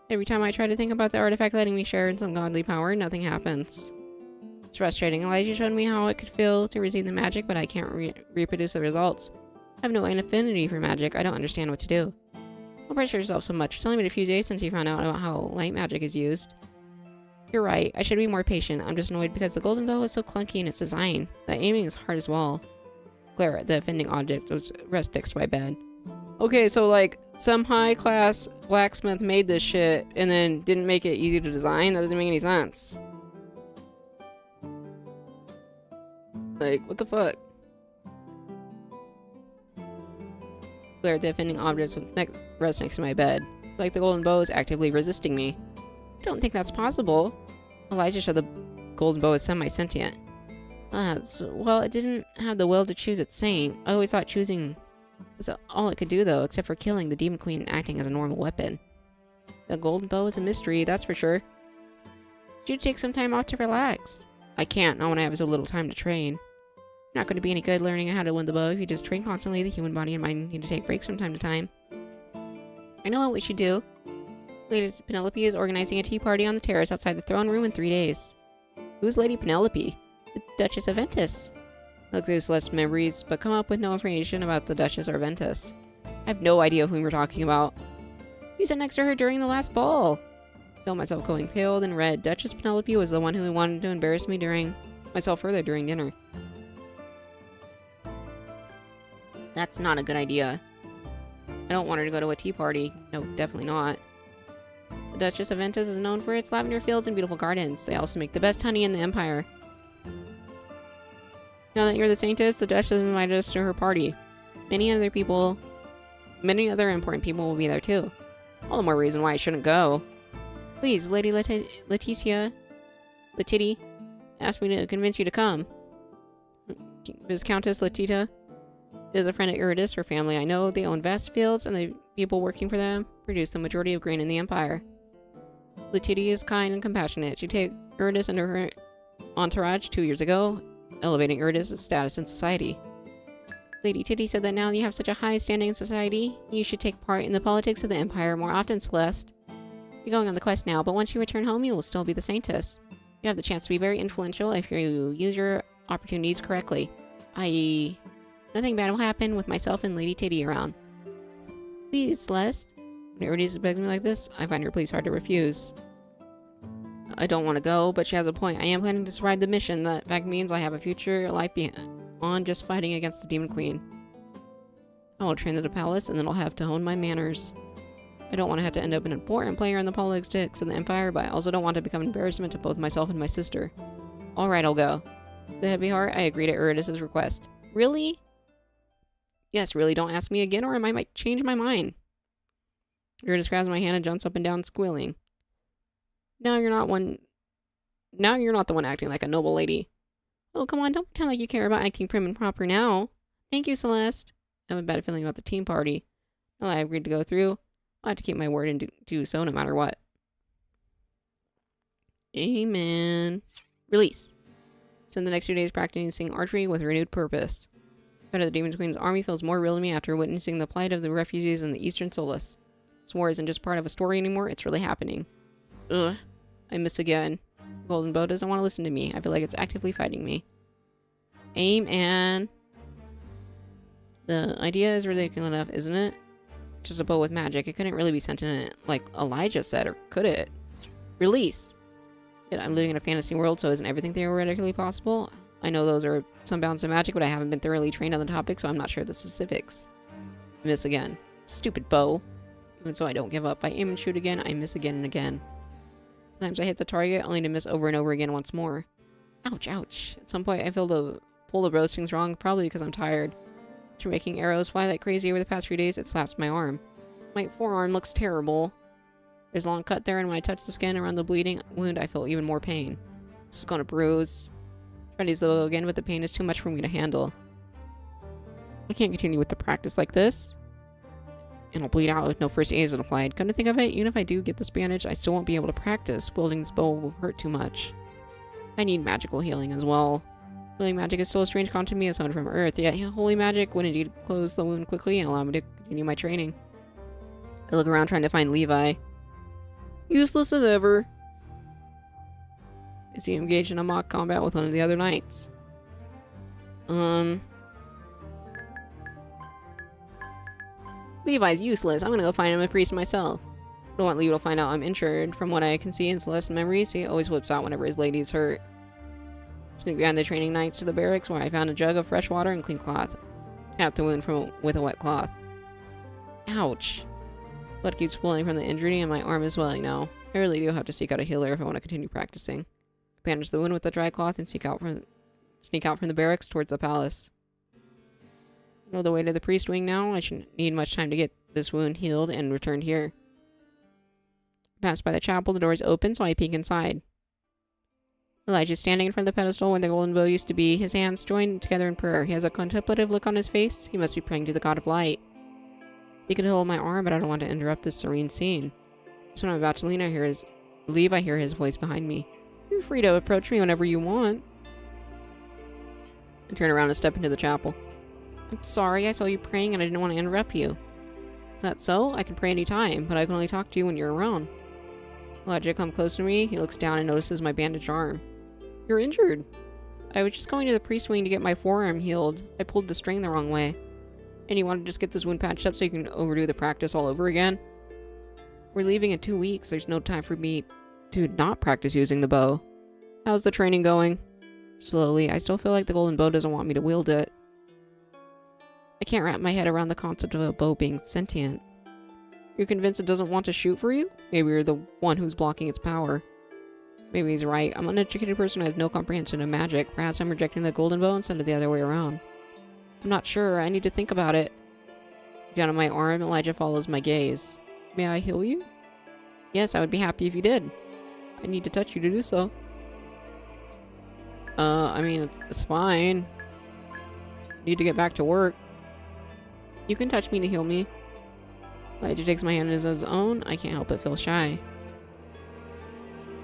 Every time I try to think about the artifact letting me share in some godly power, nothing happens. It's frustrating. Elijah showed me how it could feel to receive the magic, but I can't reproduce the results. I have no affinity for magic. I don't understand what to do. Don't pressure yourself so much. It's only been a few days since you found out about how light magic is used. You're right. I should be more patient. I'm just annoyed because the golden bow is so clunky in its design. The aiming is hard as well. Glare at the offending object was rest next to my bed. Okay, so like some high-class blacksmith made this shit and then didn't make it easy to design? That doesn't make any sense. Like, what the fuck? Glare at the offending objects with rest next to my bed. It's like the golden bow is actively resisting me. I don't think that's possible. Elijah said the golden bow is semi-sentient. Well, it didn't have the will to choose its saint. I always thought choosing was all it could do, though, except for killing the demon queen and acting as a normal weapon. The golden bow is a mystery, that's for sure. You take some time off to relax. I can't, not when I have so little time to train. You're not going to be any good learning how to wield the bow if you just train constantly. The human body and mind need to take breaks from time to time. I know what we should do. Lady Penelope is organizing a tea party on the terrace outside the throne room in 3 days. Who's Lady Penelope? The Duchess of Ventus. Look, there's less memories, but come up with no information about the Duchess or Ventus. I have no idea whom you're talking about. You sat next to her during the last ball. I felt myself going pale and red. Duchess Penelope was the one who wanted to embarrass me myself further during dinner. That's not a good idea. I don't want her to go to a tea party. No, definitely not. The Duchess of Ventus is known for its lavender fields and beautiful gardens. They also make the best honey in the Empire. Now that you're the Saintess, the Duchess invited us to her party. Many other important people will be there too. All the more reason why I shouldn't go. Please, Lady Letitty asked me to convince you to come. Ms. Countess Letita is a friend of Eurydice, her family. I know they own vast fields, and the people working for them produce the majority of grain in the Empire. Letitty is kind and compassionate. She took Eurydice under her entourage 2 years ago, elevating Eurydice's status in society. Lady Titty said that now you have such a high standing in society, you should take part in the politics of the Empire more often, Celeste. You're going on the quest now, but once you return home, you will still be the Saintess. You have the chance to be very influential if you use your opportunities correctly. I.e., nothing bad will happen with myself and Lady Titty around. Please, Celeste. When Eurydice begs me like this, I find her pleas hard to refuse. I don't want to go, but she has a point. I am planning to survive the mission. That fact means I have a future life beyond just fighting against the Demon Queen. I will train at the palace, and then I'll have to hone my manners. I don't want to have to end up an important player in the politics of the Empire, but I also don't want to become an embarrassment to both myself and my sister. Alright, I'll go. With a heavy heart, I agree to Eurydice's request. Really? Yes, really, don't ask me again, or I might change my mind. Eurydice grabs my hand and jumps up and down, squealing. Now you're not the one acting like a noble lady. Oh, come on, don't pretend like you care about acting prim and proper now. Thank you, Celeste. I have a bad feeling about the team party. Now I agreed to go through, I'll have to keep my word and do so no matter what. Amen. Release. Spend the next 2 days practicing archery with renewed purpose. The threat of the Demon Queen's army feels more real to me after witnessing the plight of the refugees in the Eastern Solace. This war isn't just part of a story anymore, it's really happening. Ugh. I miss again. Golden Bow doesn't want to listen to me. I feel like it's actively fighting me. Aim. The idea is ridiculous enough, isn't it? Just a bow with magic. It couldn't really be sentient like Elijah said, or could it? Release. Yet I'm living in a fantasy world, so isn't everything theoretically possible? I know those are some bounds of magic, but I haven't been thoroughly trained on the topic, so I'm not sure the specifics. I miss again. Stupid bow. Even so I don't give up. I aim and shoot again, I miss again and again. Sometimes I hit the target, only to miss over and over again once more. Ouch, ouch. At some point I feel the pull the bowstrings wrong, probably because I'm tired. After making arrows fly like crazy over the past few days, it slaps my arm. My forearm looks terrible. There's a long cut there, and when I touch the skin around the bleeding wound, I feel even more pain. This is gonna bruise. Try to use the bow again, but the pain is too much for me to handle. I can't continue with the practice like this. And I'll bleed out with no first aid applied. Come to think of it, even if I do get this bandage, I still won't be able to practice. Wielding this bow will hurt too much. I need magical healing as well. Healing magic is still a strange concept to me as someone from Earth, yet holy magic would indeed close the wound quickly and allow me to continue my training. I look around trying to find Levi. Useless as ever. Is he engaged in a mock combat with one of the other knights? Levi's useless. I'm gonna go find him a priest myself. I don't want Levi to find out I'm injured. From what I can see in Celeste's memories, he always whips out whenever his lady's hurt. Sneak behind the training knights to the barracks where I found a jug of fresh water and clean cloth. Tap the wound with a wet cloth. Ouch. Blood keeps flowing from the injury and my arm is swelling now. I really do have to seek out a healer if I want to continue practicing. I bandage the wound with a dry cloth and sneak out from the barracks towards the palace. I know the way to the priest wing now. I shouldn't need much time to get this wound healed and returned here. Passed by the chapel, the door is open, so I peek inside. Elijah's standing in front of the pedestal where the golden bow used to be, his hands joined together in prayer. He has a contemplative look on his face. He must be praying to the god of light. He could hold my arm, but I don't want to interrupt this serene scene. So when I'm about to leave, I hear his voice behind me. You're free to approach me whenever you want. I turn around and step into the chapel. I'm sorry, I saw you praying and I didn't want to interrupt you. Is that so? I can pray any time, but I can only talk to you when you're around. Elijah comes close to me. He looks down and notices my bandaged arm. You're injured. I was just going to the priest wing to get my forearm healed. I pulled the string the wrong way. And you want to just get this wound patched up so you can overdo the practice all over again? We're leaving in 2 weeks. There's no time for me to not practice using the bow. How's the training going? Slowly. I still feel like the golden bow doesn't want me to wield it. I can't wrap my head around the concept of a bow being sentient. You're convinced it doesn't want to shoot for you? Maybe you're the one who's blocking its power. Maybe he's right. I'm an uneducated person who has no comprehension of magic. Perhaps I'm rejecting the golden bow instead of the other way around. I'm not sure. I need to think about it. Down on my arm, Elijah follows my gaze. May I heal you? Yes, I would be happy if you did. I need to touch you to do so. I mean, it's fine. Need to get back to work. You can touch me to heal me. Elijah takes my hand as his own. I can't help but feel shy.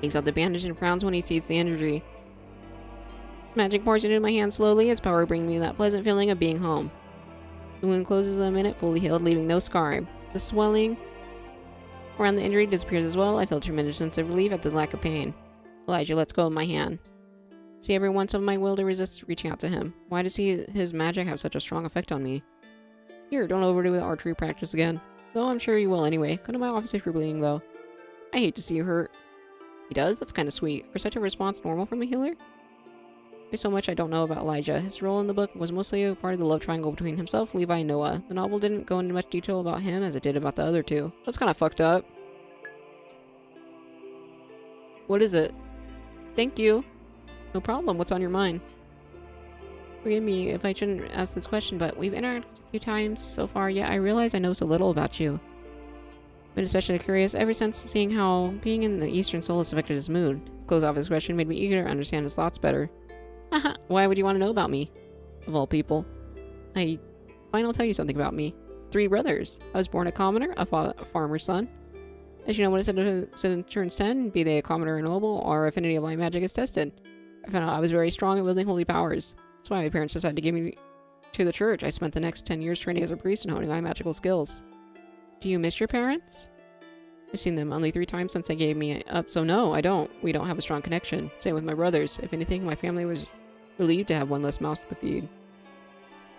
Takes out the bandage and frowns when he sees the injury. Magic pours into my hand slowly, its power bringing me that pleasant feeling of being home. The wound closes in a minute, fully healed, leaving no scar. The swelling around the injury disappears as well. I feel a tremendous sense of relief at the lack of pain. Elijah lets go of my hand. See, every once of my will to resist reaching out to him. Why does his magic have such a strong effect on me? Here, don't overdo the archery practice again. Though I'm sure you will anyway. Come to my office if you're bleeding, though. I hate to see you hurt. He does? That's kind of sweet. Are such a response normal from a healer? There's so much I don't know about Elijah. His role in the book was mostly a part of the love triangle between himself, Levi, and Noah. The novel didn't go into much detail about him as it did about the other two. That's kind of fucked up. What is it? Thank you. No problem. What's on your mind? Forgive me if I shouldn't ask this question, but we've interacted a few times so far, yet I realize I know so little about you. I've been especially curious ever since seeing how being in the Eastern Solace affected his mood. Close off his question made me eager to understand his thoughts better. Haha, why would you want to know about me? Of all people. I'll tell you something about me. 3 brothers. I was born a commoner, a farmer's son. As you know, when a citizen turns 10, be they a commoner or noble, our affinity of light magic is tested. I found out I was very strong at wielding holy powers. That's why my parents decided to give me to the church. I spent the next 10 years training as a priest and honing my magical skills. Do you miss your parents? I've seen them only 3 times since they gave me up, so no, I don't. We don't have a strong connection. Same with my brothers. If anything, my family was relieved to have one less mouse to feed.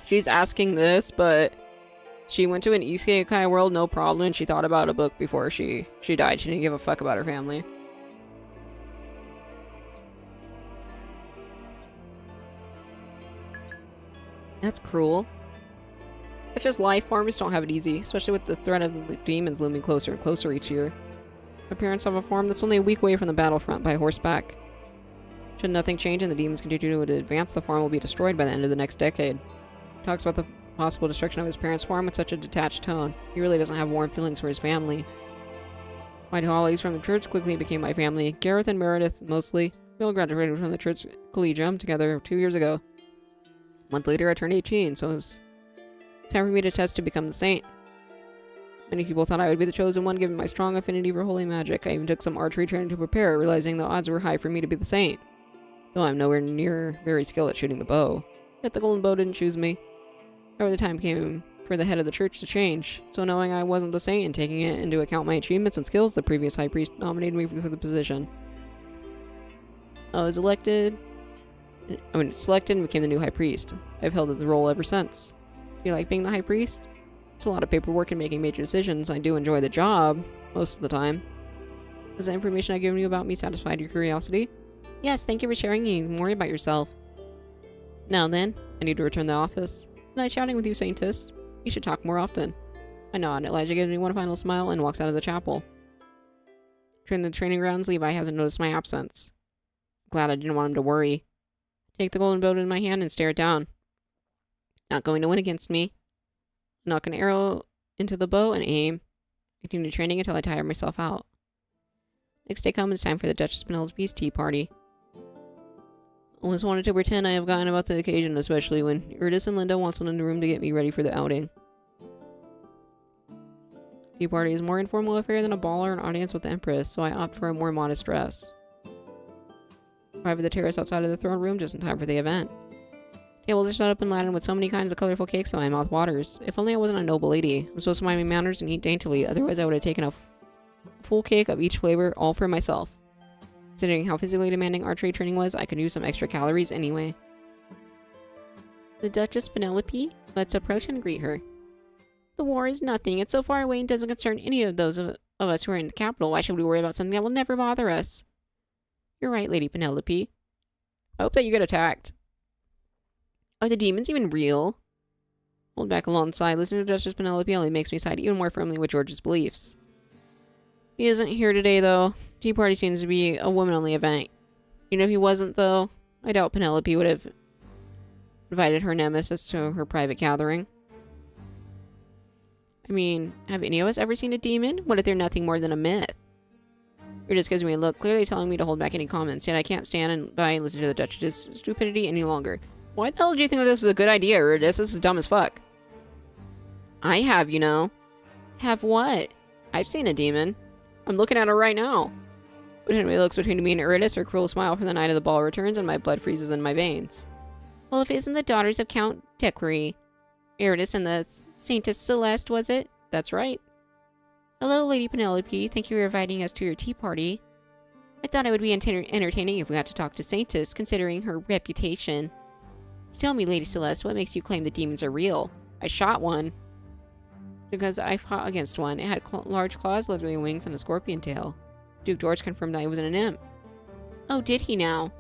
She's asking this, but she went to an isekai world, no problem, and she thought about a book before she died. She didn't give a fuck about her family. That's cruel. It's just life. Farmers don't have it easy, especially with the threat of the demons looming closer and closer each year. My parents have a farm that's only a week away from the battlefront by horseback. Should nothing change and the demons continue to advance, the farm will be destroyed by the end of the next decade. He talks about the possible destruction of his parents' farm with such a detached tone. He really doesn't have warm feelings for his family. My colleagues from the church quickly became my family. Gareth and Meredith, mostly. We all graduated from the church collegium together 2 years ago. A month later, I turned 18, so it was time for me to test to become the saint. Many people thought I would be the chosen one given my strong affinity for holy magic. I even took some archery training to prepare, realizing the odds were high for me to be the saint. Though I'm nowhere near very skilled at shooting the bow. Yet the golden bow didn't choose me. However, the time came for the head of the church to change. So knowing I wasn't the saint and taking it into account my achievements and skills, the previous high priest nominated me for the position. I was selected and became the new high priest. I've held the role ever since. Do you like being the high priest? It's a lot of paperwork and making major decisions. I do enjoy the job, most of the time. Has the information I've given you about me satisfied your curiosity? Yes, thank you for sharing more about yourself. Now then, I need to return to the office. Nice chatting with you, Saintess. You should talk more often. I nod. Elijah gives me one final smile and walks out of the chapel. During the training grounds, Levi hasn't noticed my absence. Glad I didn't want him to worry. Take the golden bow in my hand and stare it down. Not going to win against me. Knock an arrow into the bow and aim. Continue training until I tire myself out. Next day comes, it's time for the Duchess Penelope's tea party. I always wanted to pretend I have gotten about the occasion, especially when Eurydice and Linda wants in the room to get me ready for the outing. Tea party is a more informal affair than a ball or an audience with the Empress, so I opt for a more modest dress. Arrive at the terrace outside of the throne room just in time for the event. Tables are set up and laden with so many kinds of colorful cakes that my mouth waters. If only I wasn't a noble lady. I'm supposed to mind my manners and eat daintily, otherwise I would have taken a full cake of each flavor, all for myself. Considering how physically demanding archery training was, I could use some extra calories anyway. The Duchess Penelope? Let's approach and greet her. The war is nothing. It's so far away and doesn't concern any of those of us who are in the capital. Why should we worry about something that will never bother us? You're right, Lady Penelope. I hope that you get attacked. Are the demons even real? Hold back a long sigh. Listening to Duchess Penelope only makes me side even more firmly with George's beliefs. He isn't here today, though. Tea party seems to be a woman-only event. You know, if he wasn't, though, I doubt Penelope would have invited her nemesis to her private gathering. I mean, have any of us ever seen a demon? What if they're nothing more than a myth? You're just gives me a look, clearly telling me to hold back any comments, yet I can't stand by and listen to the Duchess's stupidity any longer. Why the hell did you think that this was a good idea, Eurydice? This is dumb as fuck. I have, you know. Have what? I've seen a demon. I'm looking at her right now. But anyway, looks between me and Eurydice, her cruel smile from the night of the ball returns, and my blood freezes in my veins. Well, if it isn't the daughters of Count Dequery. Eurydice and the Saintess Celeste, was it? That's right. Hello, Lady Penelope. Thank you for inviting us to your tea party. I thought it would be entertaining if we got to talk to Saintess, considering her reputation. Tell me, Lady Celeste, what makes you claim the demons are real? I shot one. Because I fought against one. It had large claws, leathery wings, and a scorpion tail. Duke George confirmed that I wasn't an imp. Oh, did he now?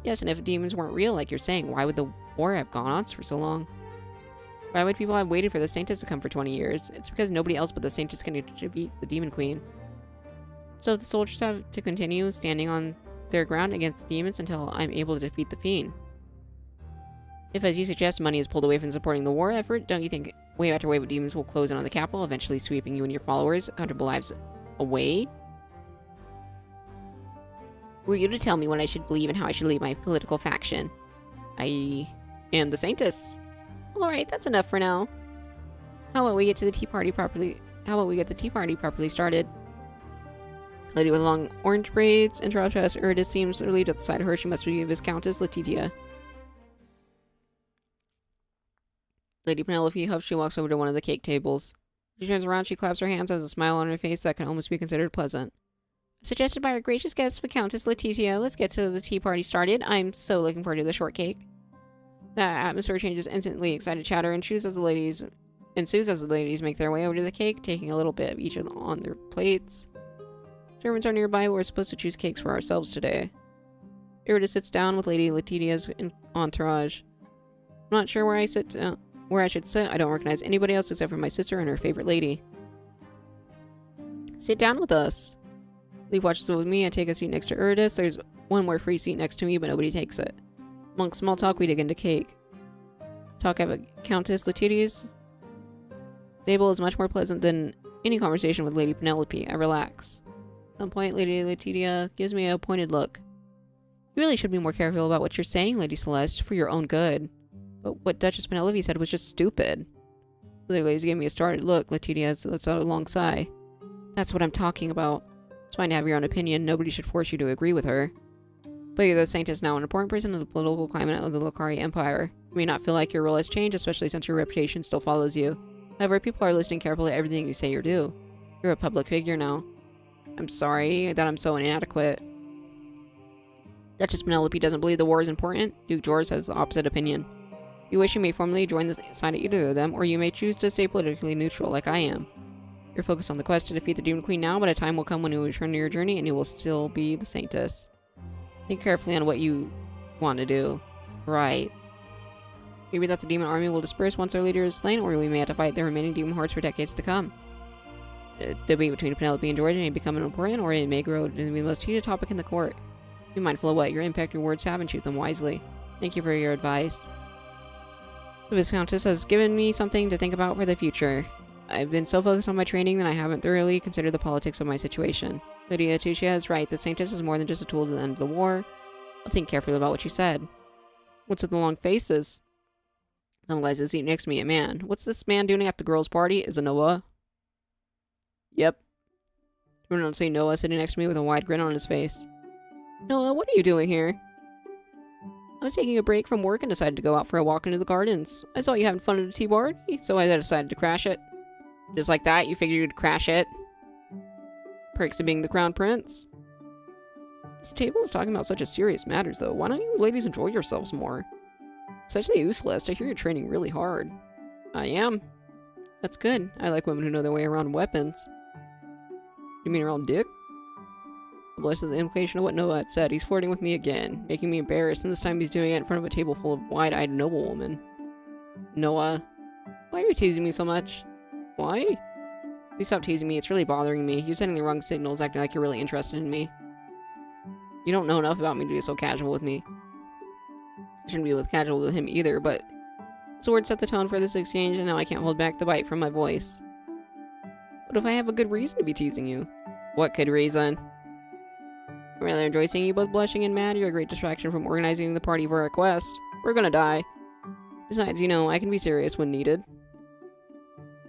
Yes, and if demons weren't real, like you're saying, why would the war have gone on for so long? Why would people have waited for the Saintess to come for 20 years? It's because nobody else but the Saintess can defeat the Demon Queen. So the soldiers have to continue standing on their ground against the demons until I'm able to defeat the Fiend. If, as you suggest, money is pulled away from supporting the war effort, don't you think wave after wave of demons will close in on the capital, eventually sweeping you and your followers' comfortable lives away? Were you to tell me what I should believe and how I should lead my political faction? I am the Saintess. Alright, that's enough for now. How about we get the tea party properly started? Lady with long orange braids interrupts us. Eurydice seems relieved at the sight of her. She must be Viscountess Letitia. Lady Penelope huffs. She walks over to one of the cake tables. She turns around, she claps her hands, has a smile on her face that can almost be considered pleasant. Suggested by our gracious guest, Viscountess Letitia, let's get to the tea party started. I'm so looking forward to the shortcake. That atmosphere changes instantly. Excited chatter ensues as the ladies make their way over to the cake, taking a little bit of each on their plates. Servants are nearby. We're supposed to choose cakes for ourselves today. Eurydice sits down with Lady Letitia's entourage. I'm not sure where I should sit. I don't recognize anybody else except for my sister and her favorite lady. Sit down with us. Leaf watches with me. I take a seat next to Eurydice. There's one more free seat next to me, but nobody takes it. Among small talk, we dig into cake. Talk of Countess Letitia's table is much more pleasant than any conversation with Lady Penelope. I relax. At some point, Lady Letitia gives me a pointed look. You really should be more careful about what you're saying, Lady Celeste, for your own good. But what Duchess Penelope said was just stupid. The other ladies gave me a startled look. Letitia lets out a long sigh. That's what I'm talking about. It's fine to have your own opinion. Nobody should force you to agree with her. But you're the Saintess now, an important person in the political climate of the Lokari Empire. You may not feel like your role has changed, especially since your reputation still follows you. However, people are listening carefully to everything you say or do. You're a public figure now. I'm sorry that I'm so inadequate. Duchess Penelope doesn't believe the war is important. Duke George has the opposite opinion. You wish you may formally join the side of either of them, or you may choose to stay politically neutral like I am. You're focused on the quest to defeat the Demon Queen now, but a time will come when you return to your journey and you will still be the Saintess. Think carefully on what you want to do. Right. Maybe that the demon army will disperse once their leader is slain, or we may have to fight the remaining demon hordes for decades to come. The debate between Penelope and George may become important, or it may grow to be the most heated topic in the court. Be mindful of what your impact your words have and choose them wisely. Thank you for your advice. The Viscountess has given me something to think about for the future. I've been so focused on my training that I haven't thoroughly considered the politics of my situation. Lady Letitia is right, the Saintess is more than just a tool to the end of the war. I'll think carefully about what you said. What's with the long faces? Some guys is seat next to me, a man. What's this man doing at the girls' party? Is it Noah? Yep. Do not see Noah sitting next to me with a wide grin on his face. Noah, what are you doing here? I was taking a break from work and decided to go out for a walk into the gardens. I saw you having fun at a tea party, so I decided to crash it. Just like that, you figured you'd crash it? Perks of being the crown prince. This table is talking about such a serious matters, though. Why don't you ladies enjoy yourselves more? Especially you, Celeste. I hear you're training really hard. I am. That's good. I like women who know their way around weapons. You mean around dick? I blushed at the implication of what Noah had said. He's flirting with me again, making me embarrassed, and this time he's doing it in front of a table full of wide-eyed noblewomen. Noah, why are you teasing me so much? Why? Please stop teasing me. It's really bothering me. You're sending the wrong signals, acting like you're really interested in me. You don't know enough about me to be so casual with me. I shouldn't be casual with him either, but his words set the tone for this exchange, and now I can't hold back the bite from my voice. What if I have a good reason to be teasing you? What good reason? I rather enjoy seeing you both blushing and mad. You're a great distraction from organizing the party for our quest. We're gonna die. Besides, you know, I can be serious when needed.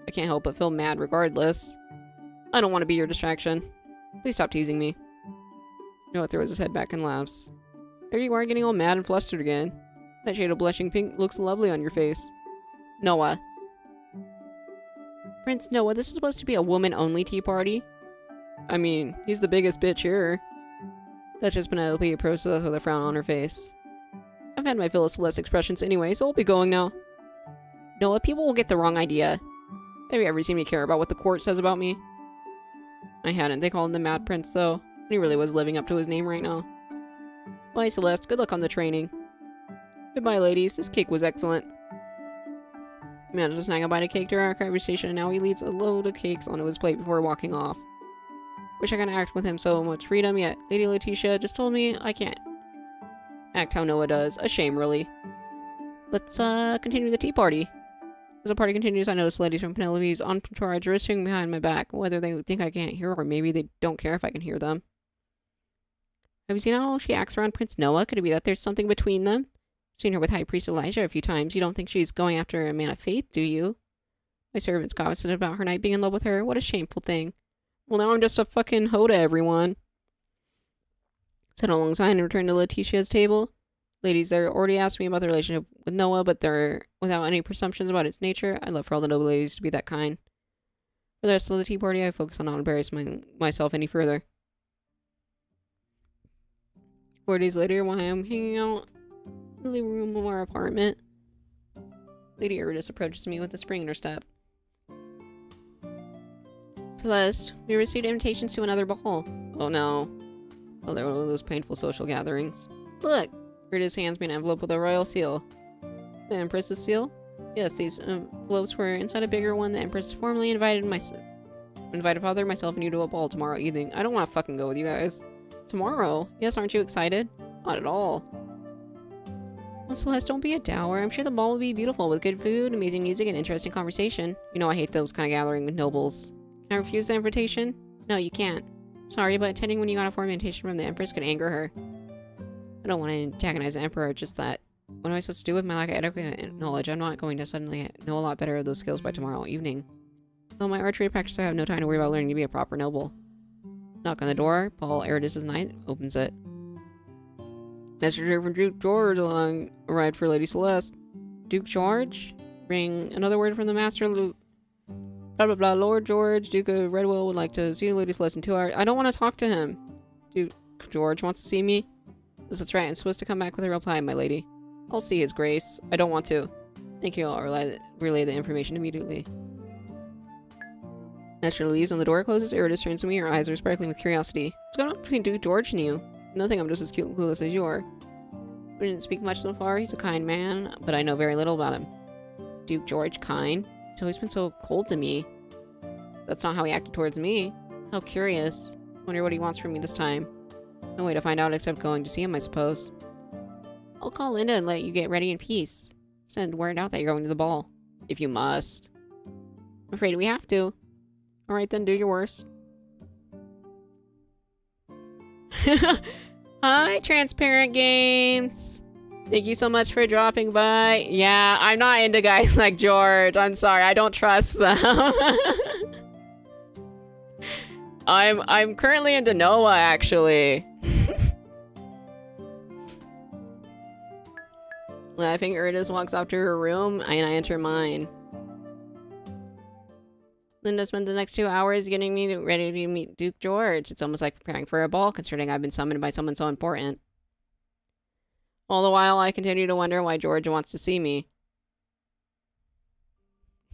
I can't help but feel mad regardless. I don't want to be your distraction. Please stop teasing me. Noah throws his head back and laughs. There you are, getting all mad and flustered again. That shade of blushing pink looks lovely on your face. Noah. Prince Noah, this is supposed to be a woman-only tea party? I mean, he's the biggest bitch here. Duchess Penelope approached us with a frown on her face. I've had my fill of Celeste expressions anyway, so I'll be going now. Noah, people will get the wrong idea. Have you ever seen me care about what the court says about me? I hadn't. They called him the Mad Prince, though. And he really was living up to his name right now. Bye, Celeste. Good luck on the training. Goodbye, ladies. This cake was excellent. He managed to snag a bite of cake during our conversation, and now he leads a load of cakes onto his plate before walking off. Wish I could act with him so much freedom, yet Lady Letitia just told me I can't act how Noah does. A shame, really. Let's, continue the tea party. As the party continues, I notice ladies from Penelope's entourage drifting behind my back, whether they think I can't hear or maybe they don't care if I can hear them. Have you seen how she acts around Prince Noah? Could it be that there's something between them? I've seen her with High Priest Elijah a few times. You don't think she's going after a man of faith, do you? My servants gossiped about her knight being in love with her. What a shameful thing. Well, now I'm just a fucking hoe to everyone. Sat alongside and returned to Letitia's table. Ladies there already asked me about the relationship with Noah, but they're without any presumptions about its nature. I'd love for all the noble ladies to be that kind. For the rest of the tea party, I focus on not embarrassing myself any further. 4 days later, while I'm hanging out in the living room of our apartment, Lady Eurydice approaches me with a spring in her step. Celeste, we received invitations to another ball. Oh no. Oh, they're one of those painful social gatherings. Look! Eurydice hands me an envelope with a royal seal. The Empress's seal? Yes, these envelopes were inside a bigger one. The Empress formally invited Father, myself, and you to a ball tomorrow evening. I don't want to fucking go with you guys. Tomorrow? Yes, aren't you excited? Not at all. Well, Celeste, don't be a dour. I'm sure the ball will be beautiful with good food, amazing music, and interesting conversation. You know I hate those kind of gathering with nobles. Can I refuse the invitation? No, you can't. Sorry, but attending when you got a formal invitation from the Empress could anger her. I don't want to antagonize the Emperor, just that. What am I supposed to do with my lack of adequate knowledge? I'm not going to suddenly know a lot better of those skills by tomorrow evening. Though my archery practice, I have no time to worry about learning to be a proper noble. Knock on the door. Paul, Eurydice's knight, opens it. Messenger from Duke George arrived for Lady Celeste. Duke George? Bring another word from the Master Luke. Blah blah blah. Lord George, Duke of Redwell would like to see Lady Celeste in 2 hours. I don't want to talk to him. Duke George wants to see me? That's right, I'm supposed to come back with a reply, my lady. I'll see his grace. I don't want to. Thank you, I'll relay the information immediately. Master leaves when the door closes. Eurydice turns to me, her eyes are sparkling with curiosity. What's going on between Duke George and you? Nothing, I'm just as clueless as you are. We didn't speak much so far. He's a kind man, but I know very little about him. Duke George, kind? He's always been so cold to me. That's not how he acted towards me. How curious. Wonder what he wants from me this time. No way to find out except going to see him, I suppose. I'll call Linda and let you get ready in peace. Send word out that you're going to the ball. If you must. I'm afraid we have to. Alright then, do your worst. Hi, Transparent Games. Thank you so much for dropping by. Yeah, I'm not into guys like George. I'm sorry, I don't trust them. I'm currently into Noah, actually. Laughing, Erdis walks off to her room, and I enter mine. Linda spent the next 2 hours getting me ready to meet Duke George. It's almost like preparing for a ball, considering I've been summoned by someone so important. All the while, I continue to wonder why George wants to see me.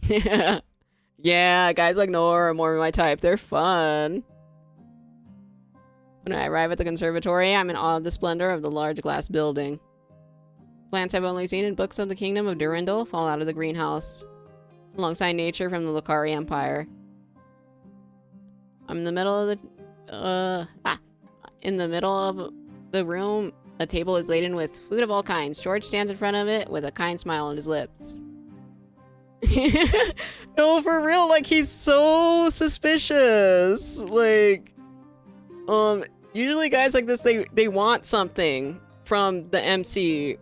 Yeah, guys like Noah are more my type. They're fun. When I arrive at the conservatory, I'm in awe of the splendor of the large glass building. Plants I've only seen in books of the Kingdom of Durandal fall out of the greenhouse, alongside nature from the Lokari Empire. I'm in the middle of the room. A table is laden with food of all kinds. George stands in front of it with a kind smile on his lips. No, for real, like, he's so suspicious. Like, usually guys like this, they want something from the MC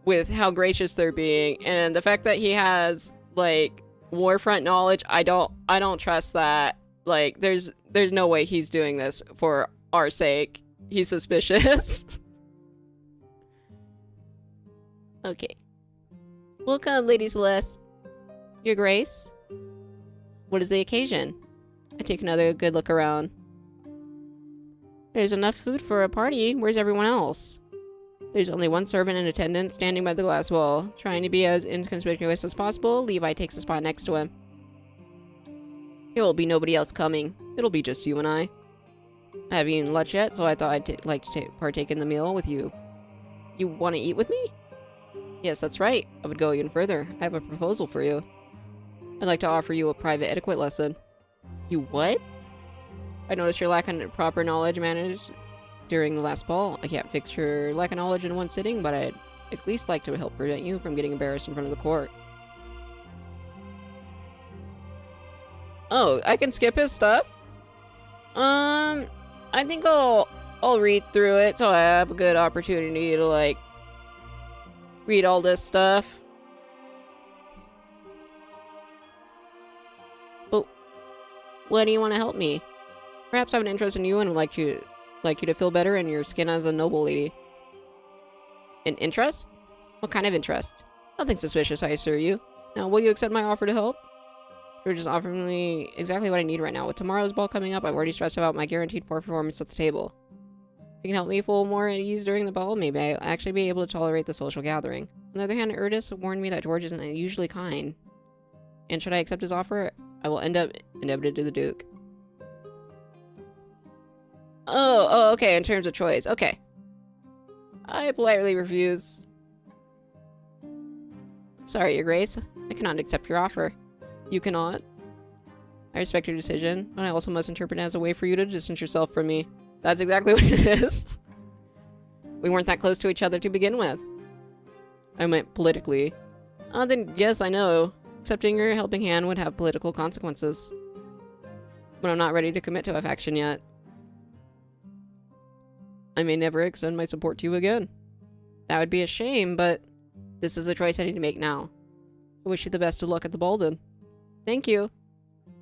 with how gracious they're being, and the fact that he has, like, warfront knowledge, I don't trust that. Like, there's no way he's doing this for our sake. He's suspicious. Okay. Welcome, Lady Celeste. Your Grace? What is the occasion? I take another good look around. There's enough food for a party. Where's everyone else? There's only one servant in attendance standing by the glass wall. Trying to be as inconspicuous as possible, Levi takes a spot next to him. There will be nobody else coming. It'll be just you and I. I haven't eaten lunch yet, so I thought I'd like to partake in the meal with you. You want to eat with me? Yes, that's right. I would go even further. I have a proposal for you. I'd like to offer you a private etiquette lesson. You what? I noticed your lack of proper knowledge manners during the last ball. I can't fix your lack of knowledge in one sitting, but I'd at least like to help prevent you from getting embarrassed in front of the court. Oh, I can skip his stuff? I think I'll read through it so I have a good opportunity to, like, read all this stuff. But why do you want to help me? Perhaps I have an interest in you and would like you to feel better in your skin as a noble lady. An interest? What kind of interest? Nothing suspicious, I assure you. Now, will you accept my offer to help? You're just offering me exactly what I need right now. With tomorrow's ball coming up, I've already stressed about my guaranteed poor performance at the table. If you can help me feel more at ease during the ball, maybe I'll actually be able to tolerate the social gathering. On the other hand, Erdis warned me that George isn't usually kind. And should I accept his offer, I will end up indebted to the Duke. Oh, okay, in terms of choice. Okay. I politely refuse. Sorry, Your Grace. I cannot accept your offer. You cannot. I respect your decision, but I also must interpret it as a way for you to distance yourself from me. That's exactly what it is. We weren't that close to each other to begin with. I meant politically. Then yes, I know. Accepting your helping hand would have political consequences. But I'm not ready to commit to a faction yet. I may never extend my support to you again. That would be a shame, but this is the choice I need to make now. I wish you the best of luck at the ball then. Thank you.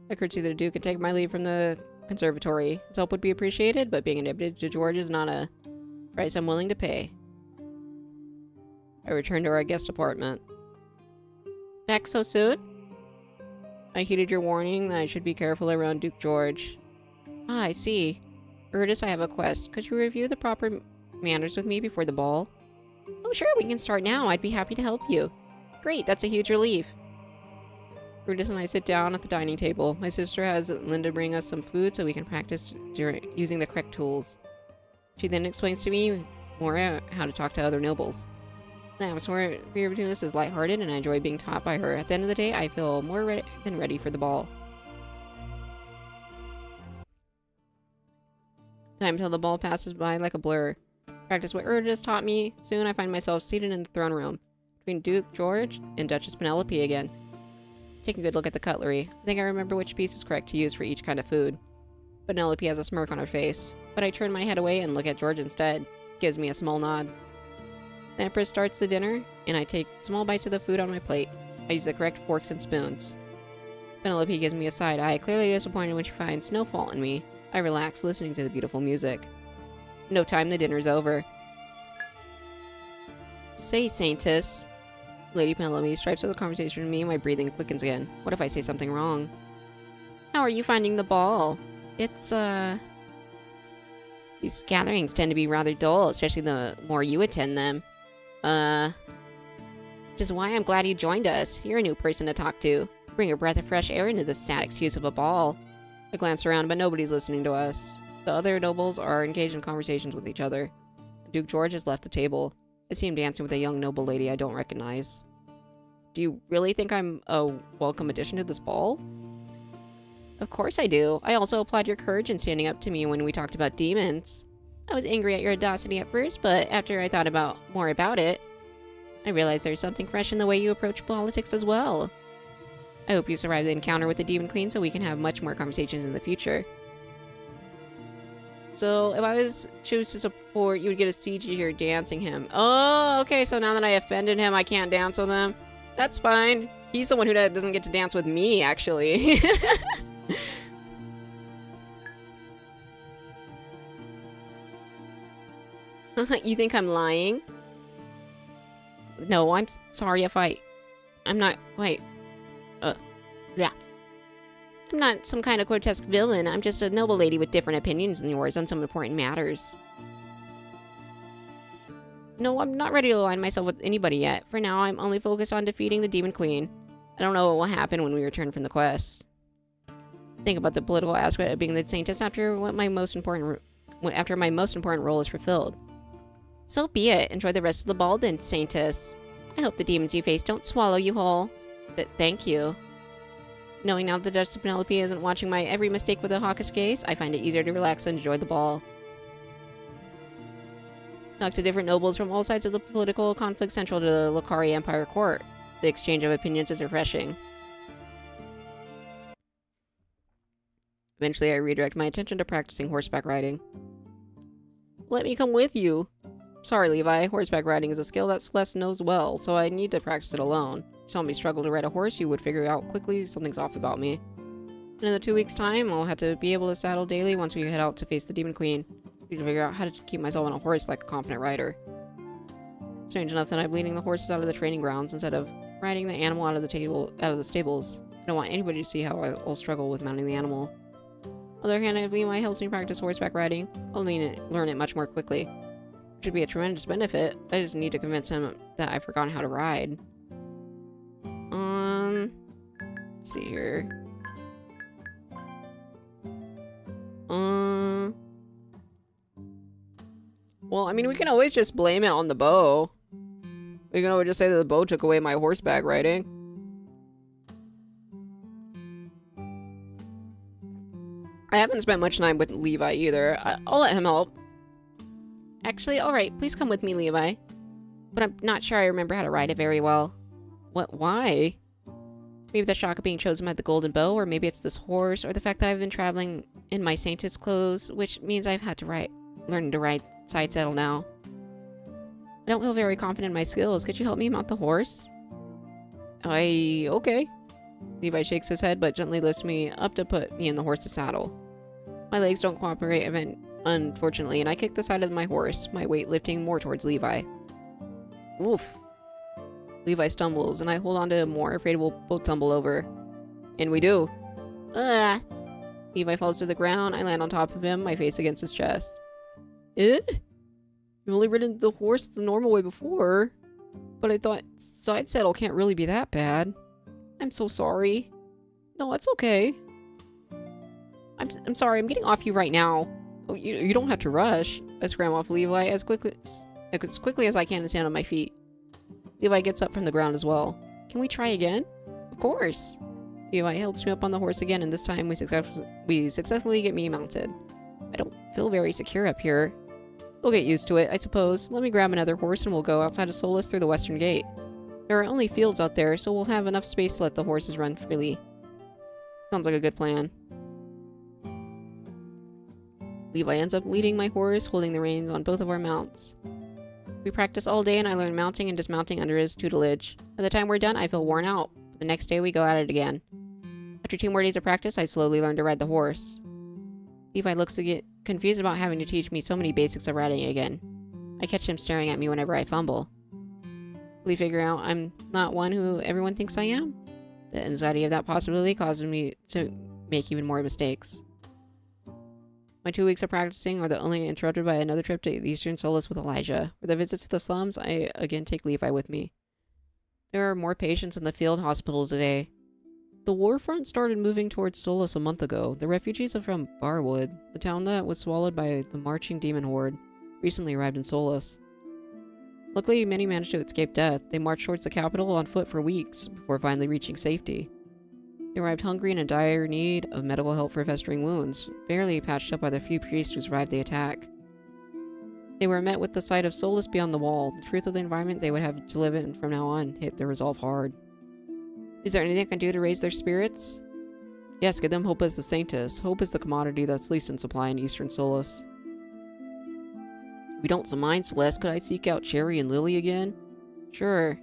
I curtsy to the Duke and take my leave from the conservatory. His help would be appreciated, but being indebted to George is not a price I'm willing to pay. I return to our guest apartment. Back so soon? I heeded your warning that I should be careful around Duke George. Ah, I see. Erdis, I have a quest. Could you review the proper manners with me before the ball? Oh, sure, we can start now. I'd be happy to help you. Great, that's a huge relief. Erdis and I sit down at the dining table. My sister has Linda bring us some food so we can practice using the correct tools. She then explains to me more how to talk to other nobles. The atmosphere between us is lighthearted, and I enjoy being taught by her. At the end of the day, I feel more than ready for the ball. Time till the ball passes by like a blur. Practice what Urge taught me. Soon I find myself seated in the throne room, between Duke George and Duchess Penelope again. Take a good look at the cutlery. I think I remember which piece is correct to use for each kind of food. Penelope has a smirk on her face, but I turn my head away and look at George instead. Gives me a small nod. The Empress starts the dinner, and I take small bites of the food on my plate. I use the correct forks and spoons. Penelope gives me a side eye, clearly disappointed when she finds no fault in me. I relax, listening to the beautiful music. In no time, the dinner's over. Say, Saintess. Lady Penelope strikes up the conversation with me, and my breathing quickens again. What if I say something wrong? How are you finding the ball? It's, These gatherings tend to be rather dull, especially the more you attend them. Which is why I'm glad you joined us. You're a new person to talk to. Bring a breath of fresh air into this sad excuse of a ball. I glance around, but nobody's listening to us. The other nobles are engaged in conversations with each other. Duke George has left the table. I see him dancing with a young noble lady I don't recognize. Do you really think I'm a welcome addition to this ball? Of course I do. I also applaud your courage in standing up to me when we talked about demons. I was angry at your audacity at first, but after I thought more about it, I realized there's something fresh in the way you approach politics as well. I hope you survive the encounter with the Demon Queen so we can have much more conversations in the future. So, if I choose to support, you would get a CG here dancing him. Oh, okay, so now that I offended him, I can't dance with him. That's fine. He's the one who doesn't get to dance with me, actually. You think I'm lying? No, I'm sorry if I'm not... Wait. Yeah. I'm not some kind of grotesque villain. I'm just a noble lady with different opinions than yours on some important matters. No, I'm not ready to align myself with anybody yet. For now, I'm only focused on defeating the Demon Queen. I don't know what will happen when we return from the quest. Think about the political aspect of being the Saintess after my most important role is fulfilled. So be it. Enjoy the rest of the ball then, Saintess. I hope the demons you face don't swallow you whole. Thank you. Knowing now that Duchess Penelope isn't watching my every mistake with a hawkish gaze, I find it easier to relax and enjoy the ball. Talk to different nobles from all sides of the political conflict central to the Lokari Empire court. The exchange of opinions is refreshing. Eventually, I redirect my attention to practicing horseback riding. Let me come with you. Sorry, Levi. Horseback riding is a skill that Celeste knows well, so I need to practice it alone. If you saw me struggle to ride a horse, you would figure out quickly something's off about me. In the 2 weeks' time, I'll have to be able to saddle daily once we head out to face the Demon Queen. I need to figure out how to keep myself on a horse like a confident rider. Strange enough that I'm leading the horses out of the training grounds instead of riding the animal out of the stables. I don't want anybody to see how I'll struggle with mounting the animal. On the other hand, if Levi helps me practice horseback riding, I'll learn it much more quickly. It should be a tremendous benefit. I just need to convince him that I've forgotten how to ride. Let's see here. Well, I mean, we can always just blame it on the bow. We can always just say that the bow took away my horseback riding. I haven't spent much time with Levi either. I'll let him help. Actually, alright, please come with me, Levi. But I'm not sure I remember how to ride it very well. What? Why? Maybe the shock of being chosen by the golden bow, or maybe it's this horse, or the fact that I've been traveling in my Saintess clothes, which means I've had to learn to ride side saddle now. I don't feel very confident in my skills. Could you help me mount the horse? Okay. Levi shakes his head, but gently lifts me up to put me in the horse's saddle. My legs don't cooperate, unfortunately, and I kick the side of my horse, my weight lifting more towards Levi. Oof. Levi stumbles, and I hold on to him more, afraid we'll both tumble over. And we do. Levi falls to the ground. I land on top of him, my face against his chest. You've only ridden the horse the normal way before, but I thought side saddle can't really be that bad. I'm so sorry. No, it's okay. I'm sorry, I'm getting off you right now. Oh, you don't have to rush. I scram off Levi as quickly as I can and stand on my feet. Levi gets up from the ground as well. Can we try again? Of course. Levi helps me up on the horse again, and this time we successfully get me mounted. I don't feel very secure up here. We'll get used to it, I suppose. Let me grab another horse and we'll go outside of Solus through the western gate. There are only fields out there, so we'll have enough space to let the horses run freely. Sounds like a good plan. Levi ends up leading my horse, holding the reins on both of our mounts. We practice all day and I learn mounting and dismounting under his tutelage. By the time we're done, I feel worn out. But the next day, we go at it again. After 2 more days of practice, I slowly learn to ride the horse. Levi looks to get confused about having to teach me so many basics of riding again. I catch him staring at me whenever I fumble. We figure out I'm not one who everyone thinks I am. The anxiety of that possibility causes me to make even more mistakes. My 2 weeks of practicing are only interrupted by another trip to the Eastern Solus with Elijah. For the visits to the slums, I again take Levi with me. There are more patients in the field hospital today. The war front started moving towards Solus a month ago. The refugees are from Barwood, the town that was swallowed by the marching demon horde, recently arrived in Solus. Luckily, many managed to escape death. They marched towards the capital on foot for weeks, before finally reaching safety. They arrived hungry and in dire need of medical help for festering wounds, barely patched up by the few priests who survived the attack. They were met with the sight of Solus beyond the wall. The truth of the environment they would have to live in from now on hit their resolve hard. Is there anything I can do to raise their spirits? Yes, give them hope as the Saintess. Hope is the commodity that's least in supply in Eastern Solus. If you don't mind, Celeste, could I seek out Cherry and Lily again? Sure.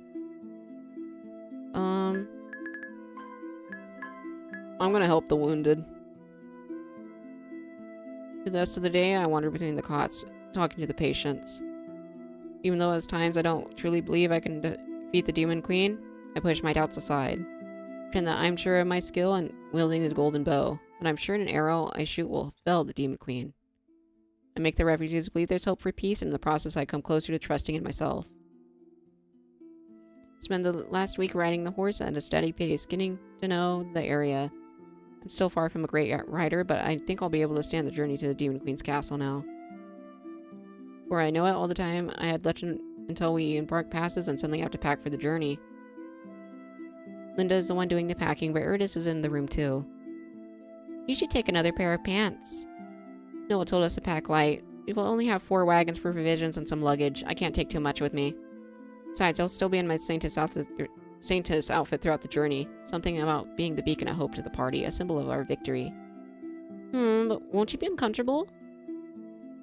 I'm gonna help the wounded. For the rest of the day, I wander between the cots, talking to the patients. Even though at times I don't truly believe I can defeat the Demon Queen, I push my doubts aside. Pretend that I'm sure of my skill in wielding the golden bow, and I'm sure an arrow I shoot will fell the Demon Queen. I make the refugees believe there's hope for peace, and in the process I come closer to trusting in myself. Spend the last week riding the horse at a steady pace, getting to know the area. I'm still far from a great rider, but I think I'll be able to stand the journey to the Demon Queen's castle now. Before I know it, all the time I had left until we embark passes and suddenly have to pack for the journey. Linda is the one doing the packing, but Erdis is in the room too. You should take another pair of pants. Noah told us to pack light. We will only have 4 wagons for provisions and some luggage. I can't take too much with me. Besides, I'll still be in my Saintess outfit throughout the journey. Something about being the beacon of hope to the party, a symbol of our victory. But won't you be uncomfortable?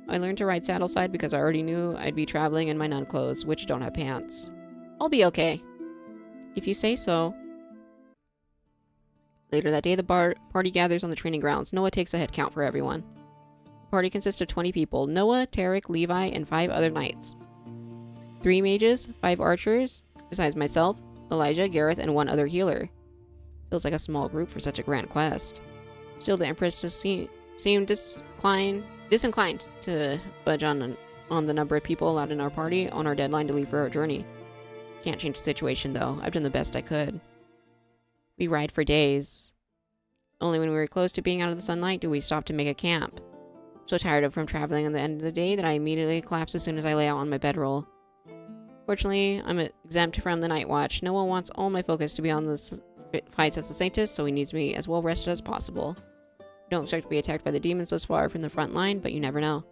I learned to ride saddleside because I already knew I'd be traveling in my nun clothes, which don't have pants. I'll be okay. If you say so. Later that day, the party gathers on the training grounds. Noah takes a head count for everyone. The party consists of 20 people. Noah, Tarek, Levi, and 5 other knights. 3 mages, 5 archers, besides myself, Elijah, Gareth, and 1 other healer. Feels like a small group for such a grand quest. Still, the Empress just seemed disinclined to budge on the number of people allowed in our party on our deadline to leave for our journey. Can't change the situation, though. I've done the best I could. We ride for days. Only when we were close to being out of the sunlight do we stop to make a camp. I'm so tired from traveling at the end of the day that I immediately collapse as soon as I lay out on my bedroll. Fortunately, I'm exempt from the night watch. No one wants all my focus to be on the fights as the Saintess, so he needs me as well rested as possible. I don't expect to be attacked by the demons this far from the front line, but you never know.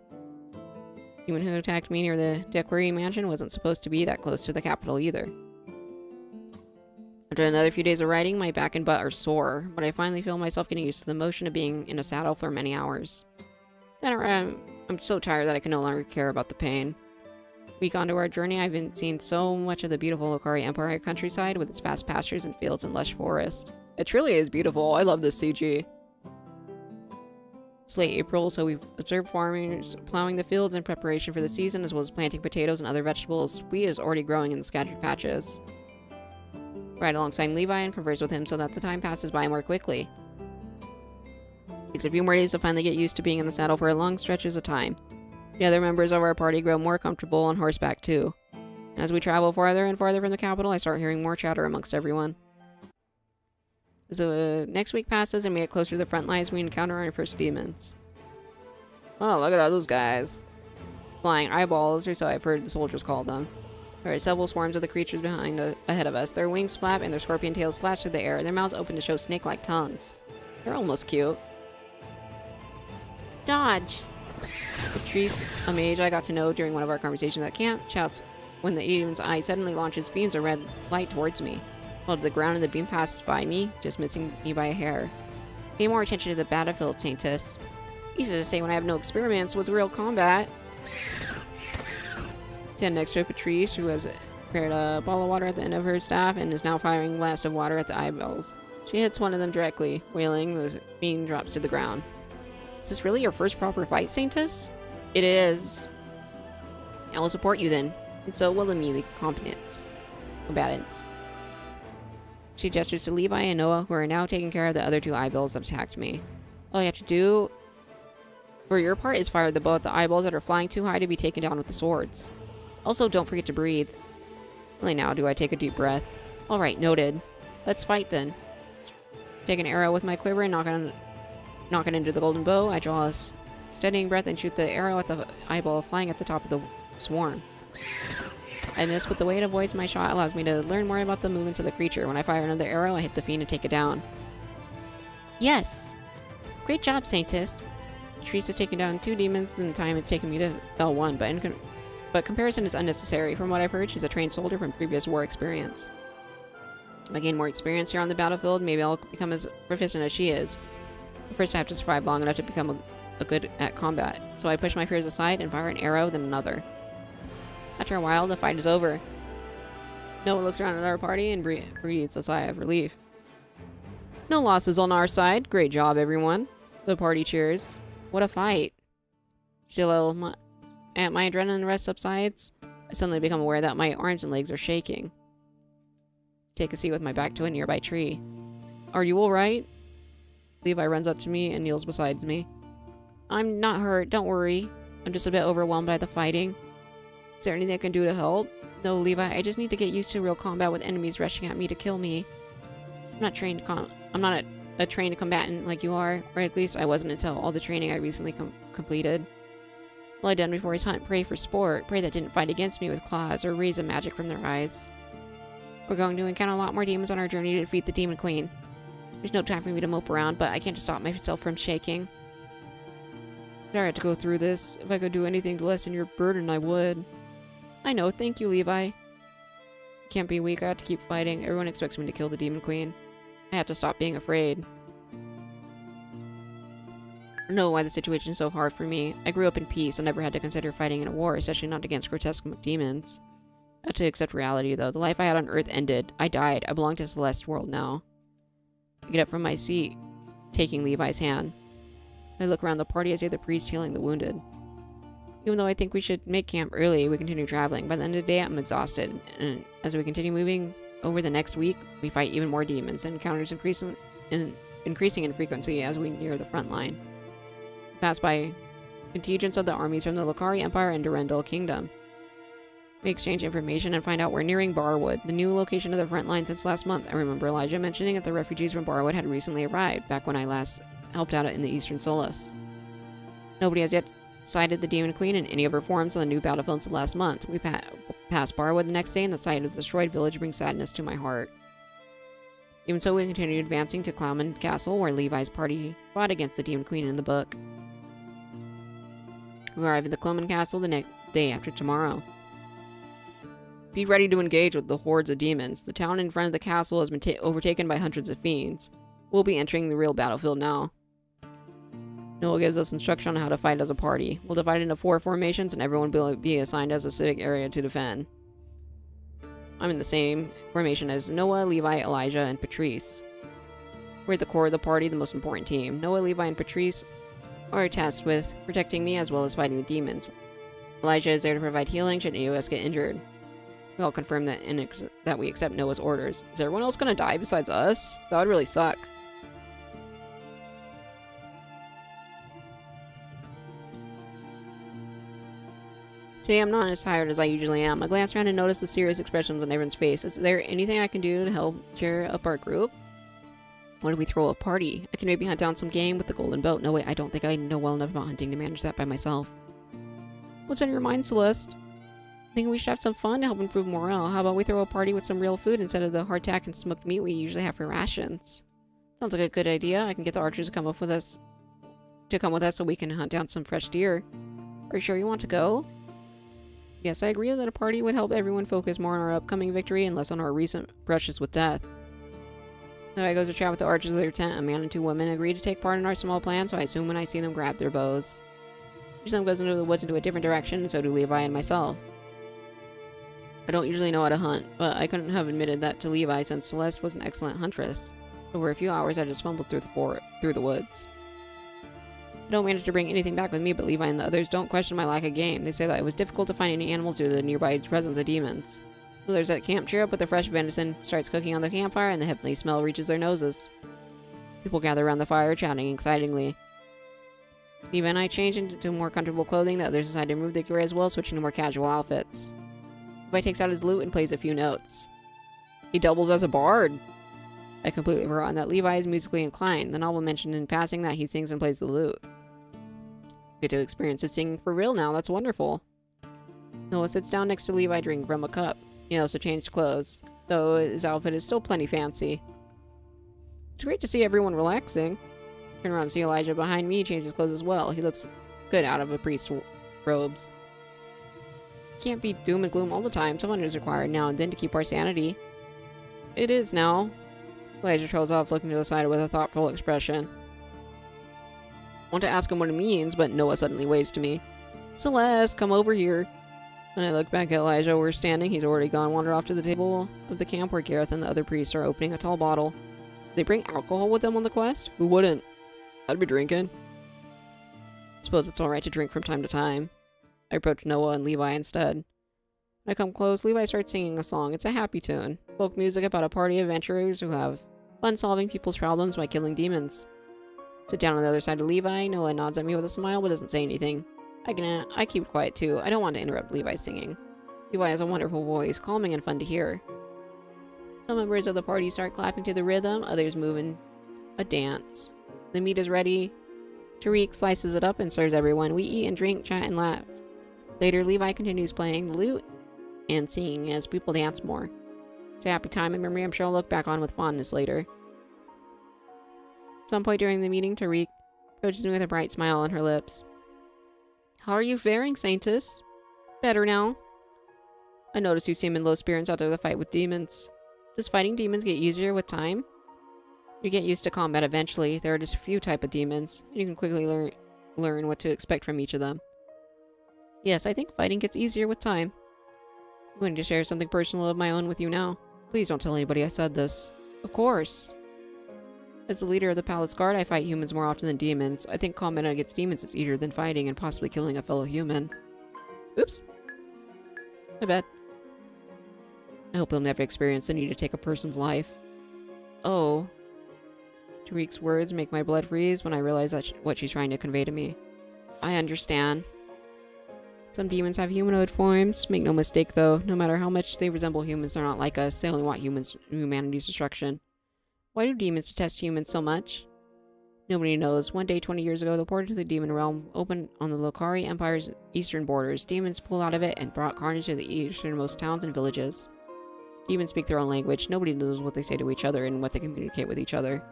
The demon who attacked me near the Dequery mansion wasn't supposed to be that close to the capital either. After another few days of riding, my back and butt are sore, but I finally feel myself getting used to the motion of being in a saddle for many hours. Then I'm so tired that I can no longer care about the pain. Week onto our journey, I've been seeing so much of the beautiful Lokari Empire countryside with its vast pastures and fields and lush forest. It truly is beautiful. I love this CG. It's late April, so we've observed farmers plowing the fields in preparation for the season, as well as planting potatoes and other vegetables. Wheat is already growing in the scattered patches. Ride alongside Levi and converse with him so that the time passes by more quickly. It takes a few more days to finally get used to being in the saddle for long stretches of time. The other members of our party grow more comfortable on horseback too. As we travel farther and farther from the capital, I start hearing more chatter amongst everyone. As the next week passes and we get closer to the front lines, we encounter our first demons. Oh, look at those guys. Flying eyeballs, or so I've heard the soldiers call them. There are several swarms of the creatures ahead of us. Their wings flap and their scorpion tails slash through the air. Their mouths open to show snake-like tongues. They're almost cute. Dodge! Patrice, a mage I got to know during one of our conversations at camp, shouts when the demon's eye suddenly launches beams of red light towards me. Fall to the ground and the beam passes by me, just missing me by a hair. Pay more attention to the battlefield, Saintess. Easy to say when I have no experience with real combat. Stand next to Patrice, who has prepared a ball of water at the end of her staff and is now firing a blast of water at the eyeballs. She hits one of them directly. Wailing, the fiend drops to the ground. Is this really your first proper fight, Saintess? It is. I will support you then, and so will the melee combatants. She gestures to Levi and Noah, who are now taking care of the other two eyeballs that attacked me. All you have to do for your part is fire the bow at the eyeballs that are flying too high to be taken down with the swords. Also, don't forget to breathe. Only now do I take a deep breath. Alright, noted. Let's fight then. Take an arrow with my quiver and knock it into the golden bow. I draw a steadying breath and shoot the arrow at the eyeball flying at the top of the swarm. I miss, but the way it avoids my shot allows me to learn more about the movements of the creature. When I fire another arrow, I hit the fiend and take it down. Yes! Great job, Saintess. Patrice has taken down 2 demons in the time it's taken me to fell 1, but comparison is unnecessary. From what I've heard, she's a trained soldier from previous war experience. If I gain more experience here on the battlefield, maybe I'll become as proficient as she is. But first I have to survive long enough to become a good at combat. So I push my fears aside and fire an arrow, then another. After a while, the fight is over. Noah looks around at our party and breathes a sigh of relief. No losses on our side. Great job, everyone. The party cheers. What a fight. Still, at my adrenaline rush subsides, I suddenly become aware that my arms and legs are shaking. Take a seat with my back to a nearby tree. Are you alright? Levi runs up to me and kneels beside me. I'm not hurt, don't worry. I'm just a bit overwhelmed by the fighting. Is there anything I can do to help? No, Levi, I just need to get used to real combat with enemies rushing at me to kill me. I'm not a trained combatant like you are, or at least I wasn't until all the training I recently completed. All I'd done before is hunt prey for sport, prey that didn't fight against me with claws or rays of magic from their eyes. We're going to encounter a lot more demons on our journey to defeat the Demon Queen. There's no time for me to mope around, but I can't just stop myself from shaking. Sorry I had to go through this. If I could do anything to lessen your burden, I would. I know, thank you, Levi. I can't be weak, I have to keep fighting. Everyone expects me to kill the Demon Queen. I have to stop being afraid. I don't know why the situation is so hard for me. I grew up in peace and never had to consider fighting in a war, especially not against grotesque demons. I have to accept reality, though. The life I had on Earth ended. I died. I belong to Celeste's world now. I get up from my seat, taking Levi's hand. I look around the party as the other priest healing the wounded. Even though I think we should make camp early, we continue traveling. By the end of the day, I'm exhausted, and as we continue moving over the next week, we fight even more demons, and encounters increasing in frequency as we near the front line. We pass by contingents of the armies from the Lokari Empire and Durendal Kingdom. We exchange information and find out we're nearing Barwood, the new location of the front line since last month. I remember Elijah mentioning that the refugees from Barwood had recently arrived, back when I last helped out in the Eastern Solace. Nobody has yet sighted the Demon Queen in any of her forms on the new battlefield since last month. We pass Barwood the next day, and the sight of the destroyed village brings sadness to my heart. Even so, we continue advancing to Clowman Castle, where Levi's party fought against the Demon Queen in the book. We arrive at the Clowman Castle the next day after tomorrow. Be ready to engage with the hordes of demons. The town in front of the castle has been overtaken by hundreds of fiends. We'll be entering the real battlefield now. Noah gives us instruction on how to fight as a party. We'll divide into 4 formations, and everyone will be assigned as a civic area to defend. I'm in the same formation as Noah, Levi, Elijah, and Patrice. We're at the core of the party, the most important team. Noah, Levi, and Patrice are tasked with protecting me as well as fighting the demons. Elijah is there to provide healing should any of us get injured. We all confirm that that we accept Noah's orders. Is everyone else gonna die besides us? That would really suck. Today I'm not as tired as I usually am. I glance around and notice the serious expressions on everyone's face. Is there anything I can do to help cheer up our group? What if we throw a party? I can maybe hunt down some game with the golden boat. No, wait, I don't think I know well enough about hunting to manage that by myself. What's on your mind, Celeste? think we should have some fun to help improve morale. How about we throw a party with some real food instead of the hardtack and smoked meat we usually have for rations? Sounds like a good idea. I can get the archers to come with us so we can hunt down some fresh deer. Are you sure you want to go? Yes, I agree that a party would help everyone focus more on our upcoming victory and less on our recent brushes with death. So I goes to chat with the archers of their tent. A man and 2 women agree to take part in our small plan, so I assume when I see them grab their bows. Each of them goes into the woods into a different direction, and so do Levi and myself. I don't usually know how to hunt, but I couldn't have admitted that to Levi since Celeste was an excellent huntress. Over a few hours, I just fumbled through the woods. I don't manage to bring anything back with me, but Levi and the others don't question my lack of game. They say that it was difficult to find any animals due to the nearby presence of demons. Others at camp cheer up with the fresh venison starts cooking on the campfire, and the heavenly smell reaches their noses. People gather around the fire, chatting excitingly. Levi and I change into more comfortable clothing. The others decide to remove their gear as well, switching to more casual outfits. Levi takes out his lute and plays a few notes. He doubles as a bard. I completely forgot that Levi is musically inclined. The novel mentioned in passing that he sings and plays the lute. Get to experience his singing for real now. That's wonderful. Noah sits down next to Levi, drinking from a cup. He also changed clothes, though his outfit is still plenty fancy. It's great to see everyone relaxing. Turn around and see Elijah behind me. He changed his clothes as well. He looks good out of a priest's robes. Can't be doom and gloom all the time. Someone is required now and then to keep our sanity. It is now. Elijah trails off, looking to the side with a thoughtful expression. I want to ask him what it means, but Noah suddenly waves to me. Celeste, come over here. When I look back at Elijah, where we're standing, he's already gone, wandered off to the table of the camp where Gareth and the other priests are opening a tall bottle. They bring alcohol with them on the quest? Who wouldn't? I'd be drinking. Suppose it's alright to drink from time to time. I approach Noah and Levi instead. When I come close, Levi starts singing a song. It's a happy tune. Folk music about a party of adventurers who have fun solving people's problems by killing demons. Sit down on the other side of Levi. Noah nods at me with a smile but doesn't say anything. I keep quiet too. I don't want to interrupt Levi's singing. Levi has a wonderful voice, calming and fun to hear. Some members of the party start clapping to the rhythm, others move in a dance. The meat is ready. Tariq slices it up and serves everyone. We eat and drink, chat, and laugh. Later, Levi continues playing the lute and singing as people dance more. It's a happy time in memory I'm sure I'll look back on with fondness later. At some point during the meeting, Tariq approaches me with a bright smile on her lips. How are you faring, Saintess? Better now. I notice you seem in low spirits after the fight with demons. Does fighting demons get easier with time? You get used to combat eventually. There are just a few types of demons, and you can quickly learn what to expect from each of them. Yes, I think fighting gets easier with time. I'm going to share something personal of my own with you now. Please don't tell anybody I said this. Of course. As the leader of the palace guard, I fight humans more often than demons. I think combat against demons is easier than fighting and possibly killing a fellow human. Oops. My bad. I hope he'll never experience the need to take a person's life. Oh. Tariq's words make my blood freeze when I realize that's what she's trying to convey to me. I understand. Some demons have humanoid forms. Make no mistake, though. No matter how much they resemble humans, they're not like us. They only want humanity's destruction. Why do demons detest humans so much? Nobody knows. One day, 20 years ago, the portal to the demon realm opened on the Lokari Empire's eastern borders. Demons pulled out of it and brought carnage to the easternmost towns and villages. Demons speak their own language. Nobody knows what they say to each other and what they communicate with each other.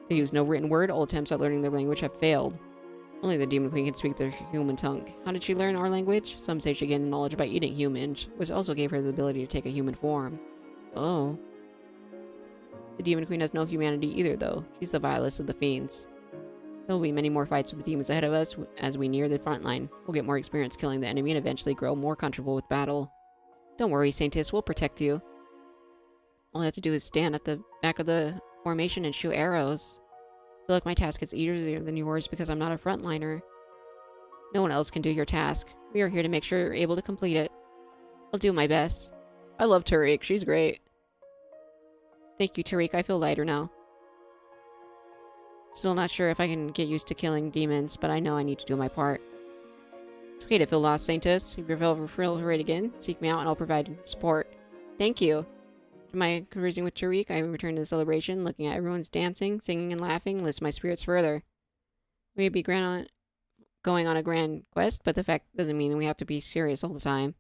They use no written word. All attempts at learning their language have failed. Only the Demon Queen can speak their human tongue. How did she learn our language? Some say she gained the knowledge by eating humans, which also gave her the ability to take a human form. Oh. The Demon Queen has no humanity either, though. She's the vilest of the fiends. There will be many more fights with the demons ahead of us as we near the front line. We'll get more experience killing the enemy and eventually grow more comfortable with battle. Don't worry, Saintess, we'll protect you. All I have to do is stand at the back of the formation and shoot arrows. I feel like my task is easier than yours because I'm not a frontliner. No one else can do your task. We are here to make sure you're able to complete it. I'll do my best. I love Tariq. She's great. Thank you, Tariq. I feel lighter now. Still not sure if I can get used to killing demons, but I know I need to do my part. It's okay to feel lost, Saintess. If you feel afraid again, seek me out and I'll provide support. Thank you. After my conversing with Tariq, I return to the celebration, looking at everyone's dancing, singing, and laughing, lifts my spirits further. May it be granted going on a grand quest, but the fact doesn't mean we have to be serious all the time.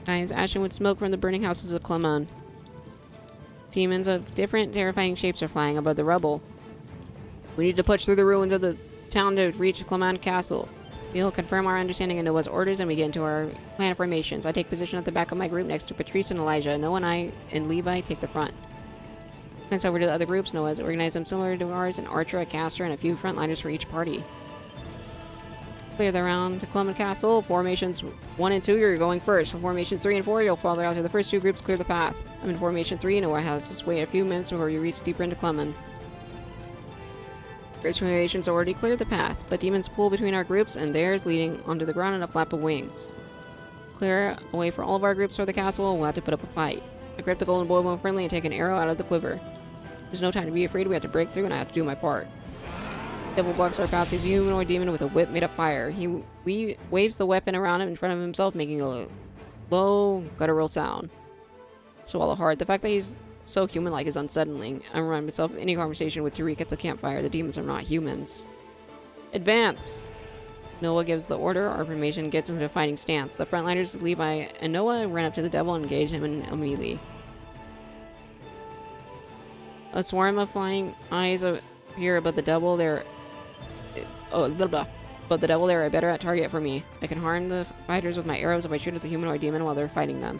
Guys, ash and wood smoke from the burning houses of Clemon. Demons of different terrifying shapes are flying above the rubble. We need to push through the ruins of the town to reach Clemon Castle. We'll confirm our understanding of Noah's orders and we get into our plan formations. I take position at the back of my group next to Patrice and Elijah. Noah and I and Levi take the front. Next over to the other groups, Noah has organized them similar to ours, an archer, a caster, and a few frontliners for each party. Clear the round to Clemon Castle. Formations 1 and 2, you're going first. For formations 3 and 4, you'll follow out to the first two groups, clear the path. I'm in formation 3, Noah has to wait a few minutes before you reach deeper into Clemon. First formations already cleared the path, but demons pull between our groups and theirs leading onto the ground on a flap of wings. Clear away for all of our groups toward the castle, we'll have to put up a fight. I grip the golden bow more friendly and take an arrow out of the quiver. There's no time to be afraid, we have to break through and I have to do my part. Devil blocks our path. He's a humanoid demon with a whip made of fire. He waves the weapon around him in front of himself, making a low, guttural sound. Swallow hard. The fact that he's so human-like is unsettling. I remind myself of any conversation with Tariq at the campfire. The demons are not humans. Advance! Noah gives the order. Our formation gets into a fighting stance. The frontliners, Levi and Noah, run up to the devil and engage him in a melee. A swarm of flying eyes appear above the devil. But the devil there are better at target for me. I can harm the fighters with my arrows if I shoot at the humanoid demon while they're fighting them.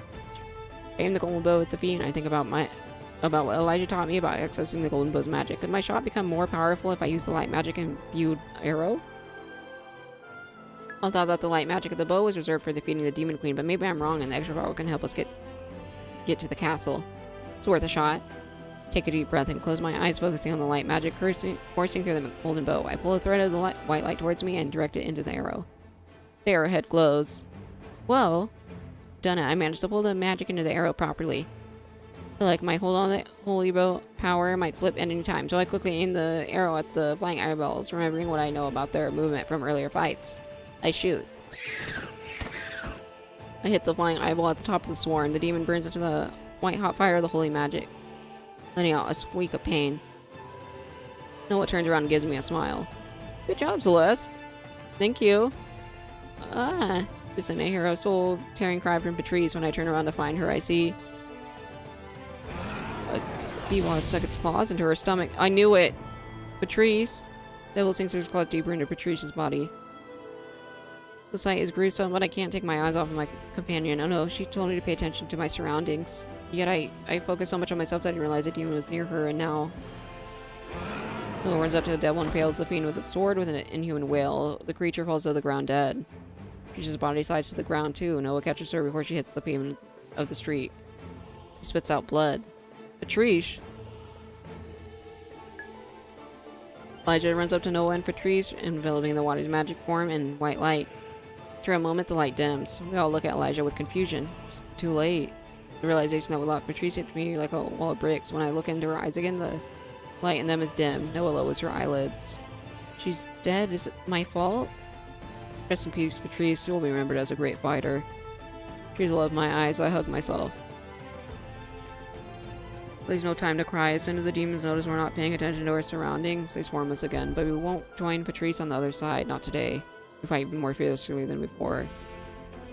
I aim the golden bow at the feet and I think about what Elijah taught me about accessing the golden bow's magic. Could my shot become more powerful if I use the light magic imbued arrow? I thought that the light magic of the bow was reserved for defeating the demon queen, but maybe I'm wrong and the extra power can help us get to the castle. It's worth a shot. Take a deep breath and close my eyes, focusing on the light magic coursing through the golden bow. I pull a thread of the white light towards me and direct it into the arrow. The arrowhead glows. Whoa! Done it. I managed to pull the magic into the arrow properly. I feel like my hold on the holy bow power might slip at any time, so I quickly aim the arrow at the flying eyeballs, remembering what I know about their movement from earlier fights. I shoot. I hit the flying eyeball at the top of the swarm. The demon burns into the white hot fire of the holy magic, letting out a squeak of pain. Noah turns around and gives me a smile. Good job, Celeste. Thank you. Just in a hero soul tearing cry from Patrice. When I turn around to find her, I see a devil has stuck its claws into her stomach. I knew it! Patrice! Devil sinks his claws deeper into Patrice's body. The sight is gruesome, but I can't take my eyes off of my companion. Oh no, she told me to pay attention to my surroundings. Yet I focused so much on myself that I didn't realize the demon was near her, and now... Noah runs up to the devil and impales the fiend with a sword with an inhuman wail. The creature falls to the ground dead. Patrice's body slides to the ground too. Noah catches her before she hits the pavement of the street. She spits out blood. Patrice! Elijah runs up to Noah and Patrice, enveloping the water's magic form in white light. After a moment, the light dims. We all look at Elijah with confusion. It's too late. The realization that we locked Patrice hit me like a wall of bricks. When I look into her eyes again, the light in them is dim. Noah lowers her eyelids. She's dead. Is it my fault? Rest in peace, Patrice. You will be remembered as a great fighter. Patrice will love my eyes. I hug myself. There's no time to cry. As soon as the demons notice we're not paying attention to our surroundings, they swarm us again. But we won't join Patrice on the other side. Not today. We fight even more fiercely than before.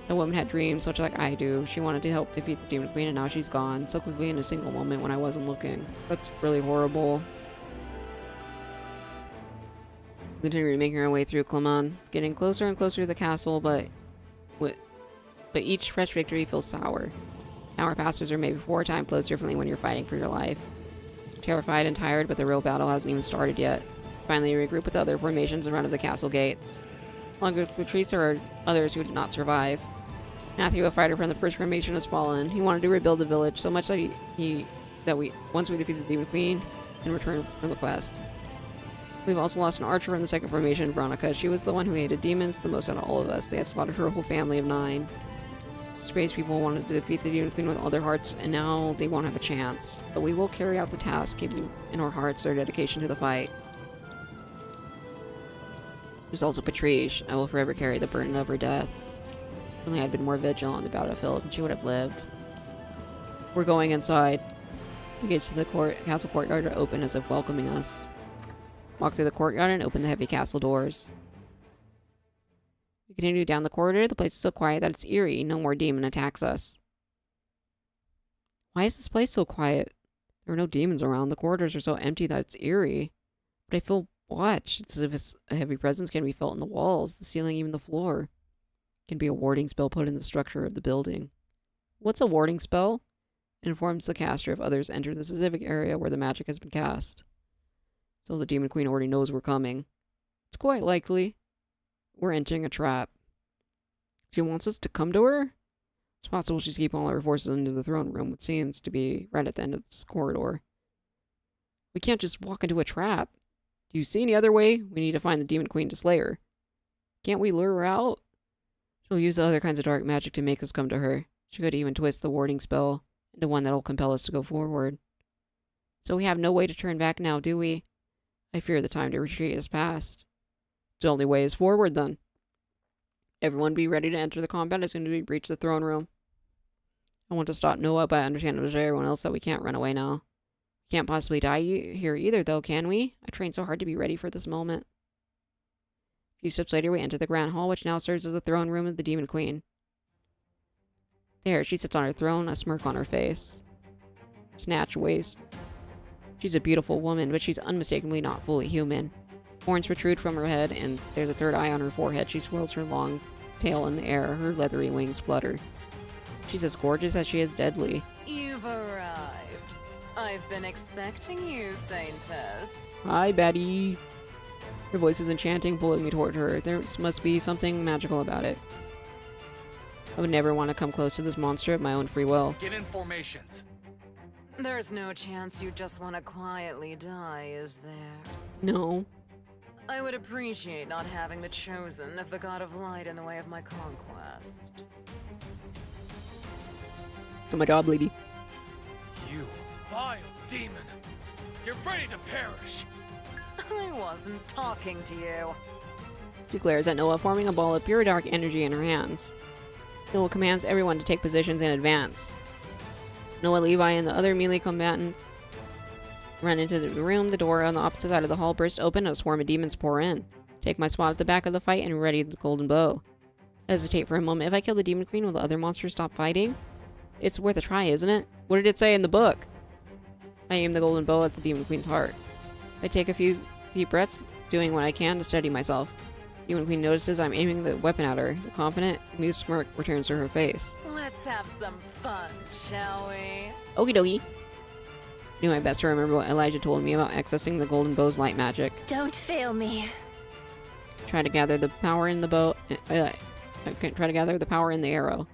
The woman had dreams, much like I do. She wanted to help defeat the demon queen, and now she's gone. So quickly in a single moment when I wasn't looking. That's really horrible. We continue making our way through Clemon, getting closer and closer to the castle, but each fresh victory feels sour. Hour passes or maybe 4 time flows differently when you're fighting for your life. Terrified and tired, but the real battle hasn't even started yet. Finally, we regroup with other formations in front of the castle gates. Along with Patrice, there are others who did not survive. Matthew, a fighter from the first formation, has fallen. He wanted to rebuild the village so much that once we defeated the demon queen and returned from the quest. We've also lost an archer from the second formation, Veronica. She was the one who hated demons the most out of all of us. They had slaughtered her whole family of 9. Space people wanted to defeat the demon queen with all their hearts, and now they won't have a chance. But we will carry out the task, keeping in our hearts their dedication to the fight. There's also Patrice. I will forever carry the burden of her death. If only I'd been more vigilant on the battlefield, and she would have lived. We're going inside. The gates to the castle courtyard are open as if welcoming us. Walk through the courtyard and open the heavy castle doors. We continue down the corridor. The place is so quiet that it's eerie. No more demon attacks us. Why is this place so quiet? There are no demons around. The corridors are so empty that it's eerie. But I feel watched. It's as if a heavy presence can be felt in the walls, the ceiling, even the floor. It can be a warding spell put in the structure of the building. What's a warding spell? It informs the caster if others enter the specific area where the magic has been cast. So the Demon Queen already knows we're coming. It's quite likely we're entering a trap. She wants us to come to her? It's possible she's keeping all her forces into the throne room, which seems to be right at the end of this corridor. We can't just walk into a trap. Do you see any other way? We need to find the Demon Queen to slay her. Can't we lure her out? She'll use the other kinds of dark magic to make us come to her. She could even twist the warding spell into one that'll compel us to go forward. So we have no way to turn back now, do we? I fear the time to retreat has passed. The only way is forward, then. Everyone be ready to enter the combat as soon as we reach the throne room. I want to stop Noah, but I understand with everyone else that we can't run away now. We can't possibly die here either, though, can we? I trained so hard to be ready for this moment. A few steps later, we enter the grand hall, which now serves as the throne room of the Demon Queen. There, she sits on her throne, a smirk on her face. Snatched waist. She's a beautiful woman, but she's unmistakably not fully human. Horns protrude from her head, and there's a third eye on her forehead. She swirls her long tail in the air. Her leathery wings flutter. She's as gorgeous as she is deadly. You've arrived. I've been expecting you, Saintess. Hi, Betty. Her voice is enchanting, pulling me toward her. There must be something magical about it. I would never want to come close to this monster of my own free will. Get in formations. There's no chance you just want to quietly die, is there? No. I would appreciate not having the chosen of the God of Light in the way of my conquest. So my job, lady. You vile demon. You're ready to perish. I wasn't talking to you. She glares at Noah, forming a ball of pure dark energy in her hands. Noah commands everyone to take positions in advance. Noah, Levi, and the other melee combatants run into the room. The door on the opposite side of the hall bursts open and a swarm of demons pour in. Take my spot at the back of the fight and ready the golden bow. I hesitate for a moment. If I kill the Demon Queen, will the other monsters stop fighting? It's worth a try, isn't it? What did it say in the book? I aim the golden bow at the Demon Queen's heart. I take a few deep breaths, doing what I can to steady myself. The Demon Queen notices I'm aiming the weapon at her. The confident, amused smirk returns to her face. Let's have some fun, shall we? Okie dokie. I do my best to remember what Elijah told me about accessing the golden bow's light magic. Don't fail me. Try to gather the power in the bow. I try to gather the power in the arrow.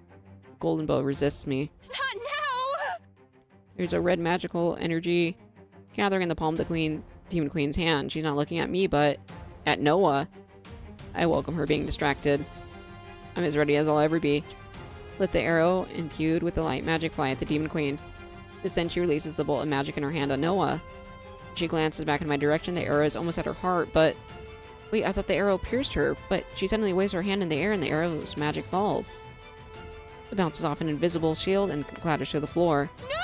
The golden bow resists me. Not now! There's a red magical energy gathering in the palm of the Demon Queen's hand. She's not looking at me, but at Noah. I welcome her being distracted. I'm as ready as I'll ever be. Let the arrow, imbued with the light magic, fly at the Demon Queen. Then she releases the bolt of magic in her hand on Noah. She glances back in my direction. The arrow is almost at her heart, but... Wait, I thought the arrow pierced her, but she suddenly waves her hand in the air and the arrow's magic falls. It bounces off an invisible shield and clatters to the floor. No!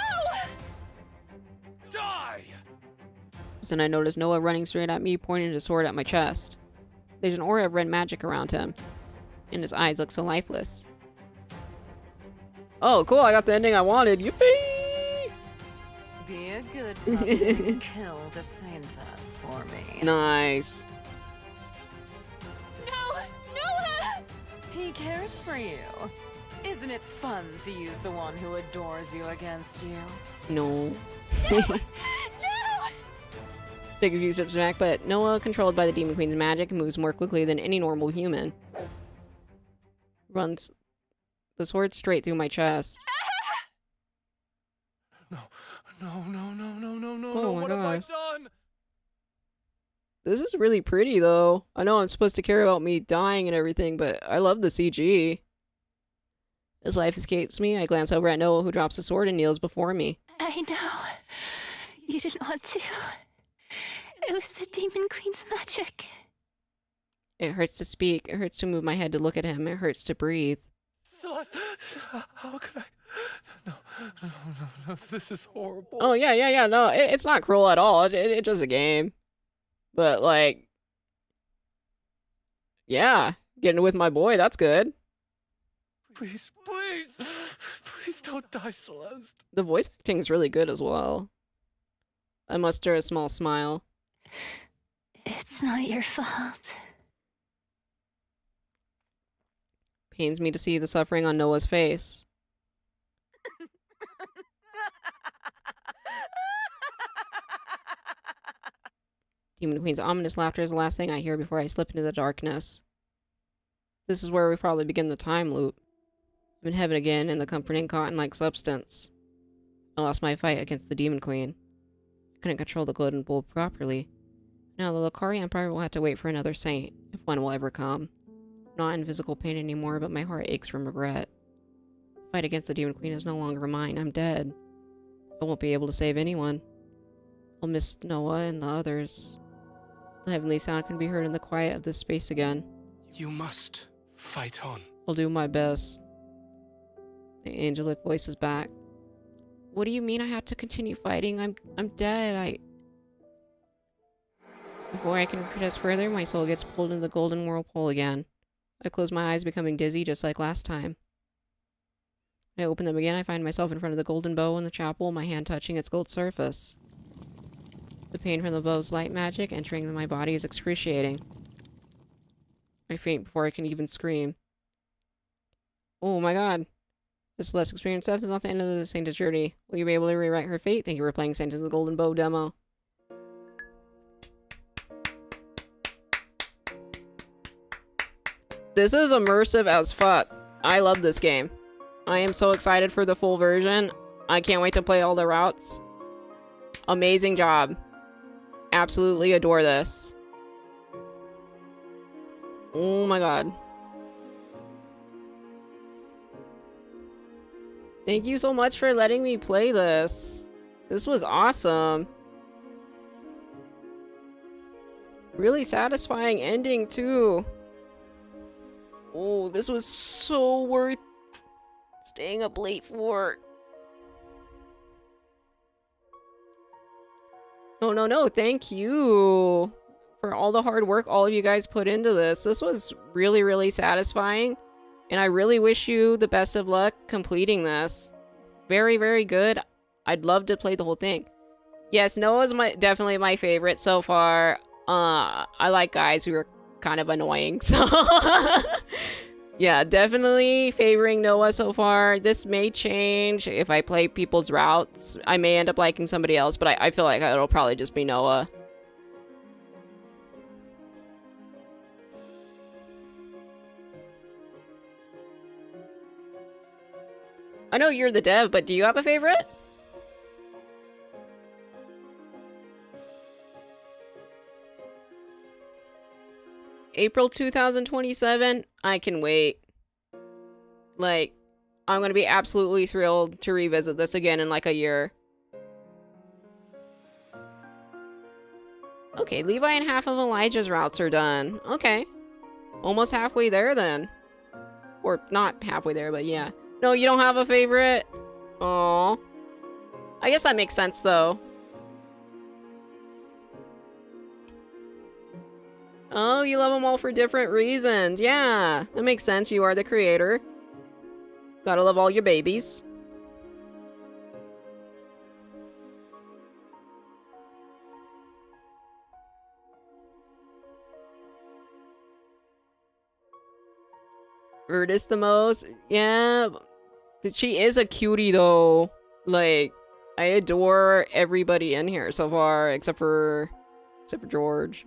Die! Then I notice Noah running straight at me, pointing his sword at my chest. There's an aura of red magic around him, and his eyes look so lifeless. Oh, cool, I got the ending I wanted. Yippee! Be a good puppy and kill the Saintess for me. Nice. No! Noah! He cares for you. Isn't it fun to use the one who adores you against you? No. No! Take a few steps back, but Noah, controlled by the Demon Queen's magic, moves more quickly than any normal human. Runs the sword straight through my chest. No, Oh my what have I gosh. done? This is really pretty, though. I know I'm supposed to care about me dying and everything, but I love the CG. As life escapes me, I glance over at Noah, who drops the sword and kneels before me. I know. You didn't want to. It was the Demon Queen's magic. It hurts to speak. It hurts to move my head to look at him. It hurts to breathe. Celeste, how could I? No, this is horrible. Oh, yeah, no, it's not cruel at all. It's just a game. But, like... Yeah, getting with my boy, that's good. Please, please, please don't die, Celeste. The voice acting is really good as well. I muster a small smile. It's not your fault. Pains me to see the suffering on Noah's face. Demon Queen's ominous laughter is the last thing I hear before I slip into the darkness. This is where we probably begin the time loop. I'm in heaven again in the comforting cotton-like substance. I lost my fight against the Demon Queen. I couldn't control the golden bull properly. Now the Lokari Empire will have to wait for another saint, if one will ever come. I'm not in physical pain anymore, but my heart aches from regret. The fight against the Demon Queen is no longer mine. I'm dead. I won't be able to save anyone. I'll miss Noah and the others. The heavenly sound can be heard in the quiet of this space again. You must fight on. I'll do my best. The angelic voice is back. What do you mean I have to continue fighting? I'm dead. Before I can protest further, my soul gets pulled into the golden whirlpool again. I close my eyes, becoming dizzy just like last time. When I open them again, I find myself in front of the golden bow in the chapel, my hand touching its gold surface. The pain from the bow's light magic entering my body is excruciating. I faint before I can even scream. Oh my god. This less experienced death is not the end of the Saintess journey. Will you be able to rewrite her fate? Thank you for playing Saintess the Golden Bow demo. This is immersive as fuck. I love this game. I am so excited for the full version. I can't wait to play all the routes. Amazing job. Absolutely adore this. Oh my god. Thank you so much for letting me play this. This was awesome. Really satisfying ending too. Oh, this was so worth staying up late for. No, thank you for all the hard work all of you guys put into this. This was really, really satisfying. And I really wish you the best of luck completing this. Very, very good. I'd love to play the whole thing. Yes, Noah's definitely my favorite so far. I like guys who are kind of annoying, so... Yeah, definitely favoring Noah so far. This may change if I play people's routes. I may end up liking somebody else, but I feel like it'll probably just be Noah. I know you're the dev, but do you have a favorite? April 2027? I can wait. Like, I'm gonna be absolutely thrilled to revisit this again in like a year. Okay, Levi and half of Elijah's routes are done. Okay. Almost halfway there then. Or not halfway there, but yeah. No, you don't have a favorite? Aww. I guess that makes sense, though. Oh, you love them all for different reasons. Yeah, that makes sense. You are the creator. Gotta love all your babies. Virtus the most? Yeah, but she is a cutie though. Like, I adore everybody in here so far, except for George.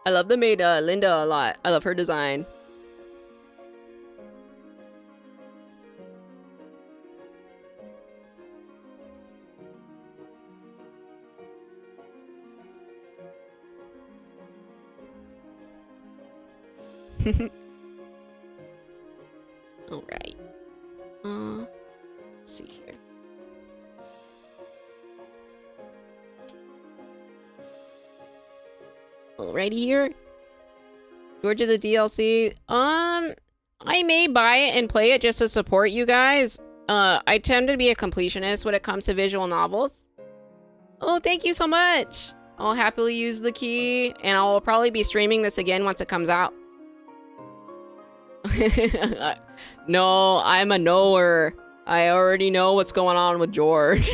I love the maid Linda a lot. I love her design. Alright. Let's see here. Alrighty here. Georgia the DLC. I may buy it and play it just to support you guys. I tend to be a completionist when it comes to visual novels. Oh, thank you so much. I'll happily use the key, and I'll probably be streaming this again once it comes out. No, I'm a knower. I already know what's going on with George.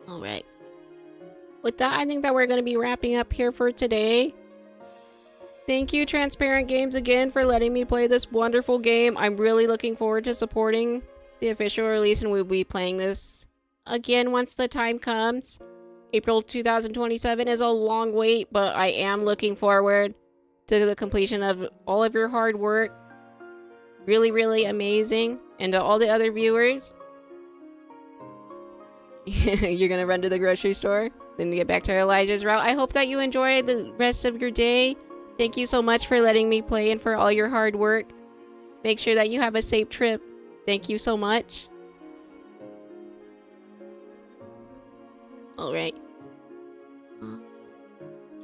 Alright. With that, I think that we're going to be wrapping up here for today. Thank you, Transparent Games, again for letting me play this wonderful game. I'm really looking forward to supporting the official release, and we'll be playing this again once the time comes. April 2027 is a long wait, but I am looking forward to the completion of all of your hard work. Really, really amazing. And to all the other viewers, you're gonna run to the grocery store, then get back to Elijah's route. I hope that you enjoy the rest of your day. Thank you so much for letting me play and for all your hard work. Make sure that you have a safe trip. Thank you so much. Alright.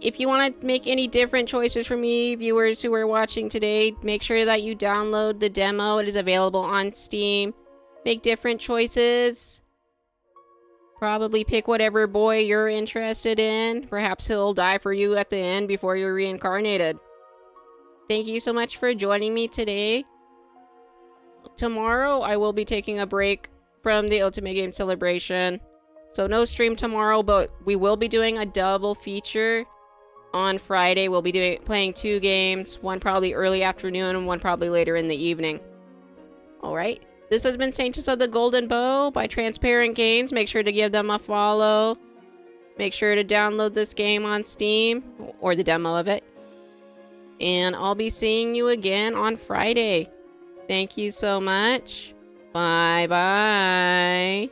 If you want to make any different choices for me, viewers who are watching today, make sure that you download the demo. It is available on Steam. Make different choices. Probably pick whatever boy you're interested in. Perhaps he'll die for you at the end before you're reincarnated. Thank you so much for joining me today. Tomorrow, I will be taking a break from the Otome Game Celebration. So no stream tomorrow, but we will be doing a double feature. On Friday, we'll be playing 2 games. One probably early afternoon and one probably later in the evening. Alright. This has been Saintess of the Golden Bow by Transparent Games. Make sure to give them a follow. Make sure to download this game on Steam, or the demo of it. And I'll be seeing you again on Friday. Thank you so much. Bye-bye.